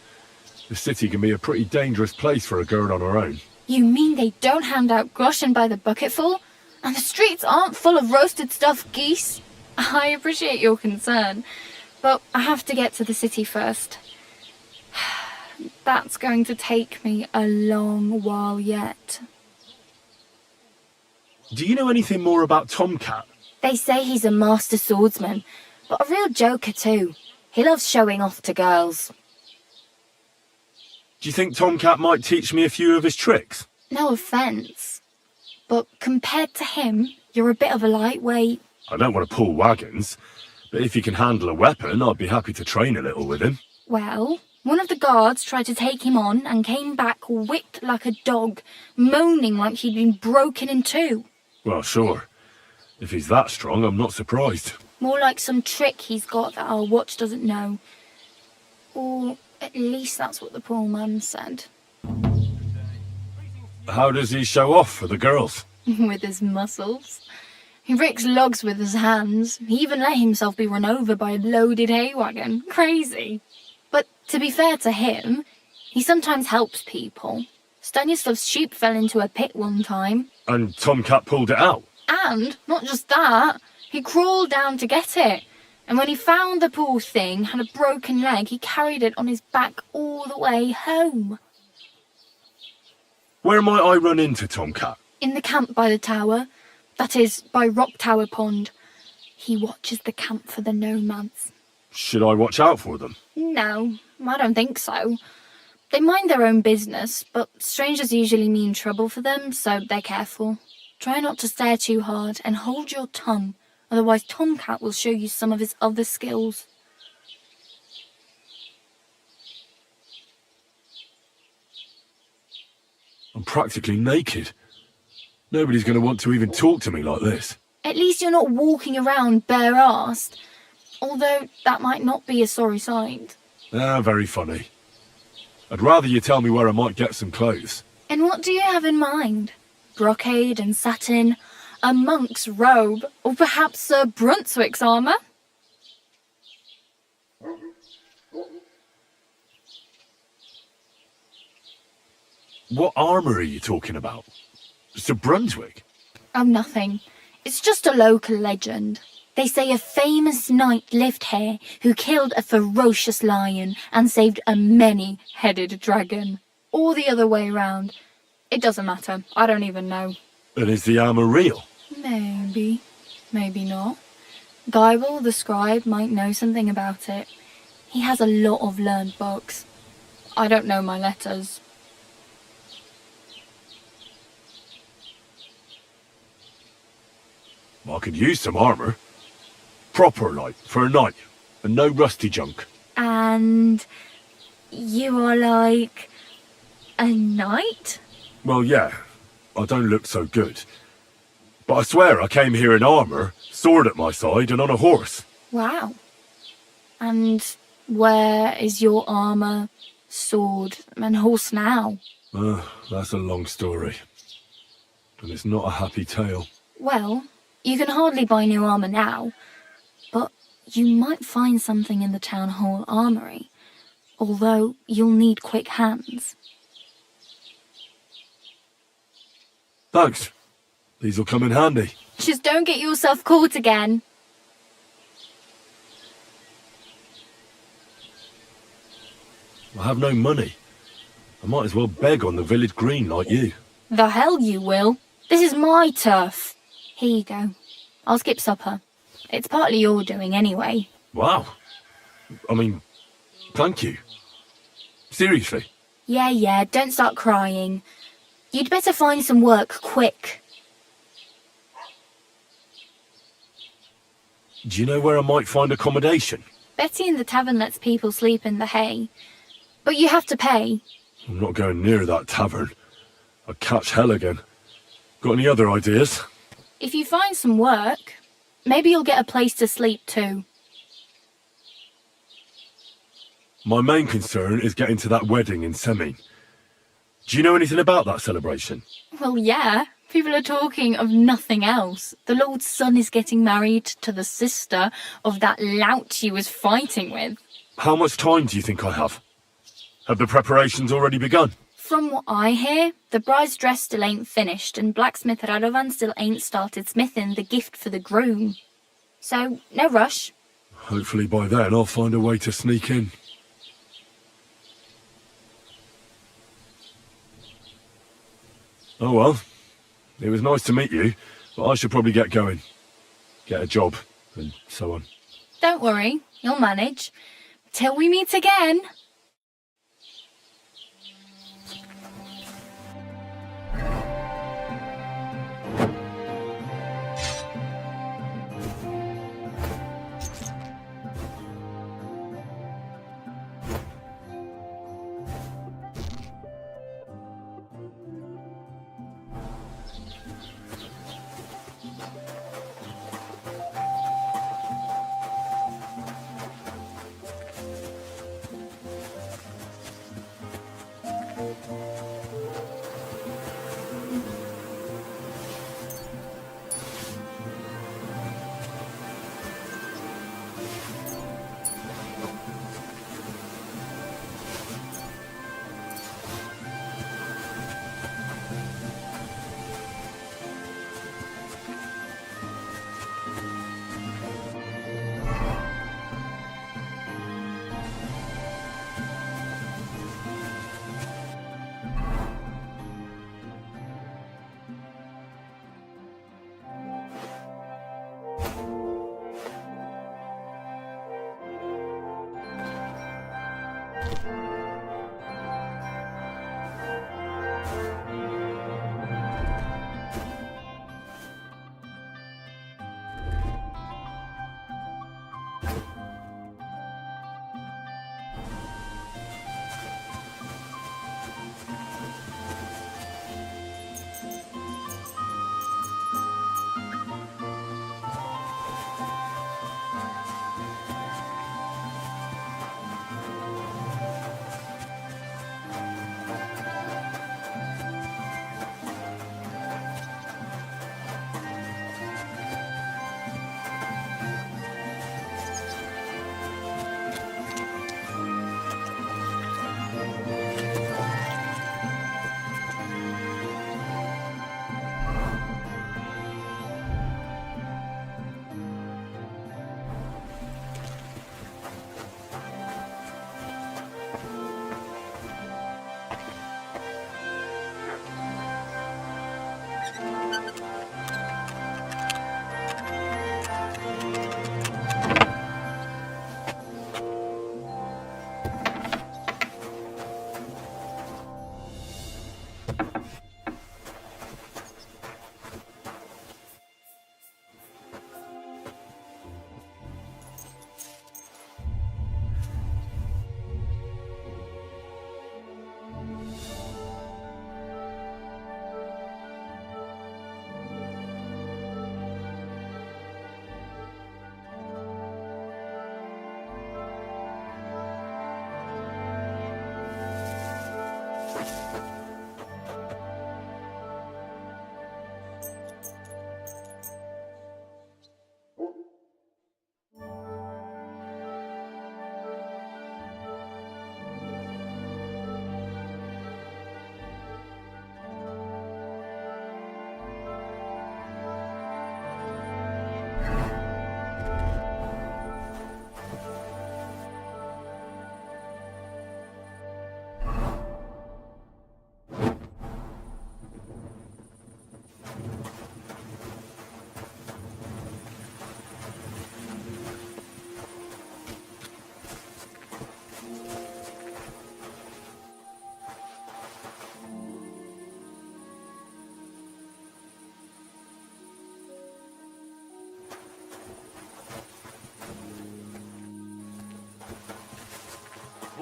The city can be a pretty dangerous place for a girl on her own. You mean they don't hand out groschen by the bucketful? And the streets aren't full of roasted stuffed geese? I appreciate your concern, but I have to get to the city first. That's going to take me a long while yet. Do you know anything more about Tomcat? They say he's a master swordsman, but a real joker too. He loves showing off to girls. Do you think Tomcat might teach me a few of his tricks? No offence, but compared to him, you're a bit of a lightweight. I don't want to pull wagons, but if he can handle a weapon, I'd be happy to train a little with him. Well, one of the guards tried to take him on and came back whipped like a dog, moaning like he'd been broken in two. Well, sure. If he's that strong, I'm not surprised. More like some trick he's got that our watch doesn't know. Or at least that's what the poor man said. How does he show off for the girls? With his muscles. He ricks logs with his hands. He even let himself be run over by a loaded hay wagon. Crazy. But to be fair to him, he sometimes helps people. Stanislav's sheep fell into a pit one time. And Tomcat pulled it out? And, not just that, he crawled down to get it. And when he found the poor thing had a broken leg, he carried it on his back all the way home. Where might I run into Tomcat? In the camp by the tower. That is, by Rock Tower Pond. He watches the camp for the nomads. Should I watch out for them? No, I don't think so. They mind their own business, but strangers usually mean trouble for them, so they're careful. Try not to stare too hard and hold your tongue, otherwise Tomcat will show you some of his other skills. I'm practically naked. Nobody's going to want to even talk to me like this. At least you're not walking around bare-arsed, although that might not be a sorry sight. Very funny. I'd rather you tell me where I might get some clothes. And what do you have in mind? Brocade and satin, a monk's robe, or perhaps Sir Brunswick's armour? What armour are you talking about? Sir Brunswick? Oh, nothing. It's just a local legend. They say a famous knight lived here who killed a ferocious lion and saved a many-headed dragon. Or the other way round. It doesn't matter. I don't even know. And is the armour real? Maybe. Maybe not. Geibel, the scribe, might know something about it. He has a lot of learned books. I don't know my letters. I could use some armour. Proper, like, for a knight. And no rusty junk. And you are like a knight? Well, yeah. I don't look so good. But I swear I came here in armour, sword at my side, and on a horse. Wow. And where is your armour, sword, and horse now? That's a long story. And it's not a happy tale. Well, you can hardly buy new armour now, but you might find something in the town hall armoury, although you'll need quick hands. Thanks. These'll come in handy. Just don't get yourself caught again. I have no money. I might as well beg on the village green like you. The hell you will. This is my turf. Here you go. I'll skip supper. It's partly your doing anyway. Wow. I mean, thank you. Seriously. Yeah, don't start crying. You'd better find some work quick. Do you know where I might find accommodation? Betty in the tavern lets people sleep in the hay. But you have to pay. I'm not going near that tavern. I'd catch hell again. Got any other ideas? If you find some work, maybe you'll get a place to sleep too. My main concern is getting to that wedding in Semin. Do you know anything about that celebration? Well, yeah. People are talking of nothing else. The Lord's son is getting married to the sister of that lout he was fighting with. How much time do you think I have? Have the preparations already begun? From what I hear, the bride's dress still ain't finished and blacksmith Radovan still ain't started smithing the gift for the groom. So, no rush. Hopefully by then I'll find a way to sneak in. Oh well. It was nice to meet you, but I should probably get going. Get a job, and so on. Don't worry, you'll manage. Till we meet again.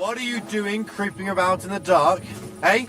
What are you doing creeping about in the dark, eh?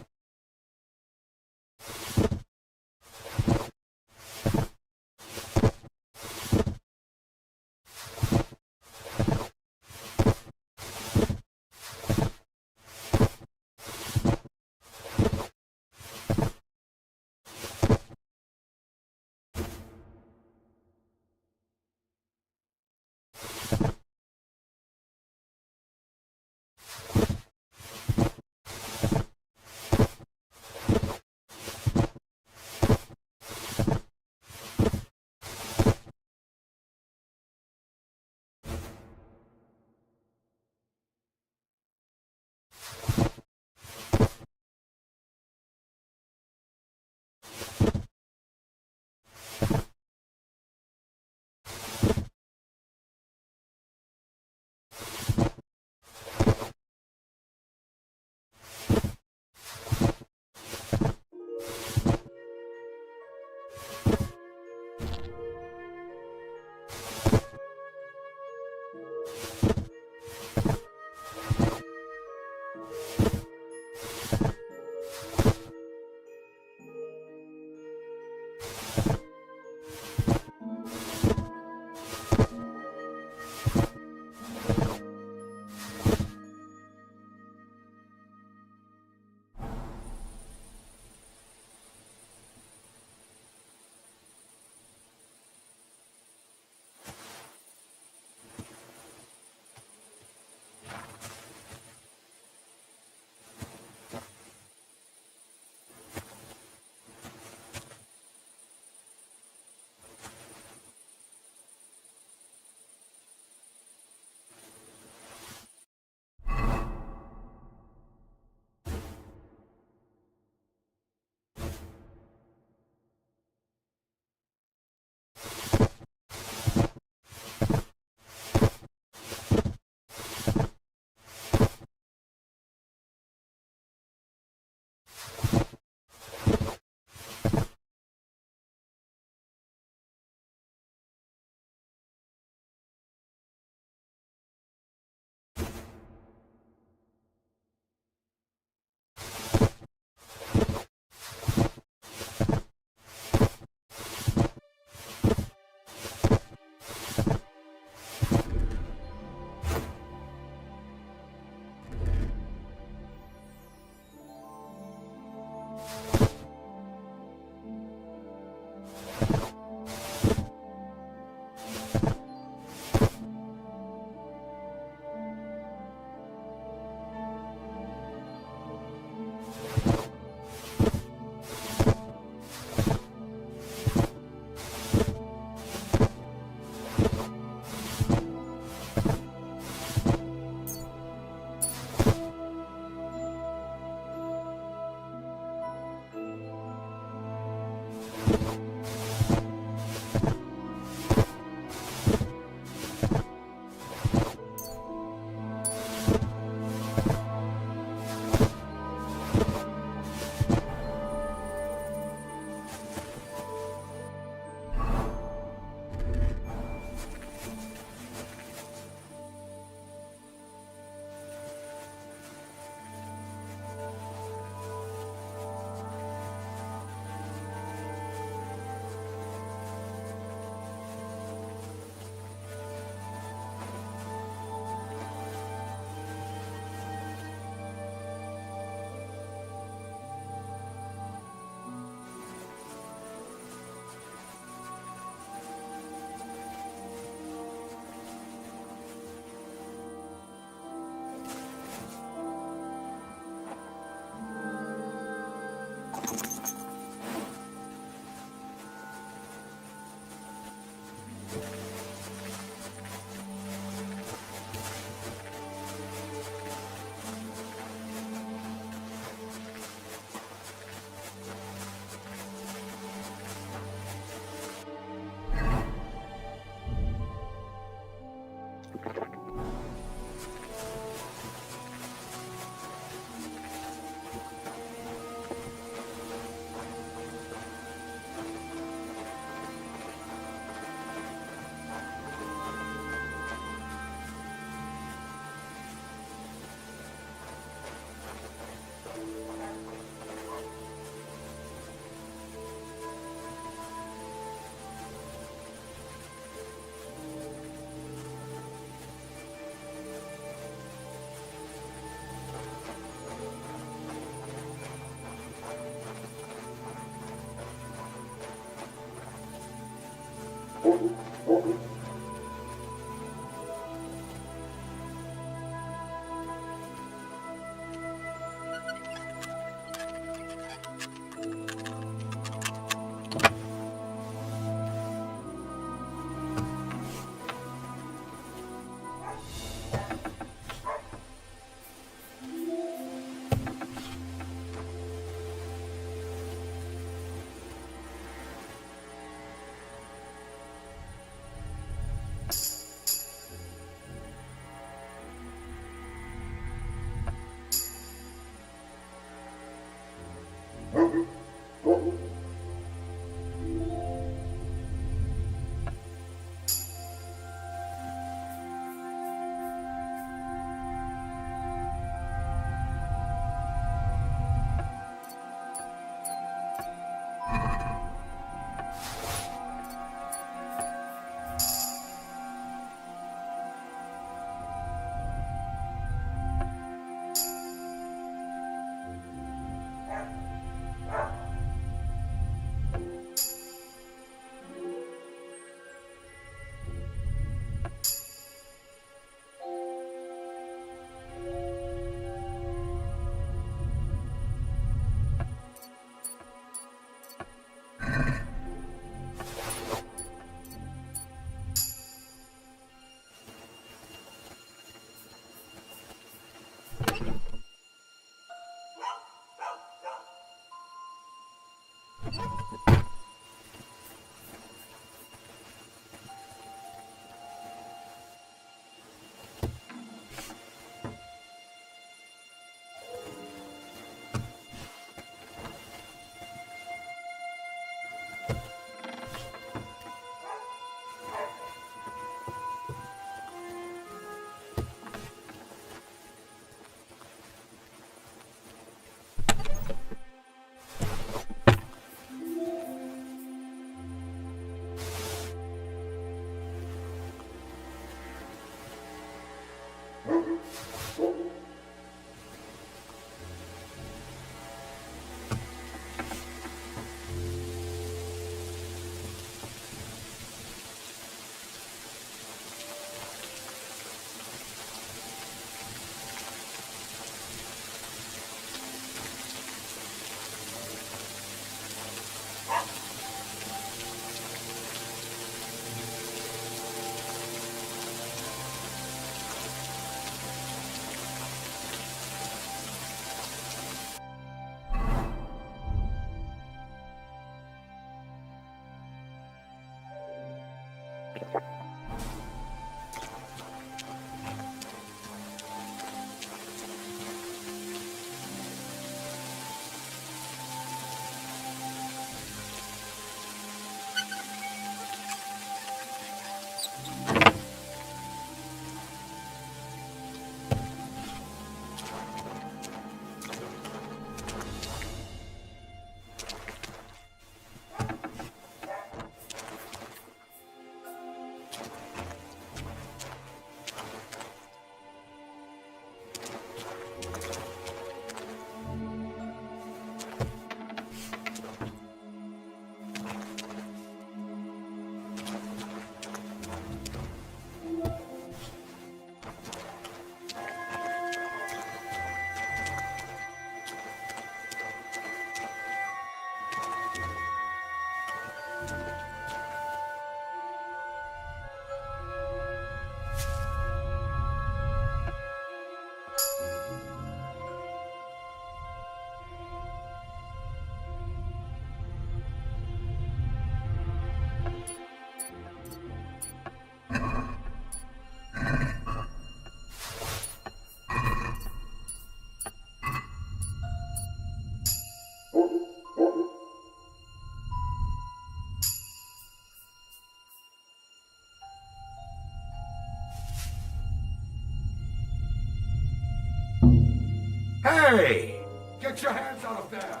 Hey! Get your hands out of there!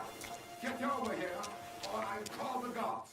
Get over here, or I'll call the guards!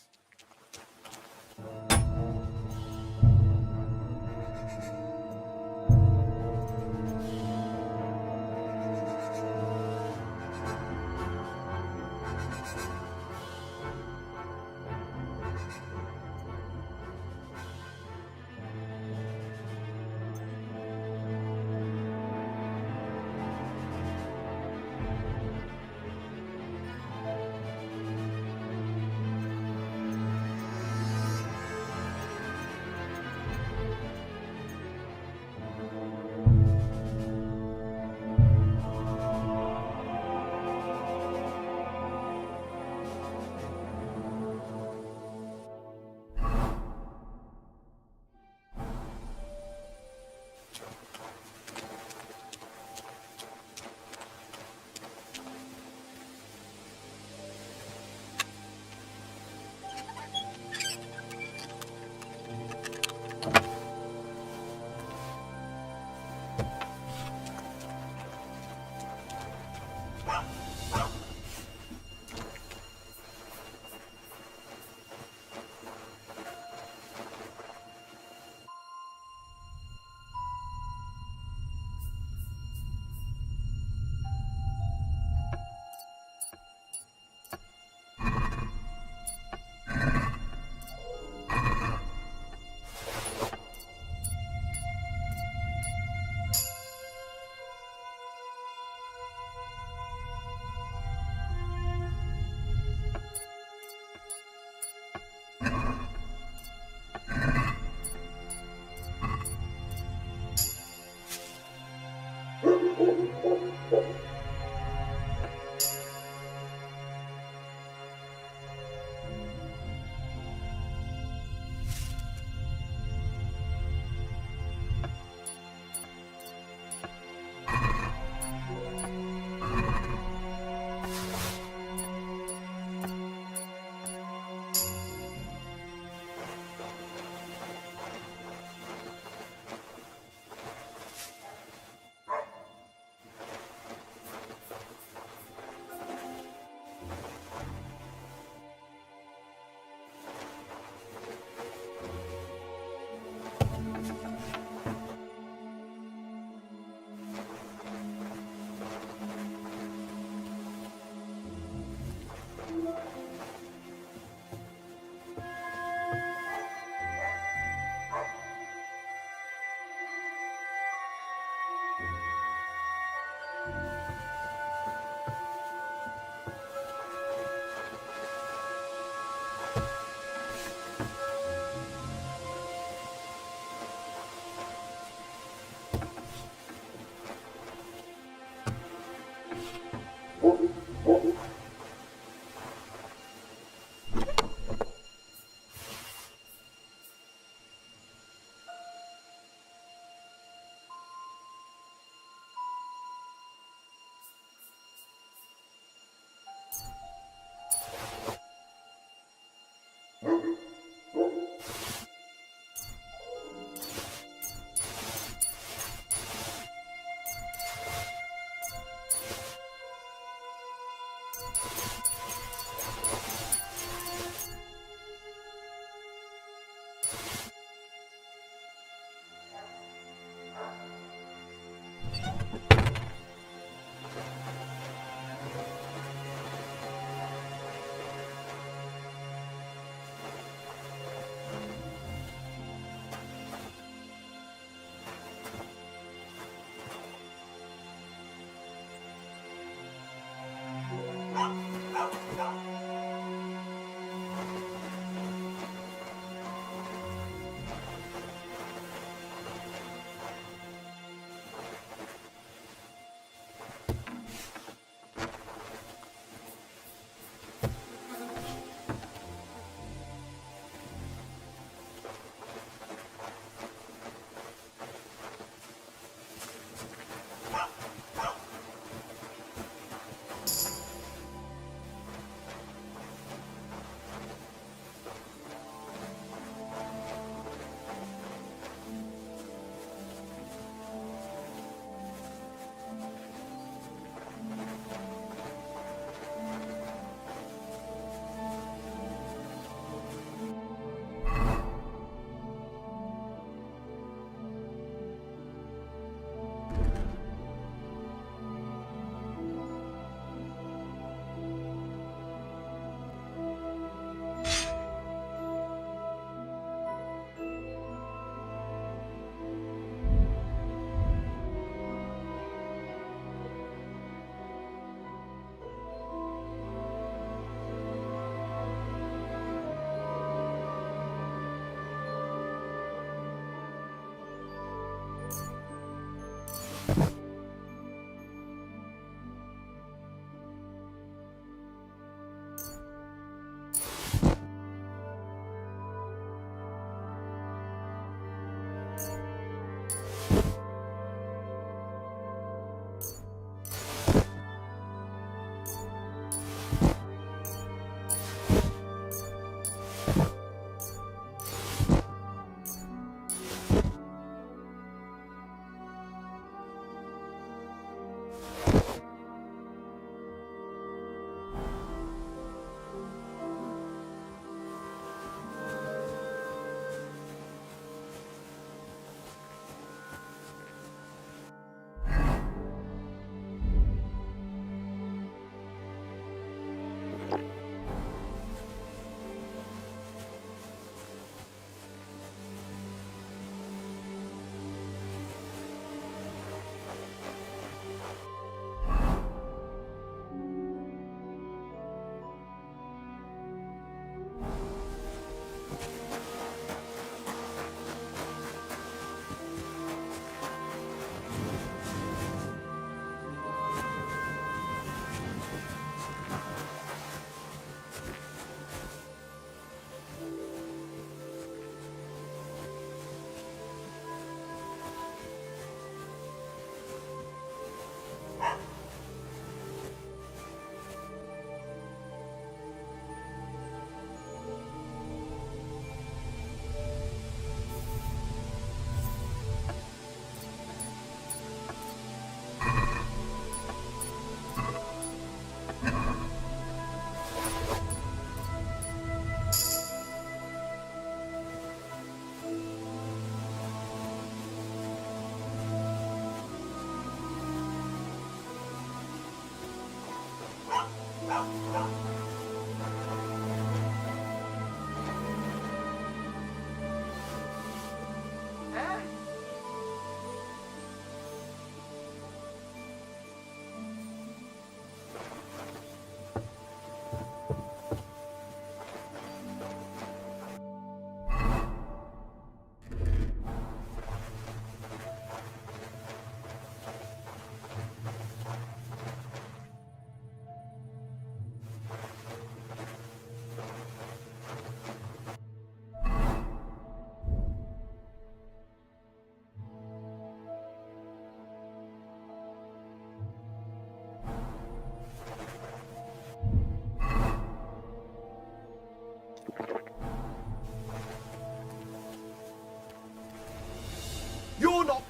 You're not...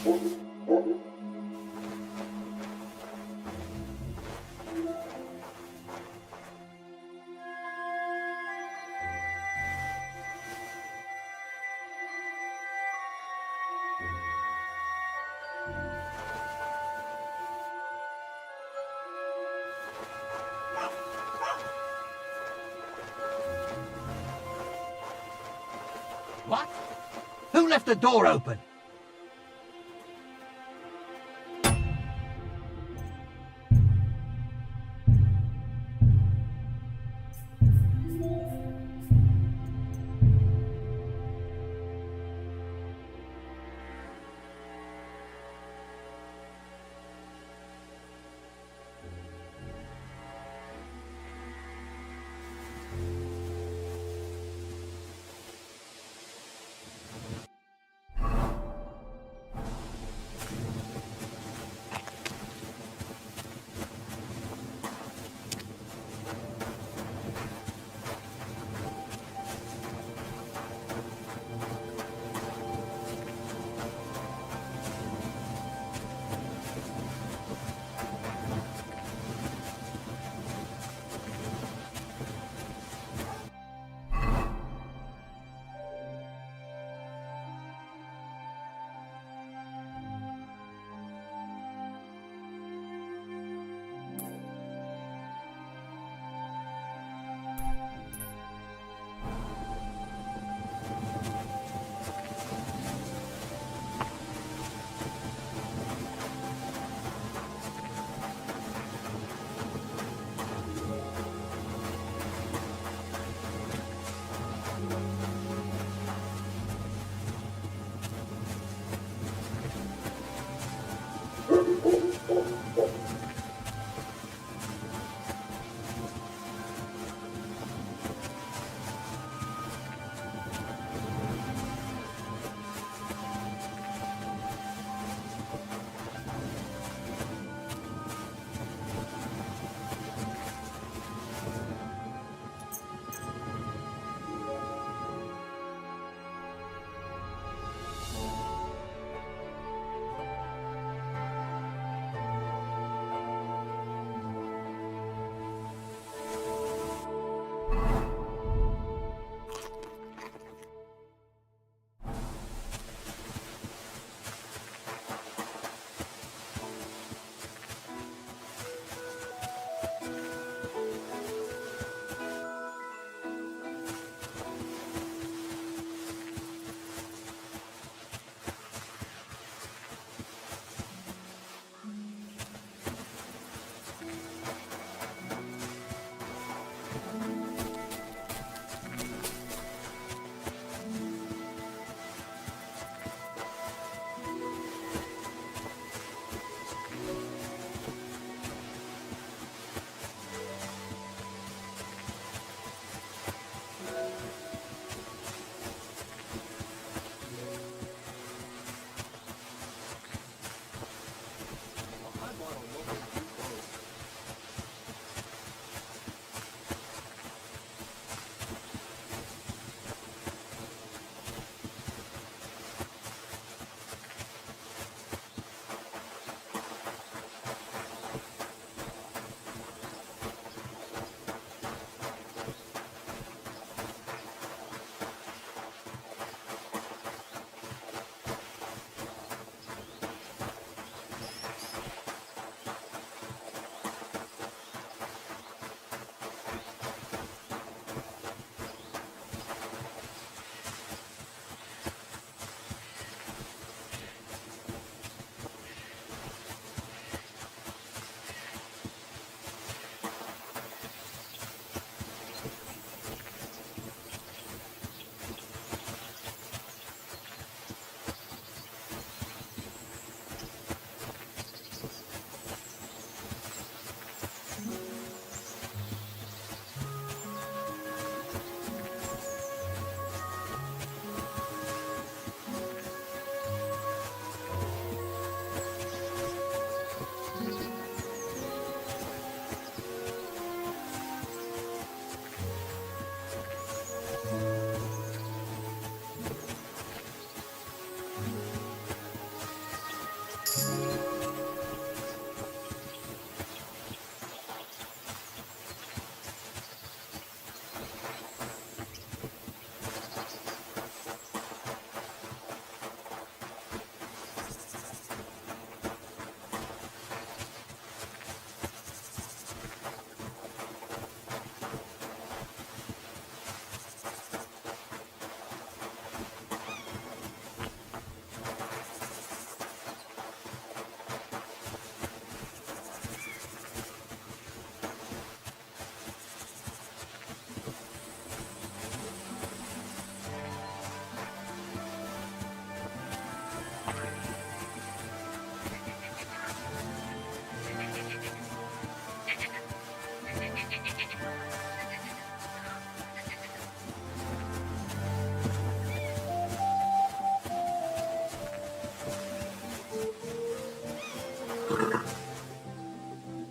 What? Who left the door open?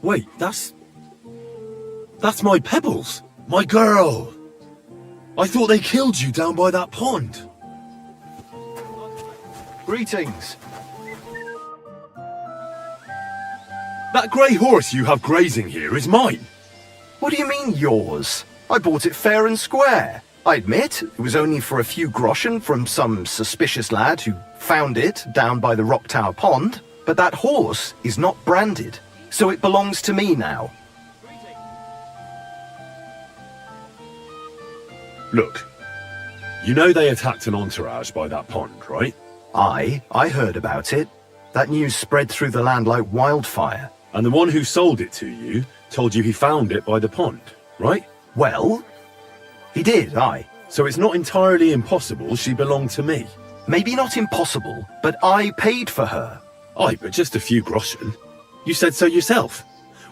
Wait, that's my Pebbles. My girl. I thought they killed you down by that pond. Greetings. That grey horse you have grazing here is mine. What do you mean, yours? I bought it fair and square. I admit, it was only for a few groschen from some suspicious lad who found it down by the Rock Tower Pond, but that horse is not branded, so it belongs to me now. Look, you know they attacked an entourage by that pond, right? I heard about it. That news spread through the land like wildfire. And the one who sold it to you told you he found it by the pond, right? Well, he did, aye. So it's not entirely impossible she belonged to me. Maybe not impossible, but I paid for her. Aye, but just a few groschen. You said so yourself.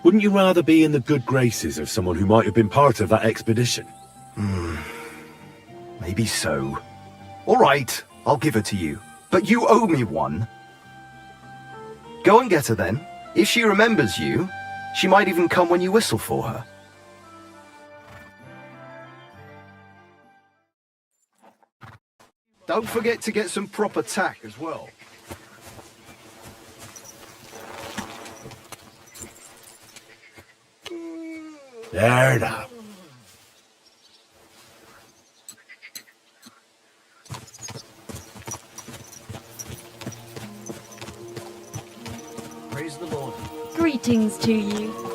Wouldn't you rather be in the good graces of someone who might have been part of that expedition? Maybe so. All right, I'll give her to you. But you owe me one. Go and get her then. If she remembers you, she might even come when you whistle for her. Don't forget to get some proper tack as well. There now. Praise the Lord. Greetings to you.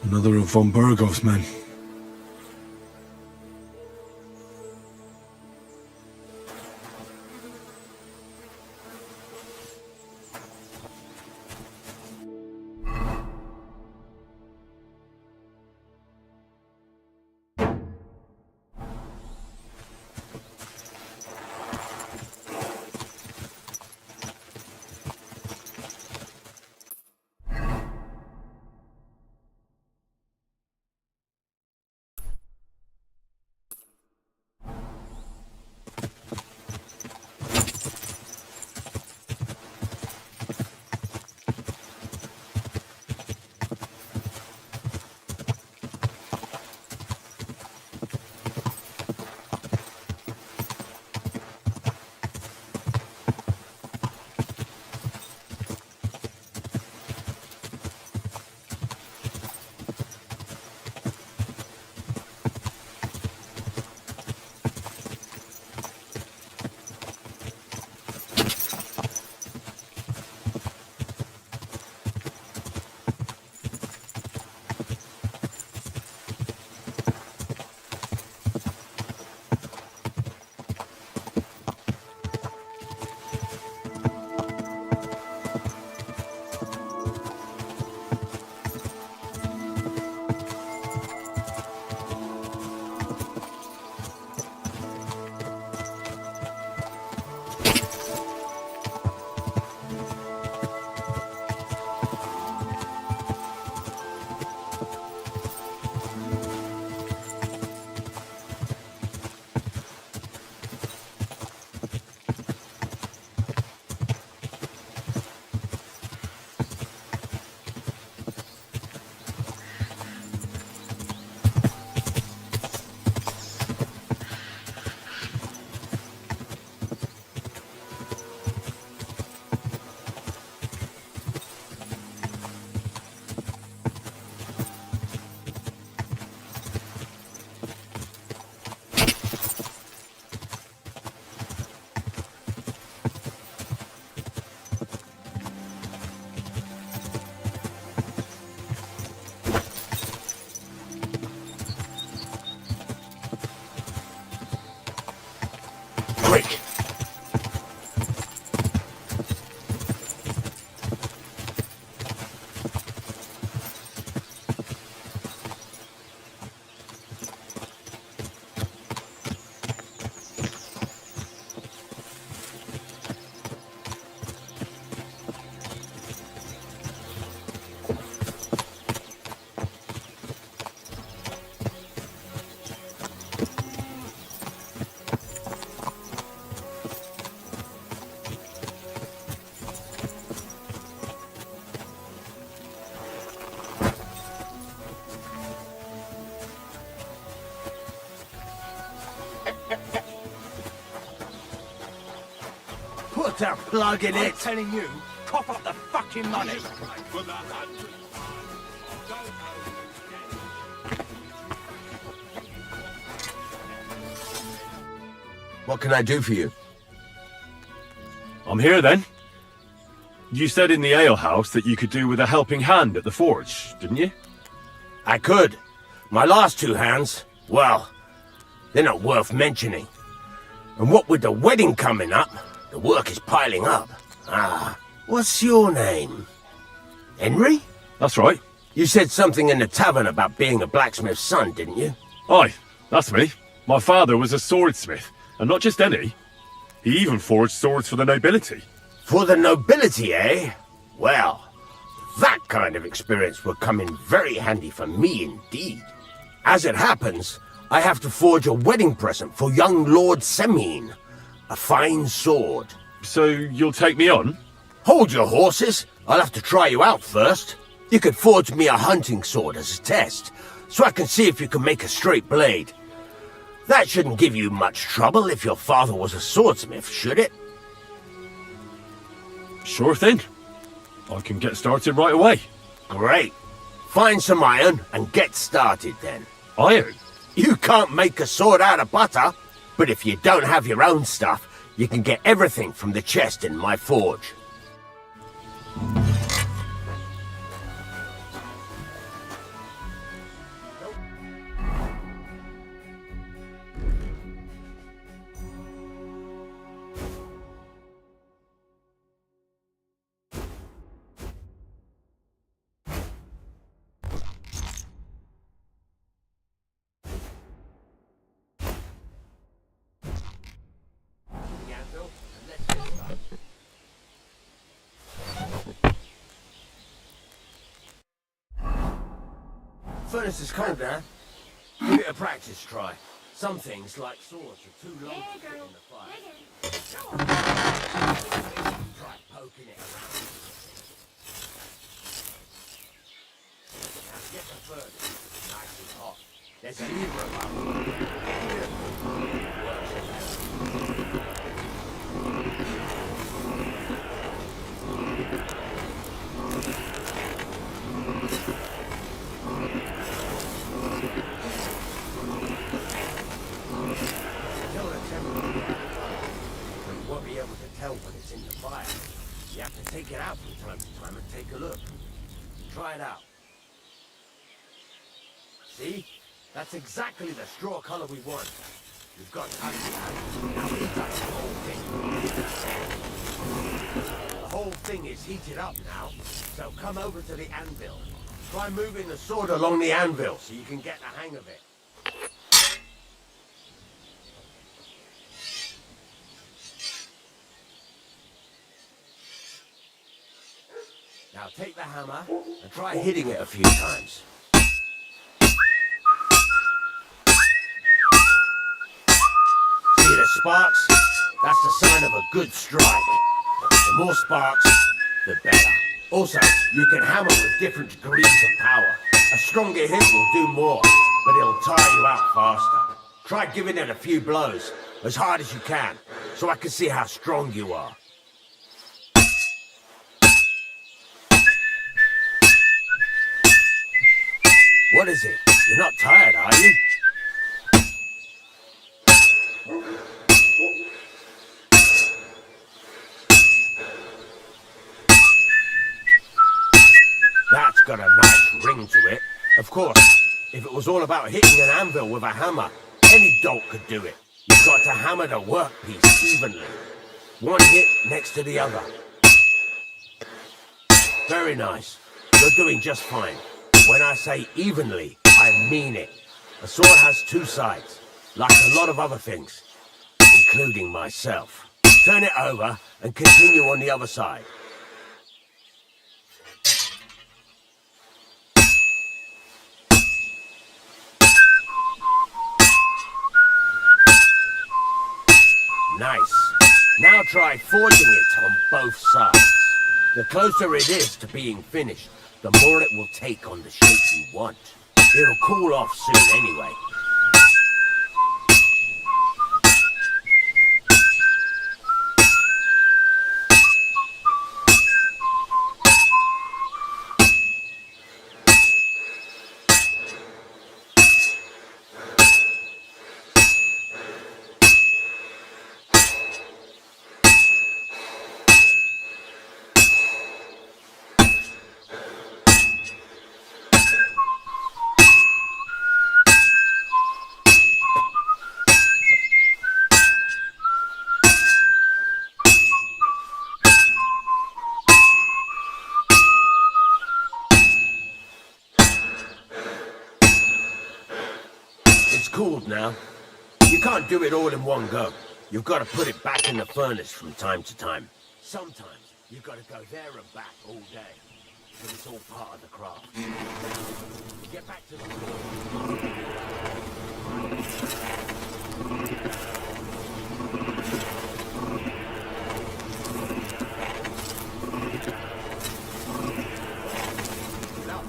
Another of von Burgov's men. Quick! Put a plug in it! I'm telling you, cough up the fucking money! What can I do for you? I'm here then. You said in the alehouse that you could do with a helping hand at the forge, didn't you? I could. My last two hands, well, they're not worth mentioning. And what with the wedding coming up, the work is piling up. Ah, what's your name? Henry? That's right. You said something in the tavern about being a blacksmith's son, didn't you? Aye, that's me. My father was a swordsmith, and not just any. He even forged swords for the nobility. For the nobility, eh? Well, that kind of experience will come in very handy for me indeed. As it happens, I have to forge a wedding present for young Lord Semine. A fine sword. So you'll take me on? Hold your horses. I'll have to try you out first. You could forge me a hunting sword as a test, so I can see if you can make a straight blade. That shouldn't give you much trouble if your father was a swordsmith, should it? Sure thing. I can get started right away. Great. Find some iron and get started then. Iron? You can't make a sword out of butter, but if you don't have your own stuff, you can get everything from the chest in my forge. Furnace is cold now. Give it a practice try. Some things, like swords, are too long to fit in the fire. Try poking it around. Now get the furnace nice and hot. There's a lever above. Tell when it's in the fire. You have to take it out from time to time and take a look. Try it out. See? That's exactly the straw color we want. You've got to have it. Now we touch the whole thing. The whole thing is heated up now, so come over to the anvil. Try moving the sword along the anvil so you can get the hang of it. Now take the hammer and try hitting it a few times. See the sparks? That's the sign of a good strike. The more sparks, the better. Also, you can hammer with different degrees of power. A stronger hit will do more, but it'll tire you out faster. Try giving it a few blows, as hard as you can, so I can see how strong you are. What is it? You're not tired, are you? That's got a nice ring to it. Of course, if it was all about hitting an anvil with a hammer, any dolt could do it. You've got to hammer the workpiece evenly. One hit next to the other. Very nice. You're doing just fine. When I say evenly, I mean it. A sword has two sides, like a lot of other things, including myself. Turn it over and continue on the other side. Nice. Now try forging it on both sides. The closer it is to being finished, the more it will take on the shape you want. It'll cool off soon anyway. Cooled now. You can't do it all in one go. You've got to put it back in the furnace from time to time. Sometimes you've got to go there and back all day. But it's all part of the craft. Get back to the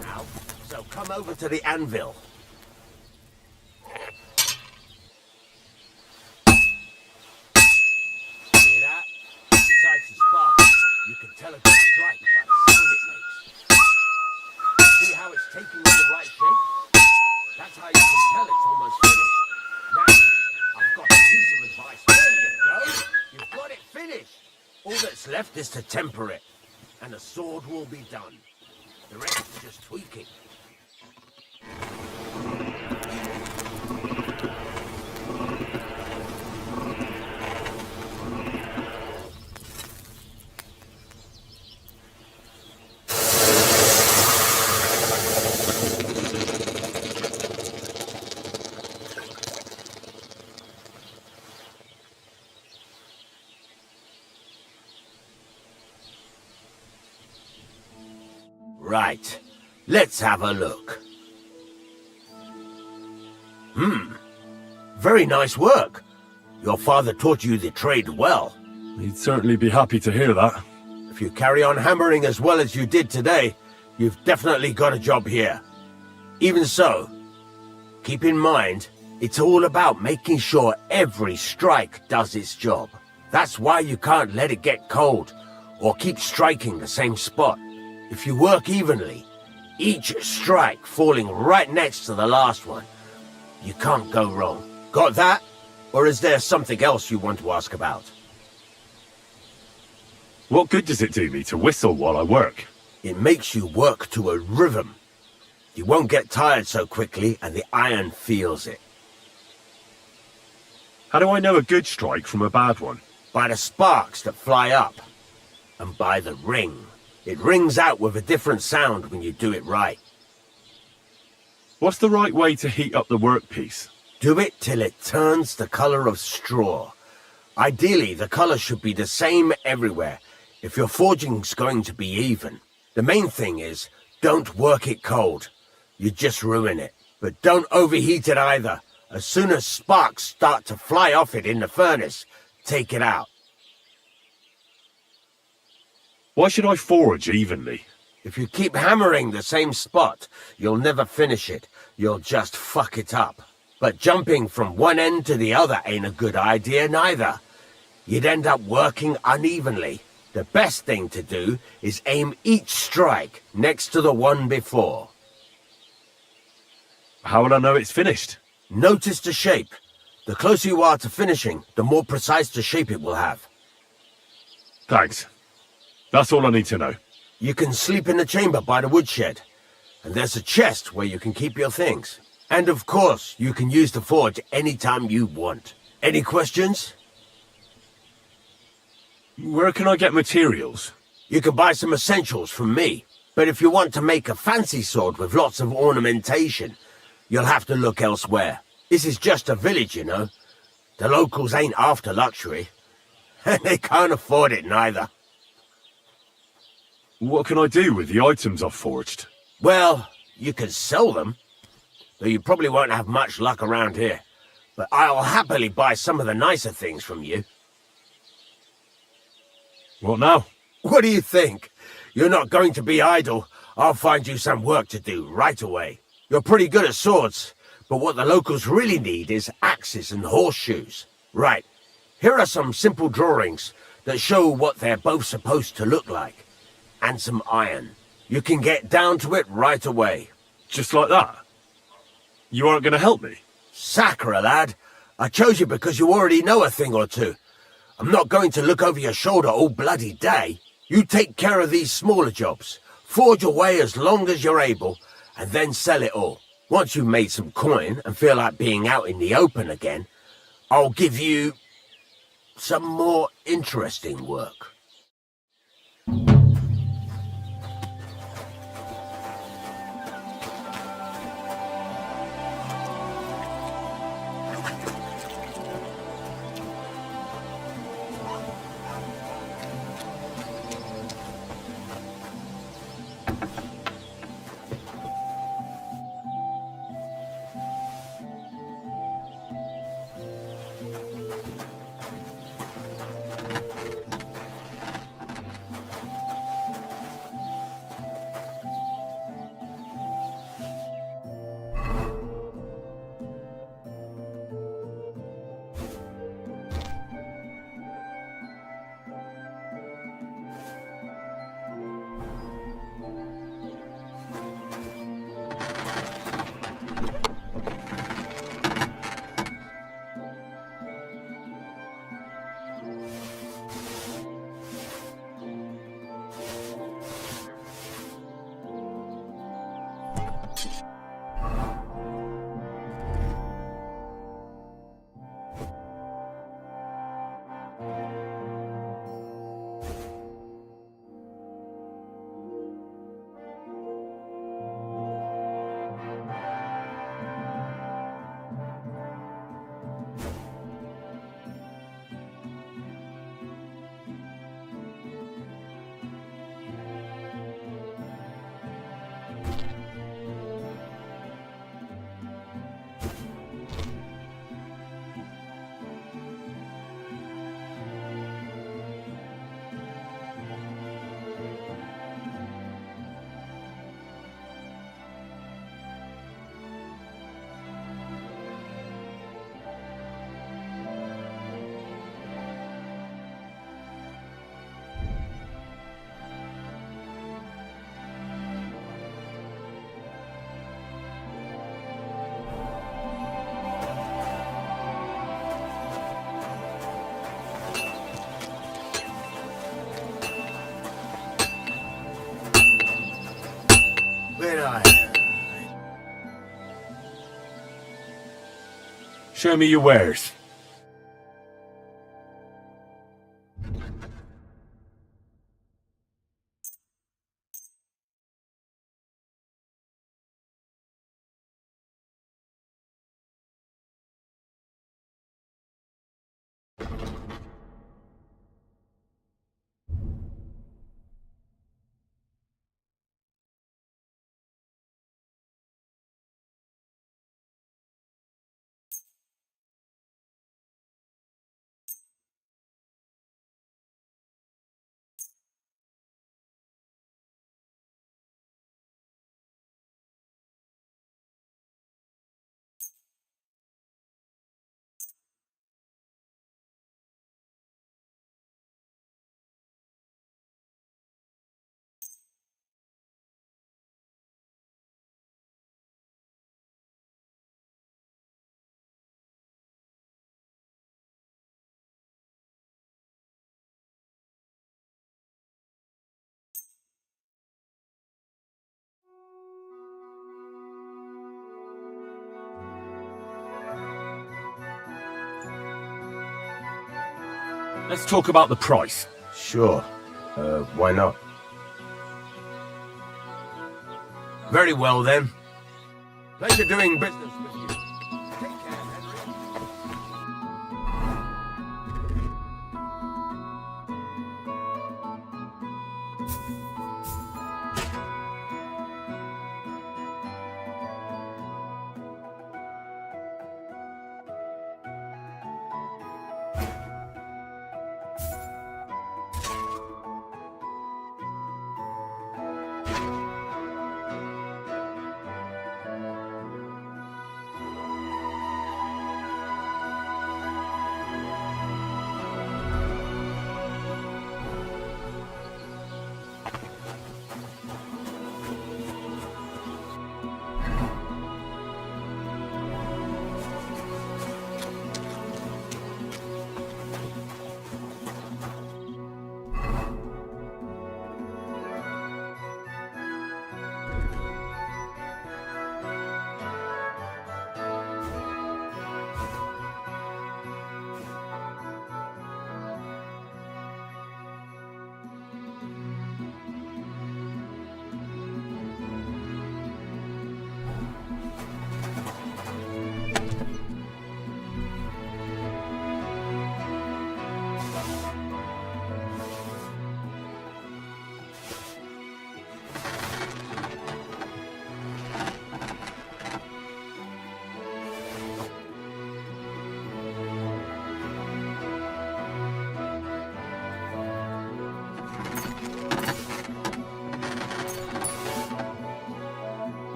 now, so come over to the anvil. You can tell a good strike by the sound it makes. See how it's taking on the right shape? That's how you can tell it's almost finished. Now, I've got a piece of advice. There you go. You've got it finished. All that's left is to temper it, and the sword will be done. The rest is just tweaking. Right, let's have a look. Very nice work. Your father taught you the trade well. He'd certainly be happy to hear that. If you carry on hammering as well as you did today, you've definitely got a job here. Even so, keep in mind, it's all about making sure every strike does its job. That's why you can't let it get cold, or keep striking the same spot. If you work evenly, each strike falling right next to the last one, you can't go wrong. Got that? Or is there something else you want to ask about? What good does it do me to whistle while I work? It makes you work to a rhythm. You won't get tired so quickly, and the iron feels it. How do I know a good strike from a bad one? By the sparks that fly up. And by the ring. It rings out with a different sound when you do it right. What's the right way to heat up the workpiece? Do it till it turns the color of straw. Ideally, the color should be the same everywhere, if your forging's going to be even. The main thing is, don't work it cold. You just ruin it. But don't overheat it either. As soon as sparks start to fly off it in the furnace, take it out. Why should I forge evenly? If you keep hammering the same spot, you'll never finish it. You'll just fuck it up. But jumping from one end to the other ain't a good idea neither. You'd end up working unevenly. The best thing to do is aim each strike next to the one before. How will I know it's finished? Notice the shape. The closer you are to finishing, the more precise the shape it will have. Thanks. That's all I need to know. You can sleep in the chamber by the woodshed. And there's a chest where you can keep your things. And of course, you can use the forge anytime you want. Any questions? Where can I get materials? You can buy some essentials from me. But if you want to make a fancy sword with lots of ornamentation, you'll have to look elsewhere. This is just a village, you know. The locals ain't after luxury. And they can't afford it neither. What can I do with the items I've forged? Well, you can sell them. Though you probably won't have much luck around here. But I'll happily buy some of the nicer things from you. What now? What do you think? You're not going to be idle. I'll find you some work to do right away. You're pretty good at swords, but what the locals really need is axes and horseshoes. Right, here are some simple drawings that show what they're both supposed to look like. And some iron. You can get down to it right away. Just like that? You aren't going to help me? Sacre, lad. I chose you because you already know a thing or two. I'm not going to look over your shoulder all bloody day. You take care of these smaller jobs. Forge away as long as you're able, and then sell it all. Once you've made some coin and feel like being out in the open again, I'll give you some more interesting work. Show me your wares. Let's talk about the price. Sure. Why not? Very well, then. Pleasure doing business with you. Take care, Henry.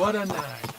What a night.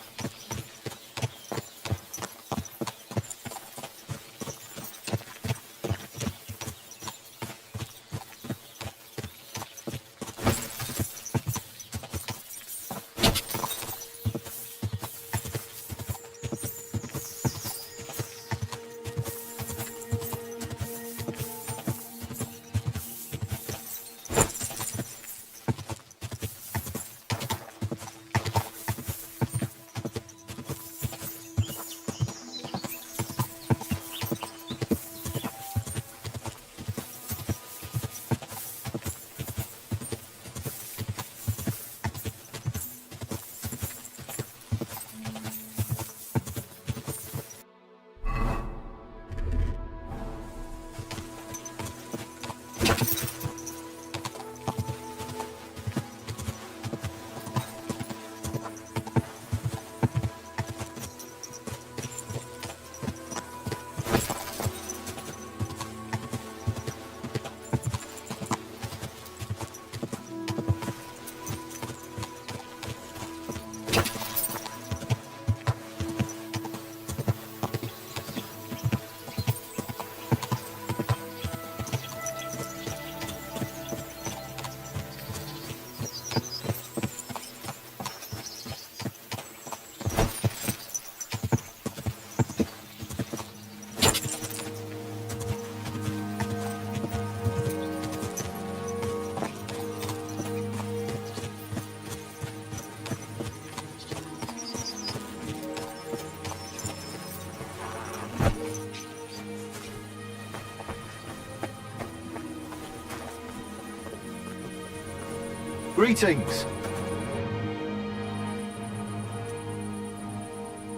Greetings.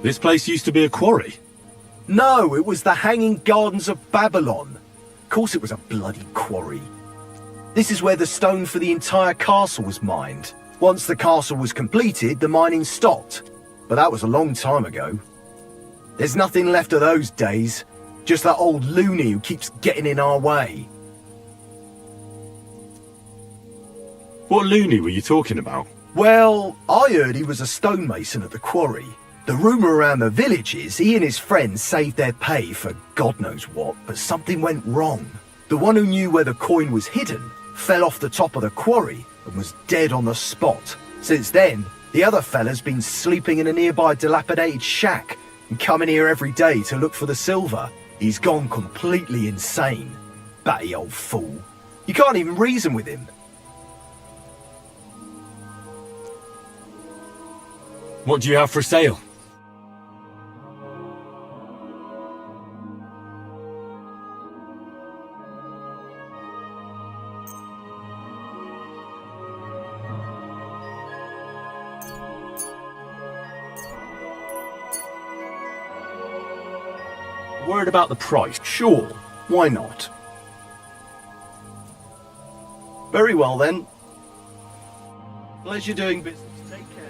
This place used to be a quarry. No, it was the Hanging Gardens of Babylon. Of course it was a bloody quarry. This is where the stone for the entire castle was mined. Once the castle was completed, the mining stopped. But that was a long time ago. There's nothing left of those days. Just that old loony who keeps getting in our way. What loony were you talking about? Well, I heard he was a stonemason at the quarry. The rumour around the village is he and his friends saved their pay for God knows what, but something went wrong. The one who knew where the coin was hidden fell off the top of the quarry and was dead on the spot. Since then, the other fella's been sleeping in a nearby dilapidated shack and coming here every day to look for the silver. He's gone completely insane. Batty old fool. You can't even reason with him. What do you have for sale? Word about the price? Sure. Why not? Very well then. Pleasure doing business. Take care.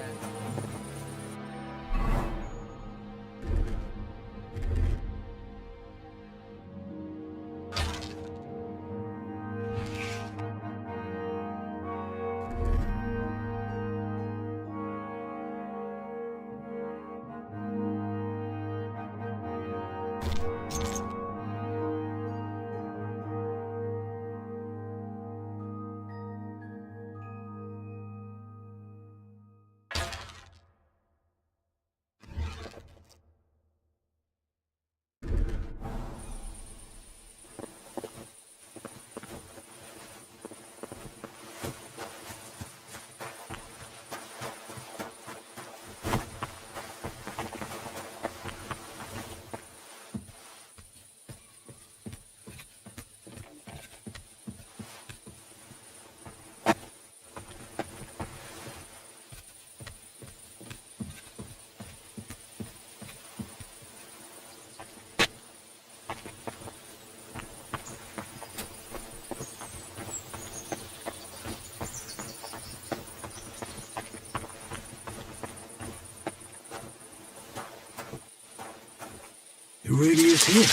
It really is here.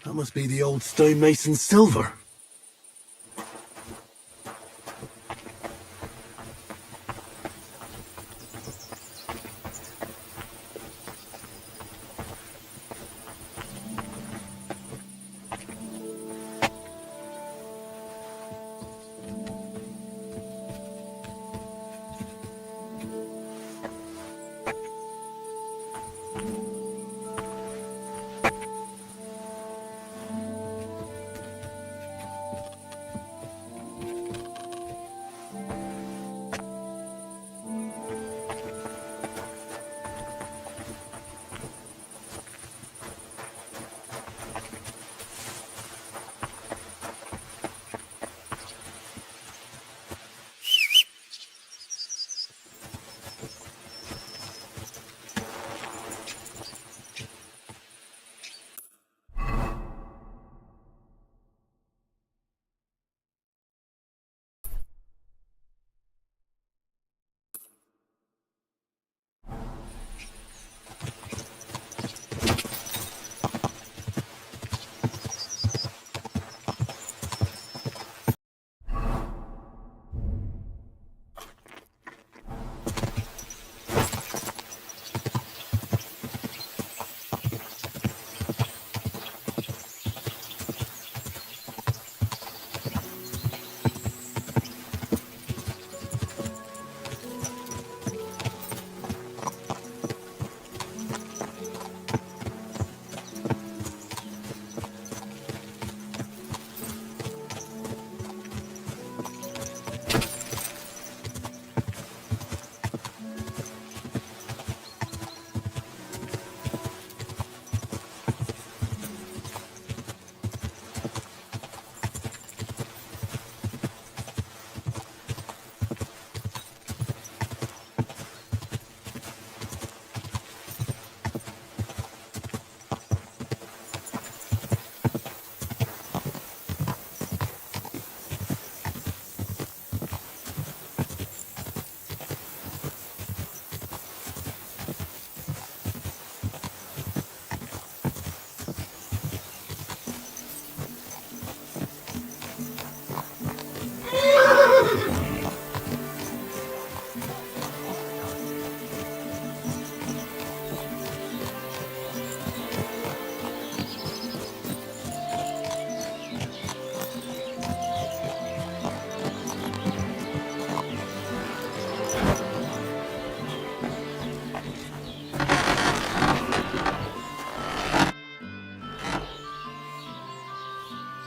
That must be the old stonemason's silver.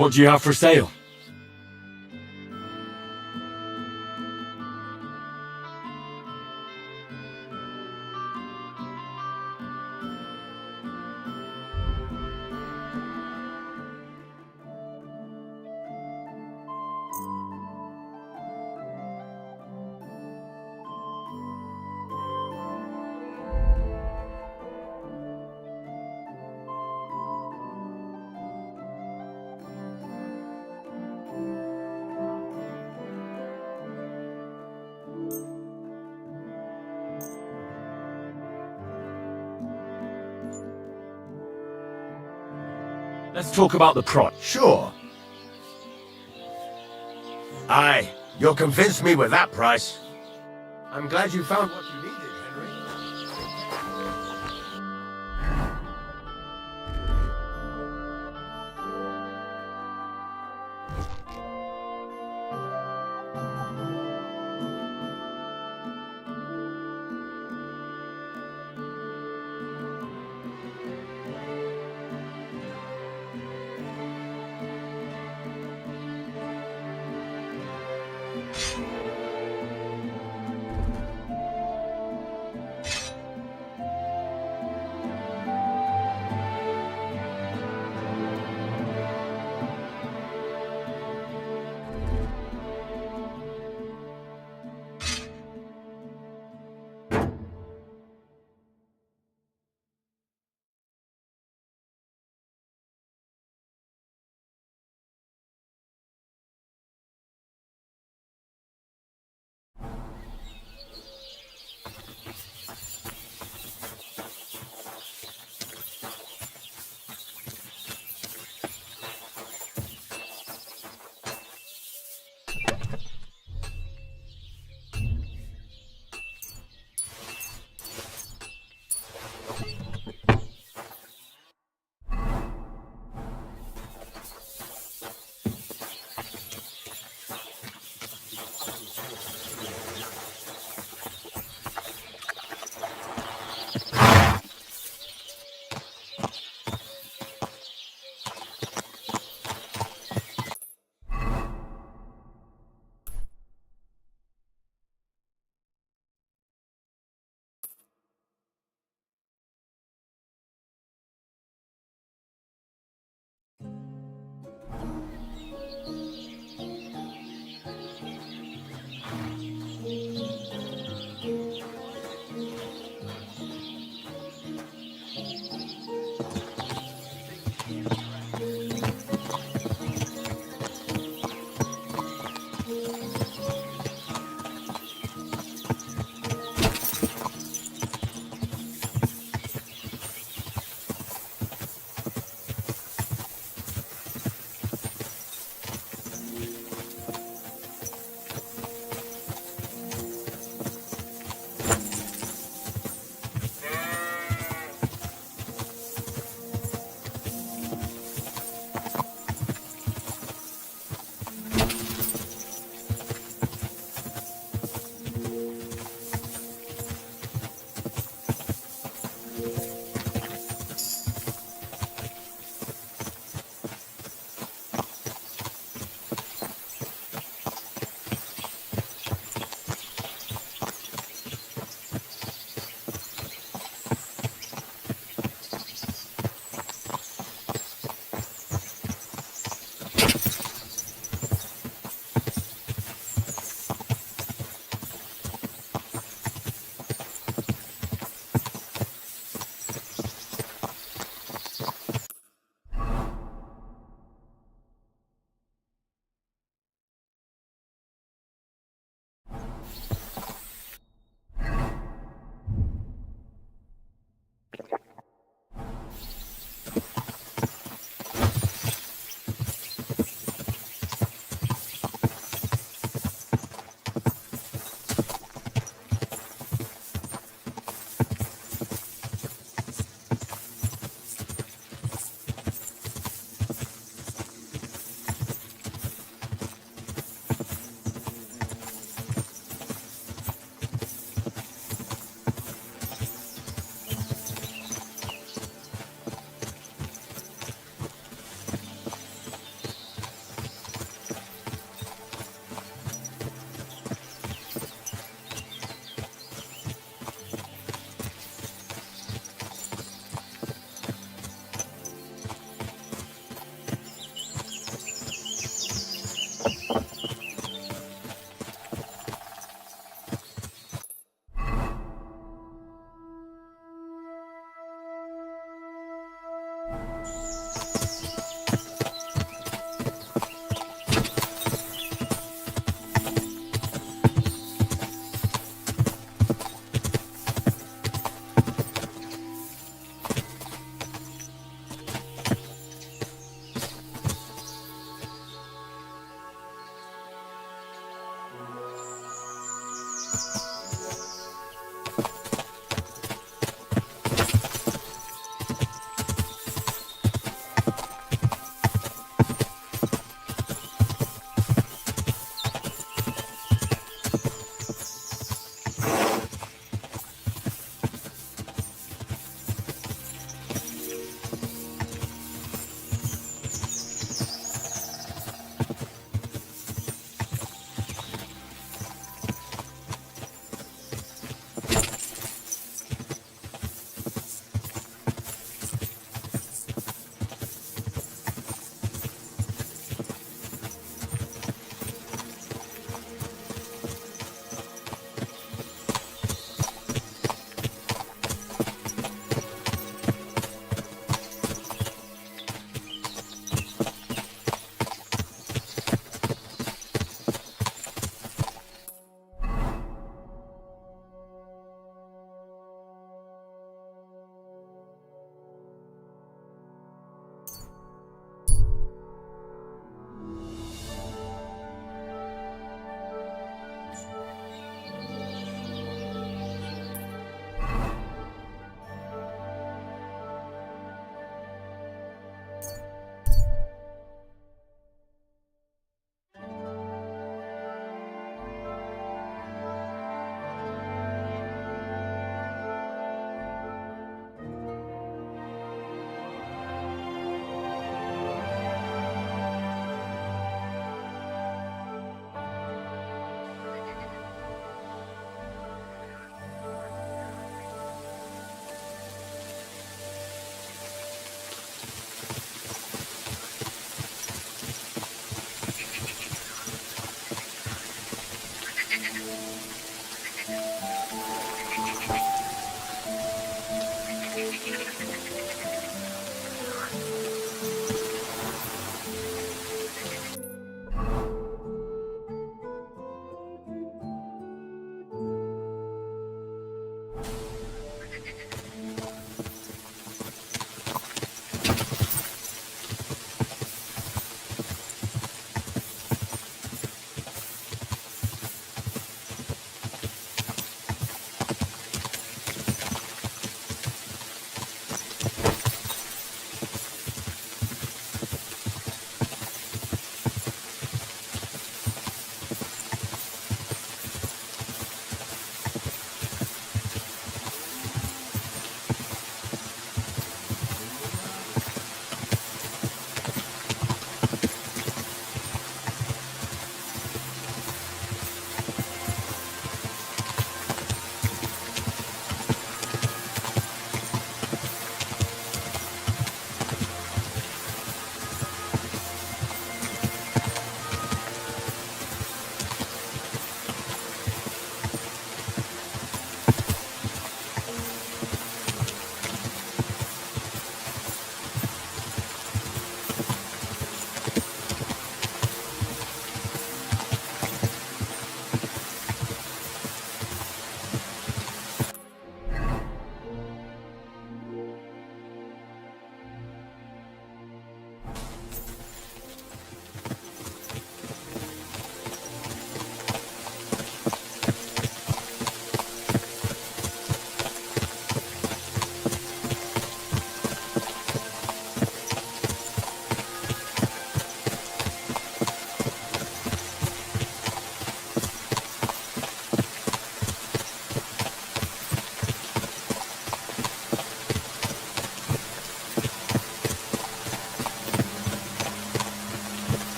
What do you have for sale? Let's talk about the price. Sure. Aye, you'll convince me with that price. I'm glad you found what you needed, Henry.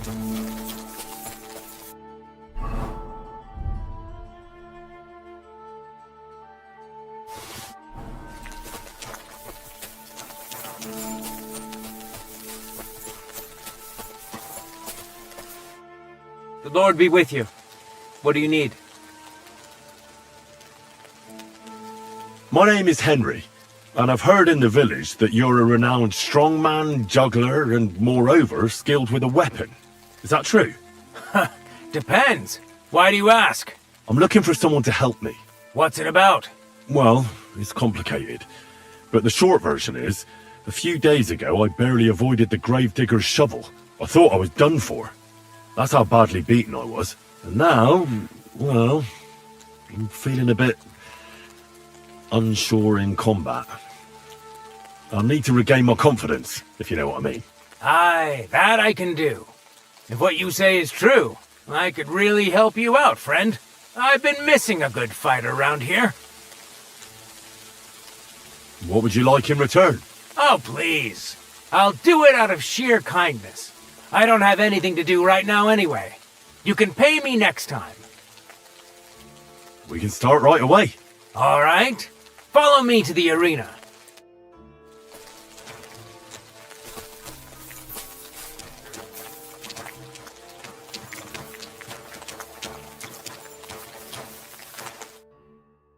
The Lord be with you. What do you need? My name is Henry, and I've heard in the village that you're a renowned strongman, juggler, and moreover, skilled with a weapon. Is that true? Depends. Why do you ask? I'm looking for someone to help me. What's it about? Well, it's complicated. But the short version is, a few days ago I barely avoided the gravedigger's shovel. I thought I was done for. That's how badly beaten I was. And now, well, I'm feeling a bit unsure in combat. I'll need to regain my confidence, if you know what I mean. Aye, that I can do. If what you say is true, I could really help you out, friend. I've been missing a good fighter around here. What would you like in return? Oh, please. I'll do it out of sheer kindness. I don't have anything to do right now anyway. You can pay me next time. We can start right away. All right. Follow me to the arena.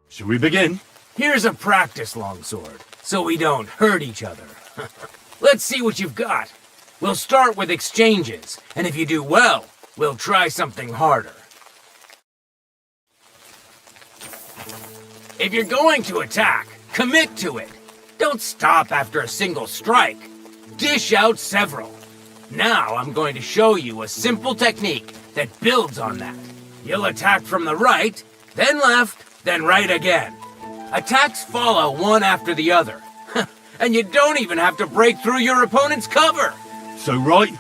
Should we begin? Here's a practice longsword, so we don't hurt each other. Let's see what you've got. We'll start with exchanges, and if you do well, we'll try something harder. If you're going to attack, commit to it. Don't stop after a single strike. Dish out several. Now I'm going to show you a simple technique that builds on that. You'll attack from the right, then left, then right again. Attacks follow one after the other. And you don't even have to break through your opponent's cover. So right,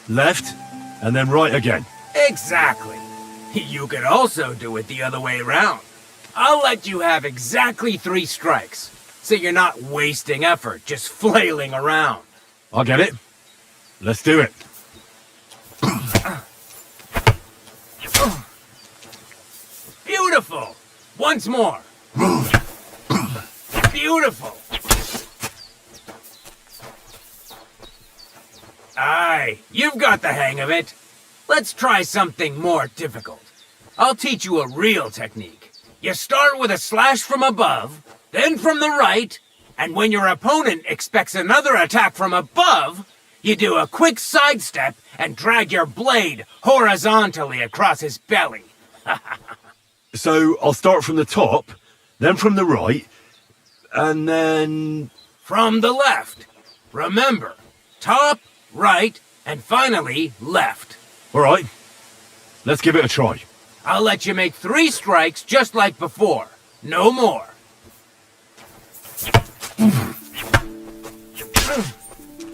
left, and then right again. Exactly. You could also do it the other way around. I'll let you have exactly 3 strikes, so you're not wasting effort just flailing around. I get it. Let's do it. Beautiful. Once more. Beautiful. Aye, you've got the hang of it. Let's try something more difficult. I'll teach you a real technique. You start with a slash from above, then from the right, and when your opponent expects another attack from above, you do a quick sidestep and drag your blade horizontally across his belly. So I'll start from the top, then from the right, and then... From the left. Remember, top, right, and finally left. All right, let's give it a try. I'll let you make 3 strikes just like before. No more.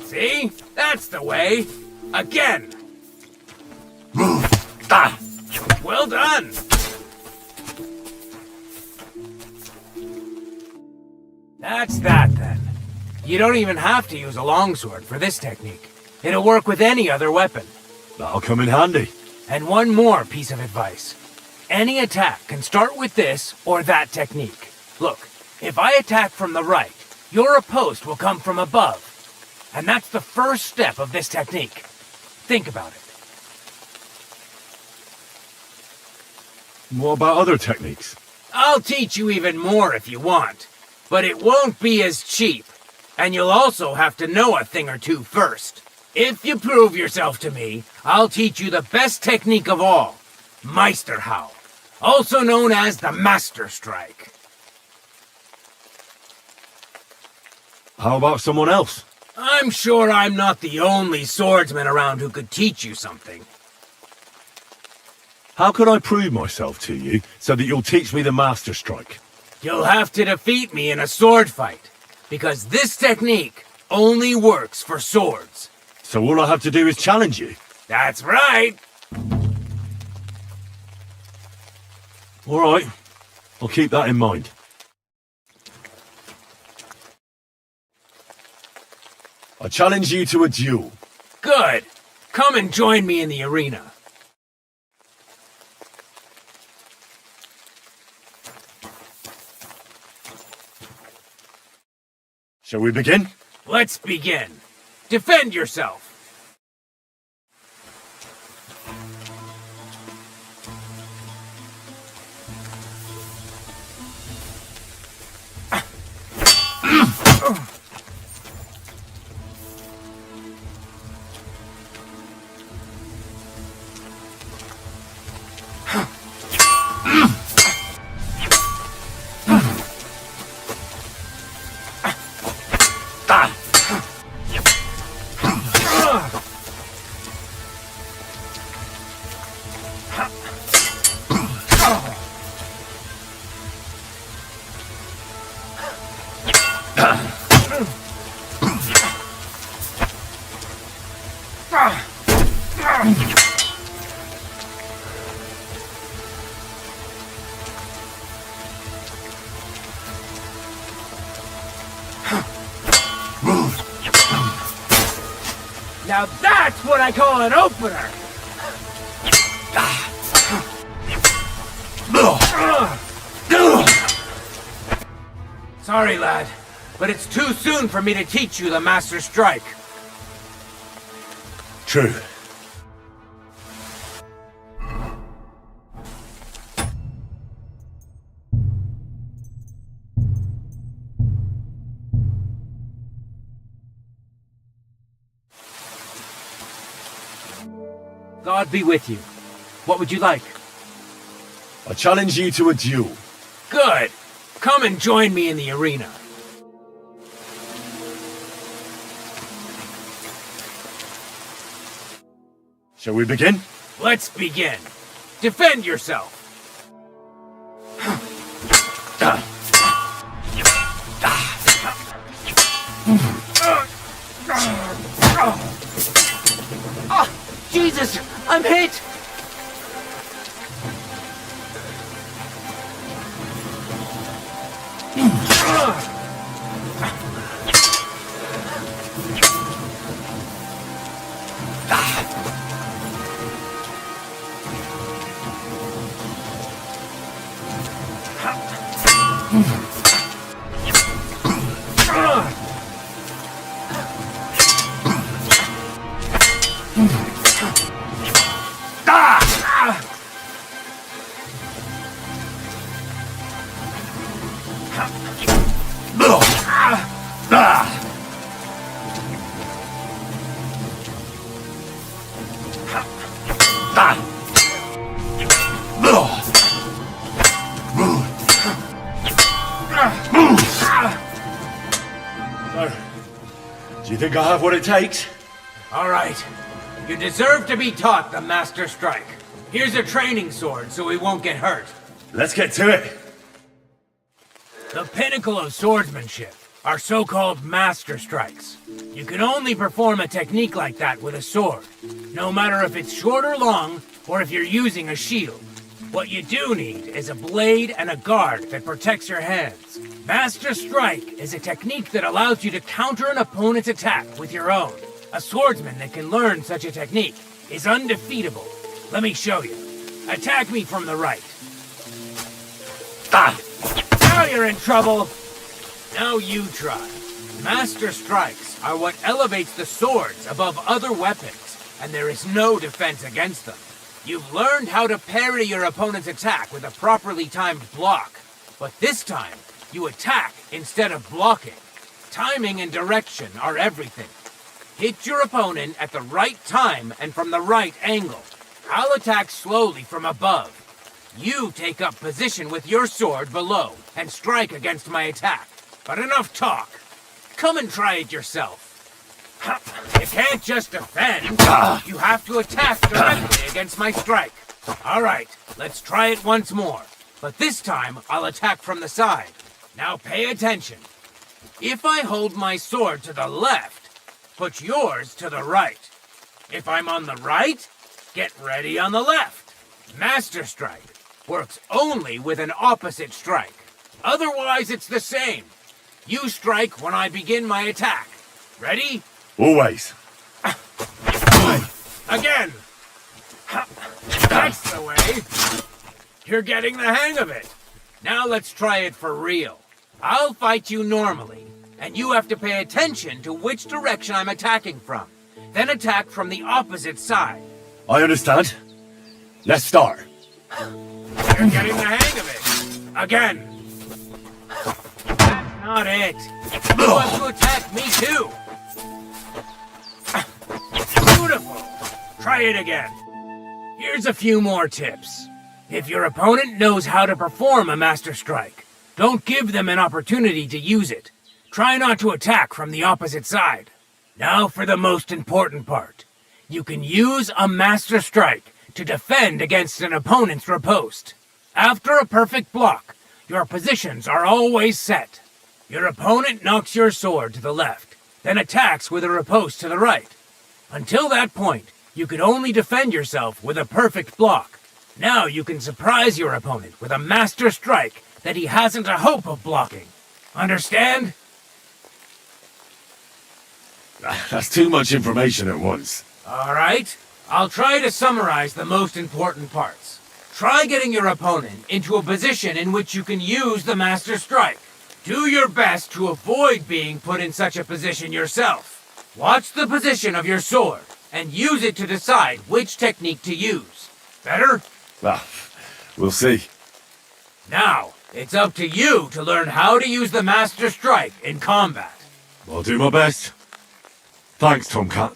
See? That's the way. Again. Well done. That's that then. You don't even have to use a longsword for this technique. It'll work with any other weapon. That'll come in handy. And one more piece of advice. Any attack can start with this or that technique. Look, if I attack from the right, your oppost will come from above. And that's the first step of this technique. Think about it. What about other techniques? I'll teach you even more if you want. But it won't be as cheap. And you'll also have to know a thing or two first. If you prove yourself to me, I'll teach you the best technique of all. Meisterhau, also known as the Master Strike. How about someone else? I'm sure I'm not the only swordsman around who could teach you something. How can I prove myself to you so that you'll teach me the Master Strike? You'll have to defeat me in a sword fight, because this technique only works for swords. So all I have to do is challenge you? That's right. All right, I'll keep that in mind. I challenge you to a duel. Good. Come and join me in the arena. Shall we begin? Let's begin. Defend yourself. Now that's what I call an opener! Sorry, lad, but it's too soon for me to teach you the Master Strike. True. God be with you. What would you like? I challenge you to a duel. Good. Come and join me in the arena. Shall we begin? Let's begin. Defend yourself. Jesus, I'm hit! Do you think I have what it takes? All right. You deserve to be taught the Master Strike. Here's a training sword so we won't get hurt. Let's get to it. The pinnacle of swordsmanship are so-called Master Strikes. You can only perform a technique like that with a sword, no matter if it's short or long, or if you're using a shield. What you do need is a blade and a guard that protects your hands. Master Strike is a technique that allows you to counter an opponent's attack with your own. A swordsman that can learn such a technique is undefeatable. Let me show you. Attack me from the right. Now you're in trouble. Now you try. Master Strikes are what elevates the swords above other weapons, and there is no defense against them. You've learned how to parry your opponent's attack with a properly timed block, but this time, you attack instead of blocking. Timing and direction are everything. Hit your opponent at the right time and from the right angle. I'll attack slowly from above. You take up position with your sword below and strike against my attack. But enough talk. Come and try it yourself. You can't just defend. You have to attack directly against my strike. All right, let's try it once more. But this time, I'll attack from the side. Now pay attention. If I hold my sword to the left, put yours to the right. If I'm on the right, get ready on the left. Master Strike works only with an opposite strike. Otherwise, it's the same. You strike when I begin my attack. Ready? Always. Again! That's the way! You're getting the hang of it. Now let's try it for real. I'll fight you normally, and you have to pay attention to which direction I'm attacking from. Then attack from the opposite side. I understand. Let's start. You're getting the hang of it. Again. That's not it. You want to attack me too. Beautiful. Try it again. Here's a few more tips. If your opponent knows how to perform a Master Strike, don't give them an opportunity to use it. Try not to attack from the opposite side. Now for the most important part. You can use a Master Strike to defend against an opponent's riposte. After a perfect block, your positions are always set. Your opponent knocks your sword to the left, then attacks with a riposte to the right. Until that point, you could only defend yourself with a perfect block. Now you can surprise your opponent with a Master Strike that he hasn't a hope of blocking. Understand? That's too much information at once. All right. I'll try to summarize the most important parts. Try getting your opponent into a position in which you can use the Master Strike. Do your best to avoid being put in such a position yourself. Watch the position of your sword and use it to decide which technique to use. Better? Well, we'll see. Now, it's up to you to learn how to use the Master Strike in combat. I'll do my best. Thanks, Tomcat.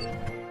you